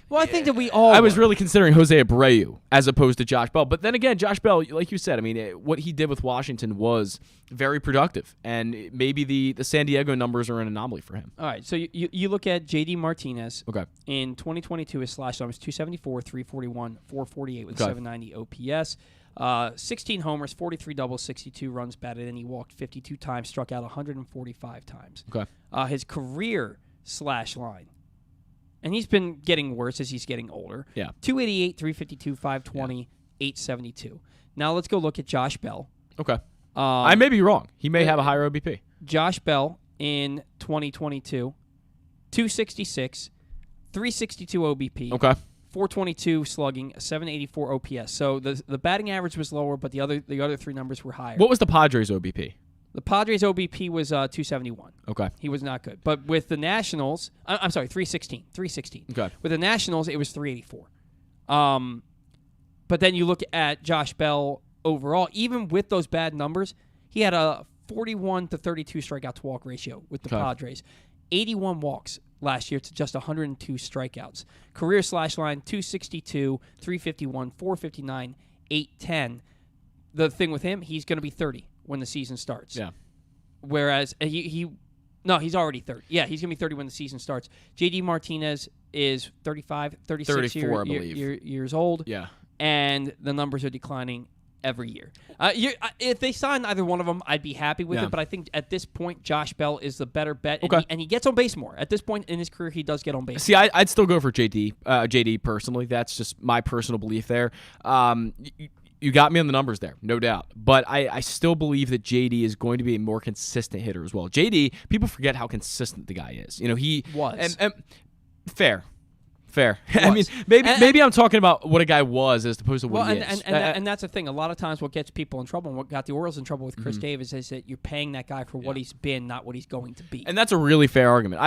well, I think that we all I was really considering Jose Abreu as opposed to Josh Bell. But then again, Josh Bell, like you said, what he did with Washington was very productive. And maybe the San Diego numbers are an anomaly for him. All right, so you look at J.D. Martinez. Okay. In 2022, his slash line was 274, 341, 448 with 790 OPS. 16 homers, 43 doubles, 62 runs batted, and he walked 52 times, struck out 145 times. Okay. His career slash line, and he's been getting worse as he's getting older. Yeah. 288, 352, 520, 872. Now let's go look at Josh Bell. Okay. I may be wrong. He may have a higher OBP. Josh Bell in 2022, 266, 362 OBP. Okay. 422 slugging, 784 OPS. So the batting average was lower, but the other three numbers were higher. What was the Padres' OBP? The Padres' OBP was 271. Okay. He was not good. But with the Nationals, I'm sorry, 316. 316. Okay. With the Nationals, it was 384. But then you look at Josh Bell overall, even with those bad numbers, he had a 41 to 32 strikeout to walk ratio with the Padres. 81 walks last year to just 102 strikeouts. Career slash line 262, 351, 459, 810. The thing with him, he's going to be 30 when the season starts. Yeah. Whereas he's already 30. Yeah, he's going to be 30 when the season starts. J.D. Martinez is 35, 36 34, I believe. years old. Yeah. And the numbers are declining every year. If they sign either one of them, I'd be happy with it. But I think at this point, Josh Bell is the better bet. And he gets on base more. At this point in his career, he does get on base. See, I'd still go for JD personally. That's just my personal belief there. You got me on the numbers there, no doubt. But I still believe that JD is going to be a more consistent hitter as well. JD, people forget how consistent the guy is. He was. And fair. I mean, maybe I'm talking about what a guy was as opposed to what he is. And that's the thing. A lot of times what gets people in trouble and what got the Orioles in trouble with Chris Davis is that you're paying that guy for what he's been, not what he's going to be. And that's a really fair argument.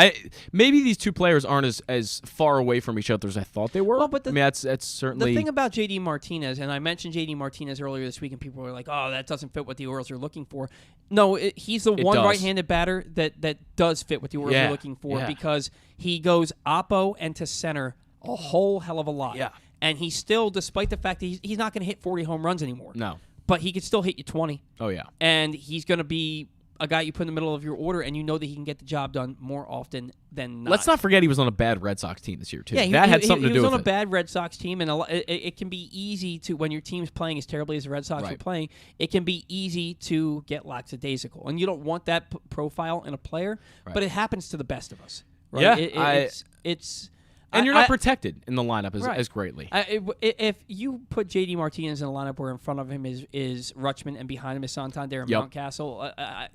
Maybe these two players aren't as far away from each other as I thought they were. Well, but that's certainly... The thing about J.D. Martinez, and I mentioned J.D. Martinez earlier this week, and people were like, oh, that doesn't fit what the Orioles are looking for. No, he's the one right-handed batter that does fit what the Orioles are looking for because he goes oppo and to center a whole hell of a lot. Yeah. And he's still, despite the fact that he's not going to hit 40 home runs anymore. No. But he can still hit you 20. Oh, yeah. And he's going to be a guy you put in the middle of your order, and you know that he can get the job done more often than not. Let's not forget he was on a bad Red Sox team this year, too. Yeah, that had something to do with it. He was on a bad Red Sox team, and it can be easy to, when your team's playing as terribly as the Red Sox are playing, it can be easy to get lackadaisical. And you don't want that profile in a player, but it happens to the best of us. Right? Yeah. It's and you're not protected in the lineup as greatly. If you put J.D. Martinez in a lineup where in front of him is Rutschman and behind him is Santander and Mountcastle,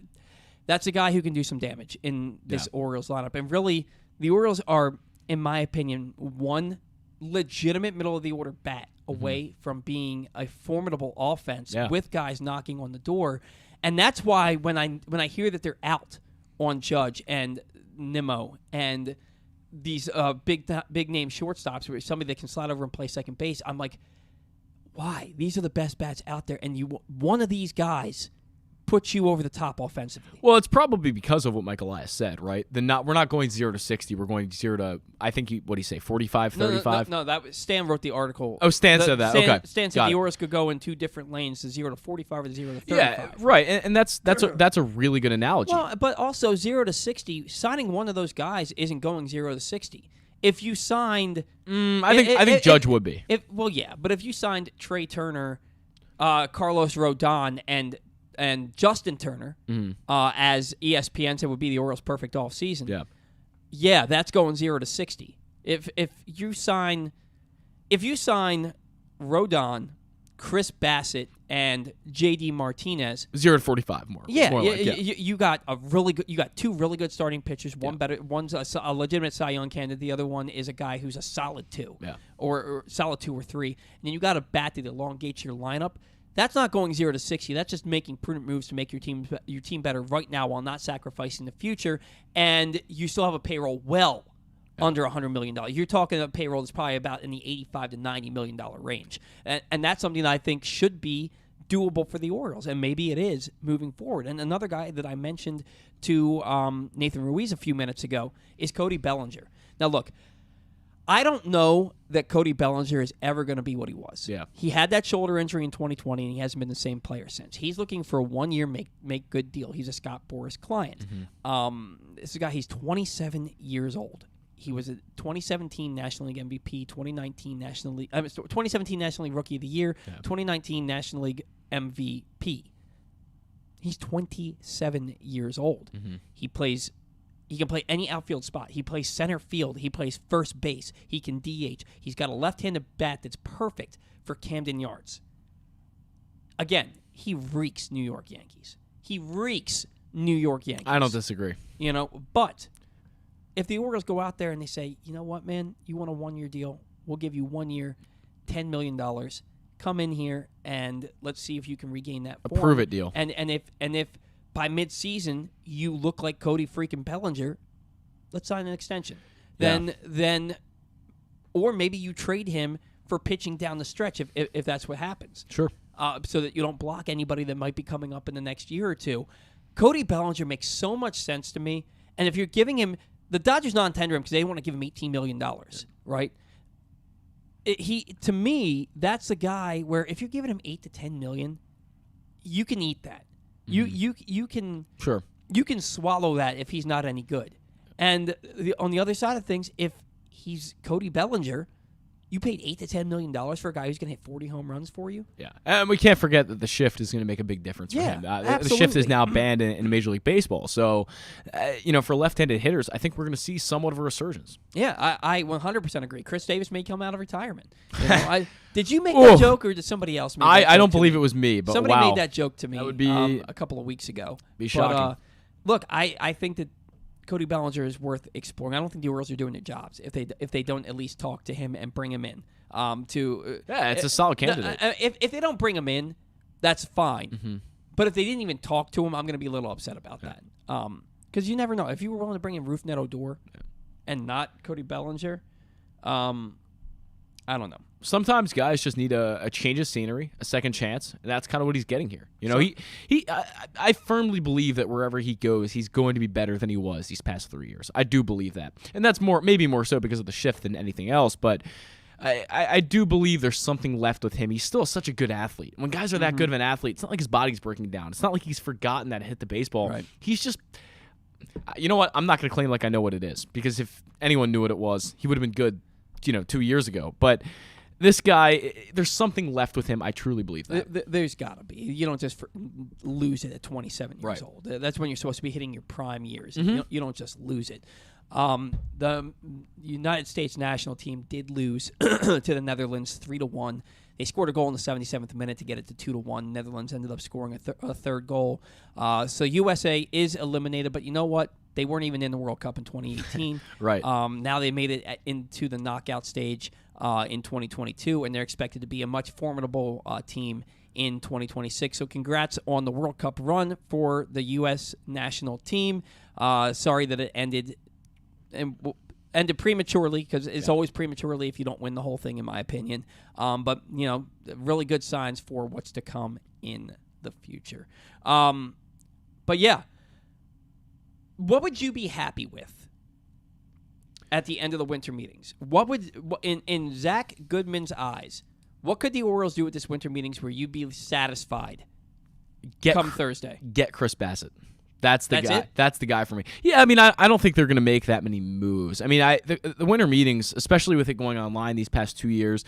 that's a guy who can do some damage in this Orioles lineup. And really, the Orioles are, in my opinion, one legitimate middle-of-the-order bat away from being a formidable offense with guys knocking on the door. And that's why when I hear that they're out on Judge and Nimmo and these big name shortstops where somebody that can slide over and play second base, I'm like, why? These are the best bats out there, and one of these guys puts you over the top offensively. Well, it's probably because of what Mike Elias said, right? We're not going 0 to 60. We're going 0 to, I think, what do you say, 45, 35? No, that was, Stan wrote the article. Oh, Stan said that. Okay. Stan said the Orioles could go in two different lanes, the 0 to 45 or the 0 to 35. Yeah, right. And that's a really good analogy. Well, but also 0 to 60, signing one of those guys isn't going 0 to 60. If you signed... I think Judge would be. But if you signed Trey Turner, Carlos Rodon, and Justin Turner, as ESPN said would be the Orioles' perfect offseason. Yeah, that's going 0 to 60. If you sign Rodon, Chris Bassett and J.D. Martinez. 0-45 more. Yeah, more like, you got a really good. You got two really good starting pitchers. One's a legitimate Cy Young candidate. The other one is a guy who's a solid 2, or solid 2 or 3. And then you got a bat that elongates your lineup. That's not going 0-60. That's just making prudent moves to make your team better right now while not sacrificing the future. And you still have a payroll under $100 million. You're talking about payroll that's probably about in the $85 to $90 million range. And that's something that I think should be doable for the Orioles, and maybe it is moving forward. And another guy that I mentioned to Nathan Ruiz a few minutes ago is Cody Bellinger. Now, look, I don't know that Cody Bellinger is ever going to be what he was. Yeah. He had that shoulder injury in 2020, and he hasn't been the same player since. He's looking for a 1-year make good deal. He's a Scott Boras client. This is a guy, he's 27 years old. He was a 2017 National League MVP, 2017 National League Rookie of the Year, 2019 National League MVP. He's 27 years old. He can play any outfield spot. He plays center field. He plays first base. He can DH. He's got a left-handed bat that's perfect for Camden Yards. Again, he reeks New York Yankees. I don't disagree. But if the Orioles go out there and they say, you know what, man, you want a 1-year deal? We'll give you 1 year, $10 million. Come in here and let's see if you can regain that form. A prove-it deal. And if by mid-season you look like Cody freaking Bellinger, let's sign an extension. Then, or maybe you trade him for pitching down the stretch if that's what happens. Sure. So that you don't block anybody that might be coming up in the next year or two. Cody Bellinger makes so much sense to me. And if you're giving him, the Dodgers non-tender him because they want to give him $18 million, right? To me, that's the guy where if you're giving him $8 to $10 million, you can eat that. You can you can swallow that if he's not any good. And on the other side of things, if he's Cody Bellinger, you paid $8 to $10 million for a guy who's going to hit 40 home runs for you. Yeah, and we can't forget that the shift is going to make a big difference for him. The shift is now banned in Major League Baseball, so for left-handed hitters, I think we're going to see somewhat of a resurgence. Yeah, I 100% agree. Chris Davis may come out of retirement. Did you make that joke, or did somebody else make that joke? I don't believe it was me, but somebody made that joke to me. That would be a couple of weeks ago. Be shocking. Look, I think that Cody Bellinger is worth exploring. I don't think the Orioles are doing their jobs if they don't at least talk to him and bring him in. It's a solid candidate. If they don't bring him in, that's fine. But if they didn't even talk to him, I'm going to be a little upset about that. Because you never know. If you were willing to bring in Rougned Odor and not Cody Bellinger, I don't know. Sometimes guys just need a change of scenery, a second chance, and that's kind of what he's getting here. I firmly believe that wherever he goes, he's going to be better than he was these past 3 years. I do believe that, and that's maybe more so because of the shift than anything else. But I do believe there's something left with him. He's still such a good athlete. When guys are that good of an athlete, it's not like his body's breaking down. It's not like he's forgotten that to hit the baseball. Right. He's just. You know what? I'm not going to claim like I know what it is, because if anyone knew what it was, he would have been good, 2 years ago. But this guy, there's something left with him. I truly believe that. There's got to be. You don't just lose it at 27 years old. That's when you're supposed to be hitting your prime years. You don't just lose it. The United States national team did lose to the Netherlands 3-1. They scored a goal in the 77th minute to get it to 2-1. Netherlands ended up scoring a third goal. So USA is eliminated, but you know what? They weren't even in the World Cup in 2018. Right. Now they made it into the knockout stage in 2022, and they're expected to be a much formidable team in 2026. So congrats on the World Cup run for the U.S. national team. Sorry that it ended prematurely, because it's always prematurely if you don't win the whole thing, in my opinion. But, really good signs for what's to come in the future. But, yeah, what would you be happy with at the end of the winter meetings? What would, in Zach Goodman's eyes, what could the Orioles do at this winter meetings where you'd be satisfied come Thursday? Get Chris Bassett. That's the guy. It? That's the guy for me. Yeah, I mean, I don't think they're going to make that many moves. I mean, the winter meetings, especially with it going online these past 2 years,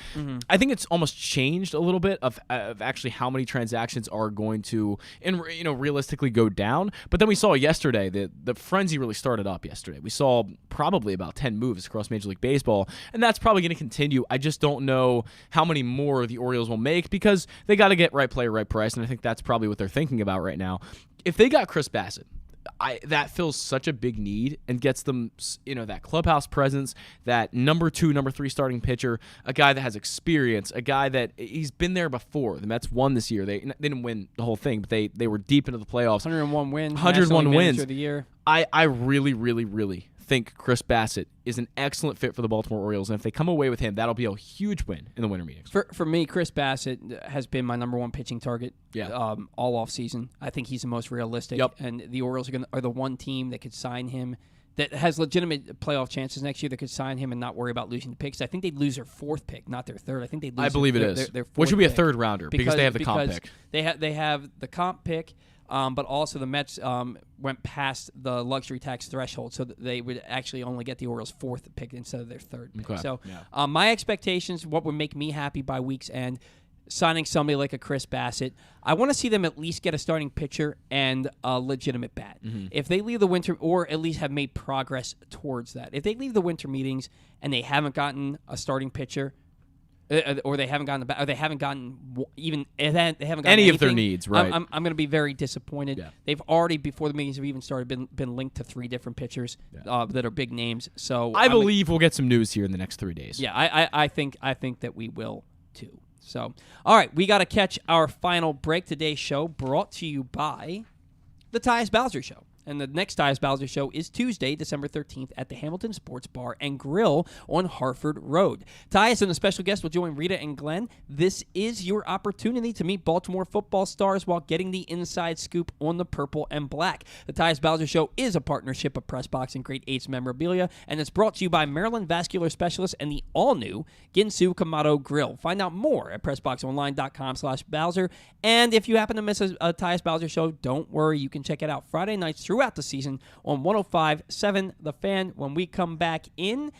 I think it's almost changed a little bit of actually how many transactions are going to, and realistically go down. But then we saw yesterday that the frenzy really started up yesterday. We saw probably about 10 moves across Major League Baseball, and that's probably going to continue. I just don't know how many more the Orioles will make because they got to get right player, right price, and I think that's probably what they're thinking about right now. If they got Chris Bassett, that fills such a big need and gets them, that clubhouse presence, that number 2, number 3 starting pitcher, a guy that has experience, a guy that he's been there before. The Mets won this year. They didn't win the whole thing, but they were deep into the playoffs. 101 wins. 101 wins. Of the year. I really, really, really think Chris Bassett is an excellent fit for the Baltimore Orioles, and if they come away with him, that'll be a huge win in the winter meetings. For me, Chris Bassett has been my number 1 pitching target all off season. I think he's the most realistic, and the Orioles are the one team that could sign him that has legitimate playoff chances next year that could sign him and not worry about losing the picks. I think they'd lose their 4th pick, not their 3rd. I think they'd lose. I believe it is. Their which would be a pick. 3rd rounder because they have the comp pick. They have the comp pick. But also the Mets went past the luxury tax threshold, so that they would actually only get the Orioles' 4th pick instead of their 3rd pick. Okay. So my expectations, what would make me happy by week's end, signing somebody like a Chris Bassett, I want to see them at least get a starting pitcher and a legitimate bat. If they leave the winter, or at least have made progress towards that. If they leave the winter meetings and they haven't gotten a starting pitcher, or they haven't gotten or they haven't gotten even they haven't gotten any anything, of their needs, right? I'm going to be very disappointed. Yeah. They've already, before the meetings have even started, been linked to 3 different pitchers that are big names. So I believe we'll get some news here in the next 3 days. Yeah, I think that we will too. So all right, we got to catch our final break. Today's show brought to you by the Tyus Bowser Show. And the next Tyus Bowser Show is Tuesday, December 13th at the Hamilton Sports Bar and Grill on Harford Road. Tyus and a special guest will join Rita and Glenn. This is your opportunity to meet Baltimore football stars while getting the inside scoop on the purple and black. The Tyus Bowser Show is a partnership of PressBox and Great 8's Memorabilia, and it's brought to you by Maryland Vascular Specialists and the all-new Ginsu Kamado Grill. Find out more at PressBoxOnline.com/Bowser. And if you happen to miss a Tyus Bowser Show, don't worry. You can check it out Friday nights throughout the season on 105.7 The Fan. When we come back in,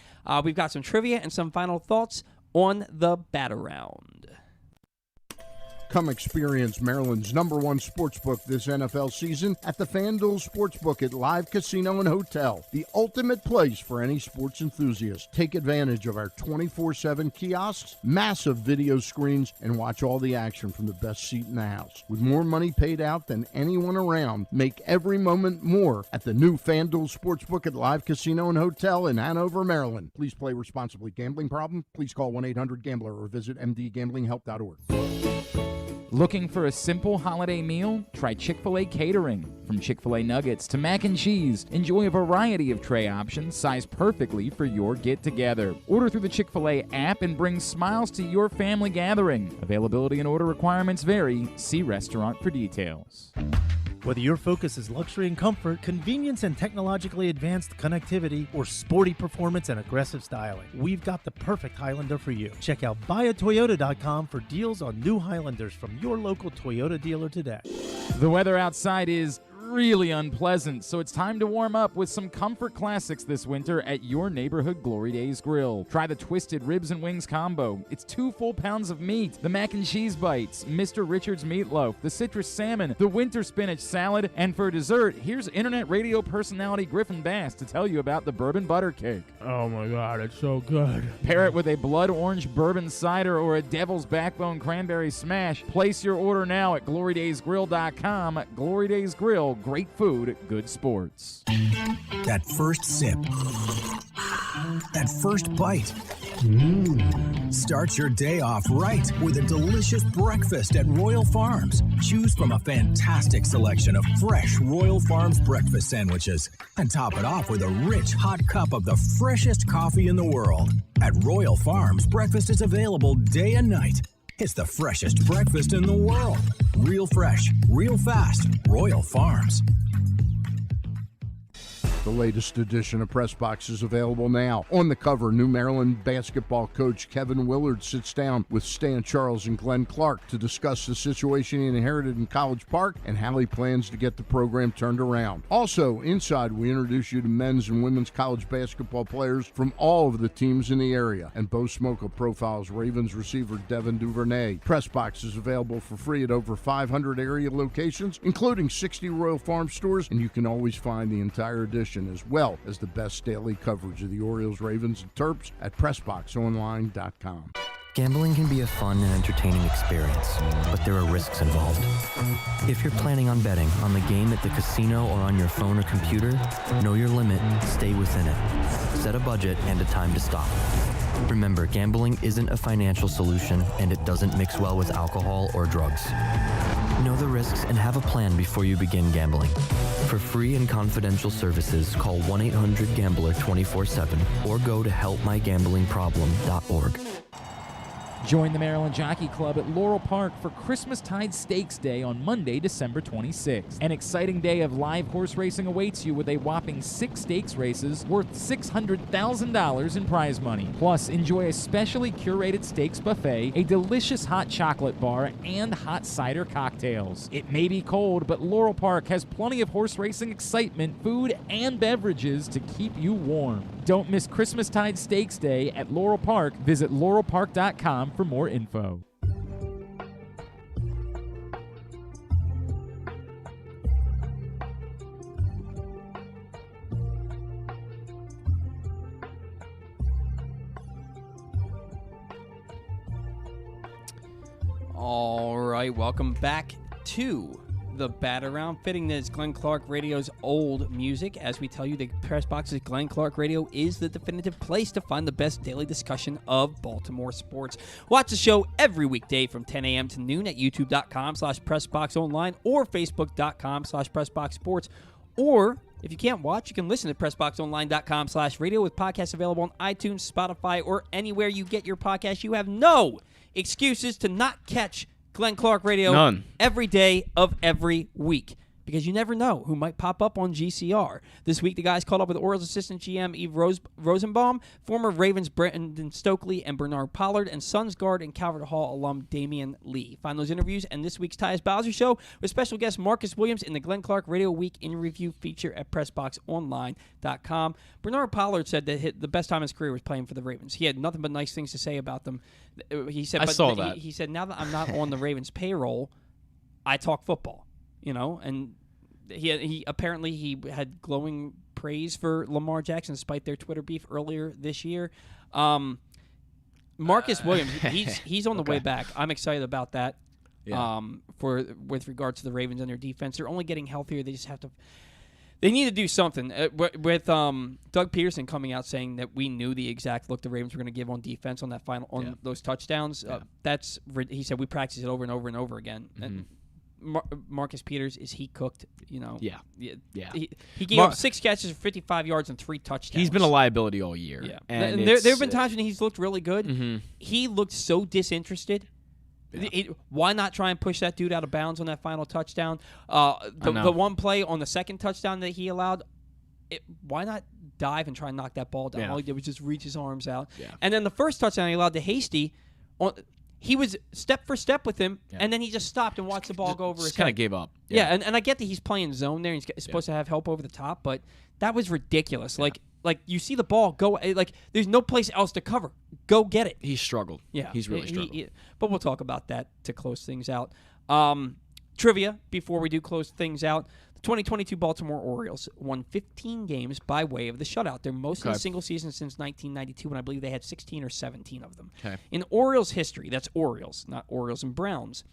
we've got some trivia and some final thoughts on the Bat-A-Round. Come experience Maryland's #1 sportsbook this NFL season at the FanDuel Sportsbook at Live Casino and Hotel, the ultimate place for any sports enthusiast. Take advantage of our 24/7 kiosks, massive video screens, and watch all the action from the best seat in the house. With more money paid out than anyone around, make every moment more at the new FanDuel Sportsbook at Live Casino and Hotel in Hanover, Maryland. Please play responsibly. Gambling problem? Please call 1-800-GAMBLER or visit mdgamblinghelp.org. Looking for a simple holiday meal? Try Chick-fil-A catering. From Chick-fil-A nuggets to mac and cheese, enjoy a variety of tray options sized perfectly for your get-together. Order through the Chick-fil-A app and bring smiles to your family gathering. Availability and order requirements vary. See restaurant for details. Whether your focus is luxury and comfort, convenience and technologically advanced connectivity, or sporty performance and aggressive styling, we've got the perfect Highlander for you. Check out buyatoyota.com for deals on new Highlanders from your local Toyota dealer today. The weather outside is really unpleasant, so it's time to warm up with some comfort classics this winter at your neighborhood Glory Days Grill. Try the Twisted Ribs and Wings combo. It's 2 full pounds of meat, the mac and cheese bites, Mr. Richards meatloaf, the citrus salmon, the winter spinach salad, and for dessert, here's internet radio personality Griffin Bass to tell you about the bourbon butter cake. Oh my God, it's so good. Pair it with a blood orange bourbon cider or a devil's backbone cranberry smash. Place your order now at glorydaysgrill.com. Glory Days Grill. Great food, good sports. That first sip. That first bite. Start your day off right with a delicious breakfast at Royal Farms. Choose from a fantastic selection of fresh Royal Farms breakfast sandwiches and top it off with a rich hot cup of the freshest coffee in the world. At Royal Farms, breakfast is available day and night. It's the freshest breakfast in the world. Real fresh, real fast. Royal Farms. The latest edition of Press Box is available now. On the cover, new Maryland basketball coach Kevin Willard sits down with Stan Charles and Glenn Clark to discuss the situation he inherited in College Park and how he plans to get the program turned around. Also, inside, we introduce you to men's and women's college basketball players from all of the teams in the area. And Bo Smoka profiles Ravens receiver Devin Duvernay. Press Box is available for free at over 500 area locations, including 60 Royal Farm stores, and you can always find the entire edition as well as the best daily coverage of the Orioles, Ravens, and Terps at PressBoxOnline.com. Gambling can be a fun and entertaining experience, but there are risks involved. If you're planning on betting on the game at the casino or on your phone or computer, know your limit, stay within it. Set a budget and a time to stop. Remember, gambling isn't a financial solution, and it doesn't mix well with alcohol or drugs. Know the risks and have a plan before you begin gambling. For free and confidential services, call 1-800-GAMBLER 24/7 or go to helpmygamblingproblem.org. Join the Maryland Jockey Club at Laurel Park for Christmastide Stakes Day on Monday, December 26th. An exciting day of live horse racing awaits you with a whopping 6 stakes races worth $600,000 in prize money. Plus, enjoy a specially curated stakes buffet, a delicious hot chocolate bar, and hot cider cocktails. It may be cold, but Laurel Park has plenty of horse racing excitement, food, and beverages to keep you warm. Don't miss Christmastide Stakes Day at Laurel Park. Visit laurelpark.com for more info. All right, welcome back to the Bat Around. Fitting that it's Glenn Clark Radio's old music. As we tell you, the Press Box's Glenn Clark Radio is the definitive place to find the best daily discussion of Baltimore sports. Watch the show every weekday from 10 a.m. to noon at youtube.com/PressBoxOnline or Facebook.com/PressBoxSports. Or if you can't watch, you can listen to PressBoxOnline.com/radio with podcasts available on iTunes, Spotify, or anywhere you get your podcasts. You have no excuses to not catch Glenn Clark Radio. None. Every day of every week, because you never know who might pop up on GCR. This week, the guys caught up with Orioles assistant GM Eve Rosenbaum, former Ravens Brendan Stokely and Bernard Pollard, and Suns guard and Calvert Hall alum Damian Lee. Find those interviews and this week's Tyus Bowser Show with special guest Marcus Williams in the Glenn Clark Radio Week in Review feature at PressBoxOnline.com. Bernard Pollard said that the best time in his career was playing for the Ravens. He had nothing but nice things to say about them. He said, I saw that. He said, now that I'm not on the Ravens payroll, I talk football, and he apparently he had glowing praise for Lamar Jackson despite their Twitter beef earlier this year. Marcus Williams, he's on the way back. I'm excited about that. Yeah. With regard to the Ravens and their defense, they're only getting healthier. They just have to. They need to do something. With Doug Peterson coming out saying that we knew the exact look the Ravens were going to give on defense on that those touchdowns. He said we practiced it over and over and over again. Mm-hmm. And Marcus Peters, is he cooked? Yeah. He gave up 6 catches for 55 yards and 3 touchdowns. He's been a liability all year. Yeah, and there have been times when he's looked really good. Mm-hmm. He looked so disinterested. Yeah. Why not try and push that dude out of bounds on that final touchdown? The one play on the second touchdown that he allowed, why not dive and try and knock that ball down? Yeah. All he did was just reach his arms out. Yeah. And then the first touchdown he allowed to Hasty, he was step for step with him, and then he just stopped and watched the ball go over his head. Just kind of gave up. Yeah, and I get that he's playing zone there and he's supposed to have help over the top, but that was ridiculous. Yeah. Like you see the ball go, there's no place else to cover. Go get it. He struggled. Yeah. He's really struggled. But we'll talk about that to close things out. Trivia before we do close things out. The 2022 Baltimore Orioles won 15 games by way of the shutout. Their most in a single season since 1992, when I believe they had 16 or 17 of them. Okay. In Orioles history, that's Orioles, not Orioles and Browns,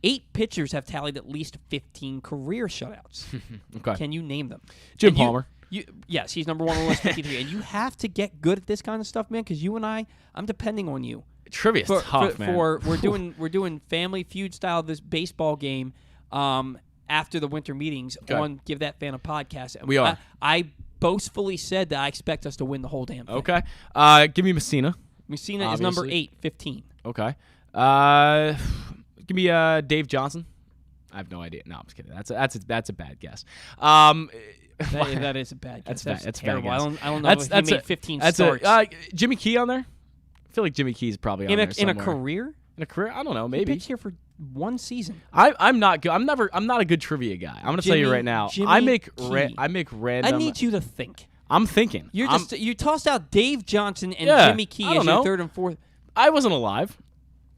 8 pitchers have tallied at least 15 career shutouts. Okay. Can you name them? Jim Palmer. Yes, he's number 1 on the list, 53. And you have to get good at this kind of stuff, man, because you and I'm depending on you. Trivia's tough, man. We're doing Family Feud style this baseball game after the winter meetings on Give That Fan a Podcast. And we are. I bothfully said that I expect us to win the whole damn thing. Okay. Give me Messina. Messina obviously is number 8, 15. Okay. Give me Dave Johnson. I have no idea. No, I'm just kidding. That's a bad guess. That is a bad guess. That's terrible. Bad I don't know if he made 15 starts. Jimmy Key on there? I feel like Jimmy Key's probably on there somewhere. In a career? In a career? I don't know. Maybe. He pitched here for one season. I'm not good. I'm not a good trivia guy. I'm gonna tell you right now. I make random. I need you to think. I'm thinking. You tossed out Dave Johnson and Jimmy Key as your third and fourth. I wasn't alive.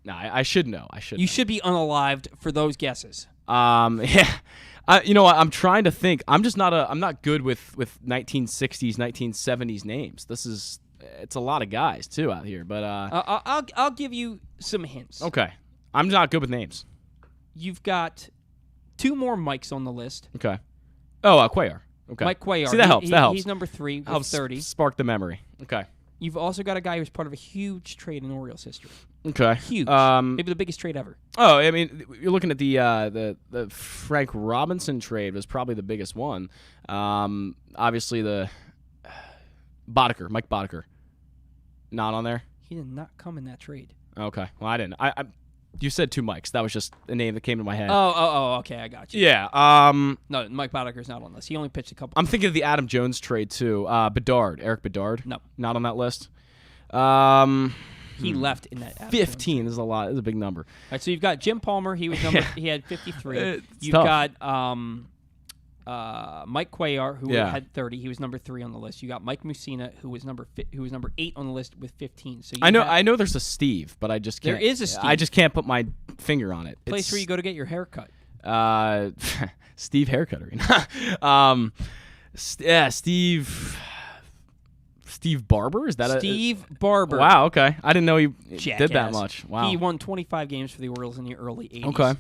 No, I should know. You should be unalived for those guesses. Yeah. You know what? I'm trying to think. I'm not good with 1960s, 1970s names. It's a lot of guys too out here. But I'll give you some hints. Okay. I'm not good with names. You've got 2 more Mikes on the list. Okay. Oh, Cuellar. Okay. Mike Cuellar. See, that helps. That helps. He's number 3 with helps 30. Spark the memory. Okay. You've also got a guy who's part of a huge trade in Orioles history. Okay. Huge. Maybe the biggest trade ever. Oh, I mean, you're looking at the Frank Robinson trade was probably the biggest one. Obviously the Mike Boddicker. Not on there? He did not come in that trade. Okay. Well, I didn't. You said 2 Mikes. That was just a name that came to my head. Oh, okay, I got you. Yeah. No, Mike Boddicker's not on this. He only pitched a couple. I'm thinking of the Adam Jones trade too. Eric Bedard. No, not on that list. He left in that. 15 is a lot. Is a big number. All right, so you've got Jim Palmer. He was He had 53. You've tough. got Mike Cuellar, who had 30. He was number 3 on the list. You got Mike Mussina, who was number 8 on the list with 15. So I know there's a Steve, but I just can't. There is a Steve. I just can't put my finger on it. Place where you go to get your hair cut. Steve Haircutter. Steve Barber? Is that Steve Barber? Wow. Okay, I didn't know he did that much. Wow. He won 25 games for the Orioles in the early 80s. Okay.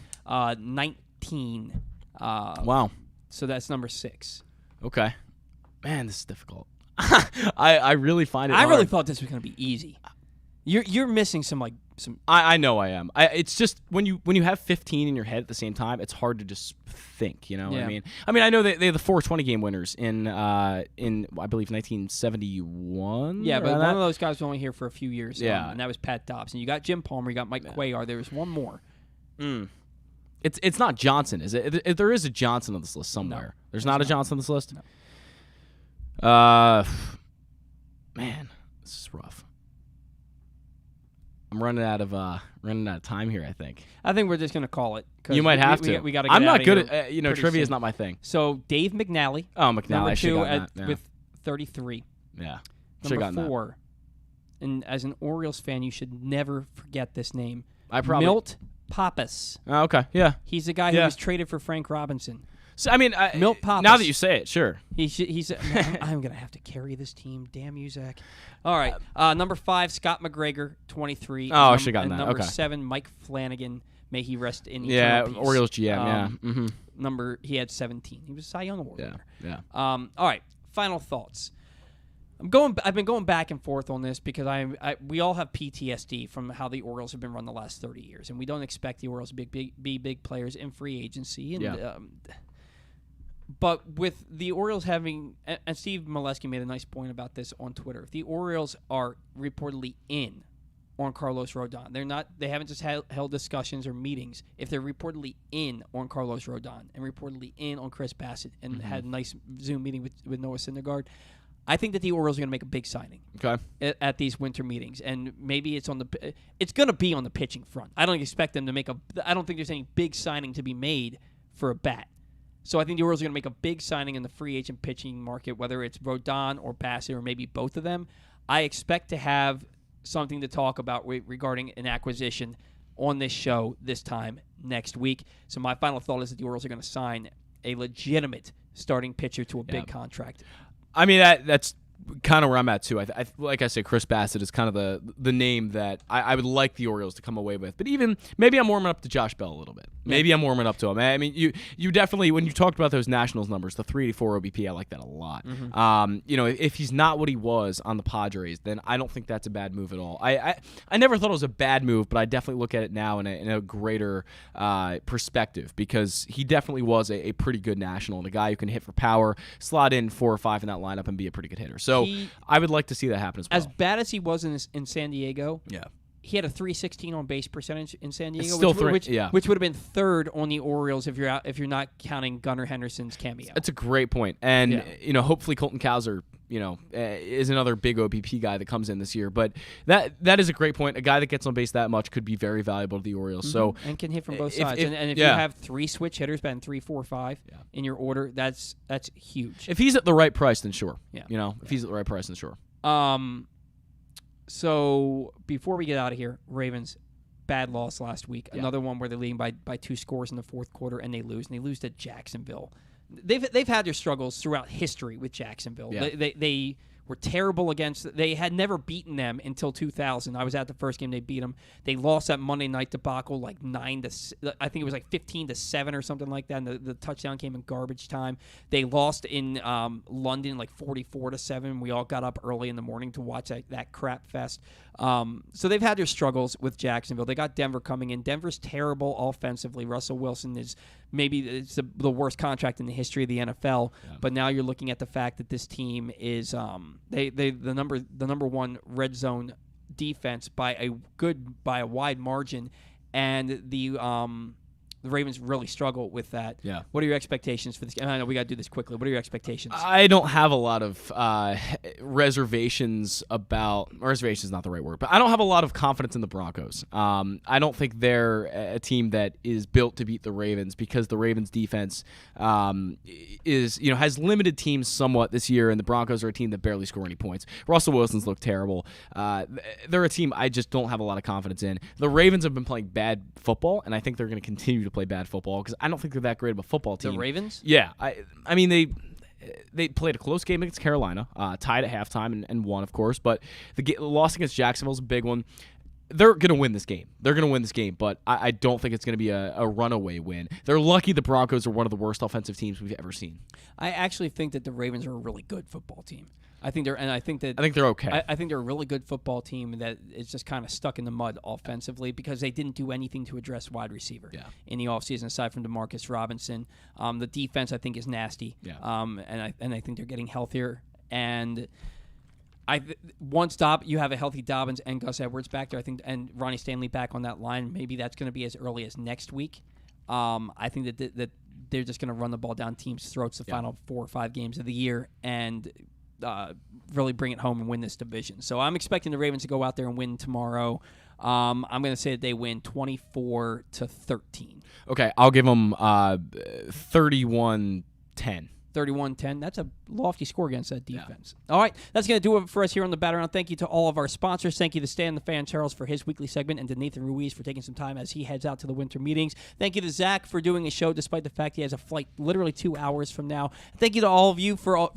19. Wow. So that's number 6. Okay. Man, this is difficult. I really find it hard. I really thought this was going to be easy. You're missing some. I know I am. It's just when you have 15 in your head at the same time, it's hard to just think. You know what I mean? I know they have the 420 game winners in I believe 1971. Yeah, but one of those guys was only here for a few years. Yeah, and that was Pat Dobson. You got Jim Palmer. You got Mike Cuellar. There was one more. It's not Johnson, is it? There is a Johnson on this list somewhere. No, there's not a Johnson on this list? No. Man, this is rough. I'm running out of time here, I think. I think we're just going to call it. You might have to. We got to get I'm not out good of here at trivia soon. is not my thing. So Dave McNally. Oh, McNally. Number 2 yeah. with 33. Yeah. Number 4. And as an Orioles fan, you should never forget this name. Milt Pappas. Oh, okay. Yeah. He's the guy who was traded for Frank Robinson. So Milt Pappas. Now that you say it, sure. I'm gonna have to carry this team. Damn you, Zach. All right. Number 5, Scott McGregor, 23. Oh, I should have gotten that. Number okay. 7, Mike Flanagan. May he rest in eternal peace. Orioles GM. He had 17. He was a Cy Young Award winner. Yeah. All right. Final thoughts. I've been going back and forth on this because we all have PTSD from how the Orioles have been run the last 30 years, and we don't expect the Orioles to be big players in free agency. And, but with the Orioles having, and Steve Molesky made a nice point about this on Twitter, if the Orioles are reportedly in on Carlos Rodon, they haven't just held discussions or meetings. If they're reportedly in on Carlos Rodon and reportedly in on Chris Bassett and had a nice Zoom meeting with Noah Syndergaard, I think that the Orioles are going to make a big signing at these winter meetings, and maybe it's going to be on the pitching front. I don't expect them to I don't think there's any big signing to be made for a bat. So I think the Orioles are going to make a big signing in the free agent pitching market, whether it's Rodon or Bassett or maybe both of them. I expect to have something to talk about regarding an acquisition on this show this time next week. So my final thought is that the Orioles are going to sign a legitimate starting pitcher to a big contract. I mean, that's kind of where I'm at, too. Like I said, Chris Bassett is kind of the name that I would like the Orioles to come away with. But even, maybe I'm warming up to Josh Bell a little bit. Maybe I'm warming up to him. I mean, you definitely, when you talked about those Nationals numbers, the 384 OBP, I like that a lot. If he's not what he was on the Padres, then I don't think that's a bad move at all. I never thought it was a bad move, but I definitely look at it now in a greater perspective, because he definitely was a pretty good National and a guy who can hit for power, slot in 4 or 5 in that lineup, and be a pretty good hitter. So I would like to see that happen as well. As bad as he was in San Diego, he had a .316 on base percentage in San Diego, Still which yeah. would have been third on the Orioles if you're not counting Gunnar Henderson's cameo. That's a great point. And hopefully Colton Cowser, is another big OBP guy that comes in this year. But that is a great point. A guy that gets on base that much could be very valuable to the Orioles. So and can hit from both sides. If you have 3 switch hitters, batting 3, 4, 5 in your order, that's huge. If he's at the right price, then sure. Yeah. If he's at the right price, then sure. So before we get out of here, Ravens, bad loss last week. Yeah. Another one where they're leading by 2 scores in the fourth quarter, and they lose. And they lose to Jacksonville. They've had their struggles throughout history with Jacksonville. Yeah. They were terrible against. They had never beaten them until 2000. I was at the first game they beat them. They lost that Monday night debacle like 9-. I think it was like 15-7 or something like that. And the touchdown came in garbage time. They lost in London like 44-7. We all got up early in the morning to watch that crap fest. So they've had their struggles with Jacksonville. They got Denver coming in. Denver's terrible offensively. Russell Wilson is maybe the worst contract in the history of the NFL. Yeah. But now you're looking at the fact that this team is the number one red zone defense by a wide margin, and the Ravens really struggle with that. Yeah. What are your expectations for this game? I know we got to do this quickly. What are your expectations? I don't have a lot of reservations about – reservations is not the right word, but I don't have a lot of confidence in the Broncos. I don't think they're a team that is built to beat the Ravens because the Ravens defense has limited teams somewhat this year, and the Broncos are a team that barely score any points. Russell Wilson's looked terrible. They're a team I just don't have a lot of confidence in. The Ravens have been playing bad football, and I think they're going to continue to play bad football because I don't think they're that great of a football team. The Ravens? Yeah. I mean, they played a close game against Carolina, tied at halftime and won, of course, but the loss against Jacksonville is a big one. They're going to win this game. But I don't think it's going to be a runaway win. They're lucky the Broncos are one of the worst offensive teams we've ever seen. I actually think that the Ravens are a really good football team. I think they're okay. I think they're a really good football team that is just kind of stuck in the mud offensively because they didn't do anything to address wide receiver in the offseason aside from Demarcus Robinson. The defense I think is nasty. Yeah. And I think they're getting healthier. And once you have a healthy Dobbins and Gus Edwards back there, I think, and Ronnie Stanley back on that line, maybe that's going to be as early as next week. I think that they're just going to run the ball down teams' throats the final 4 or 5 games of the year and really bring it home and win this division. So I'm expecting the Ravens to go out there and win tomorrow. I'm going to say that they win 24-13. Okay, I'll give them 31-10. 31-10. That's a lofty score against that defense. Yeah. All right, that's going to do it for us here on the Bat Around. Thank you to all of our sponsors. Thank you to Stan the Fan Charles for his weekly segment and to Nathan Ruiz for taking some time as he heads out to the winter meetings. Thank you to Zach for doing a show despite the fact he has a flight literally 2 hours from now. Thank you to all of you for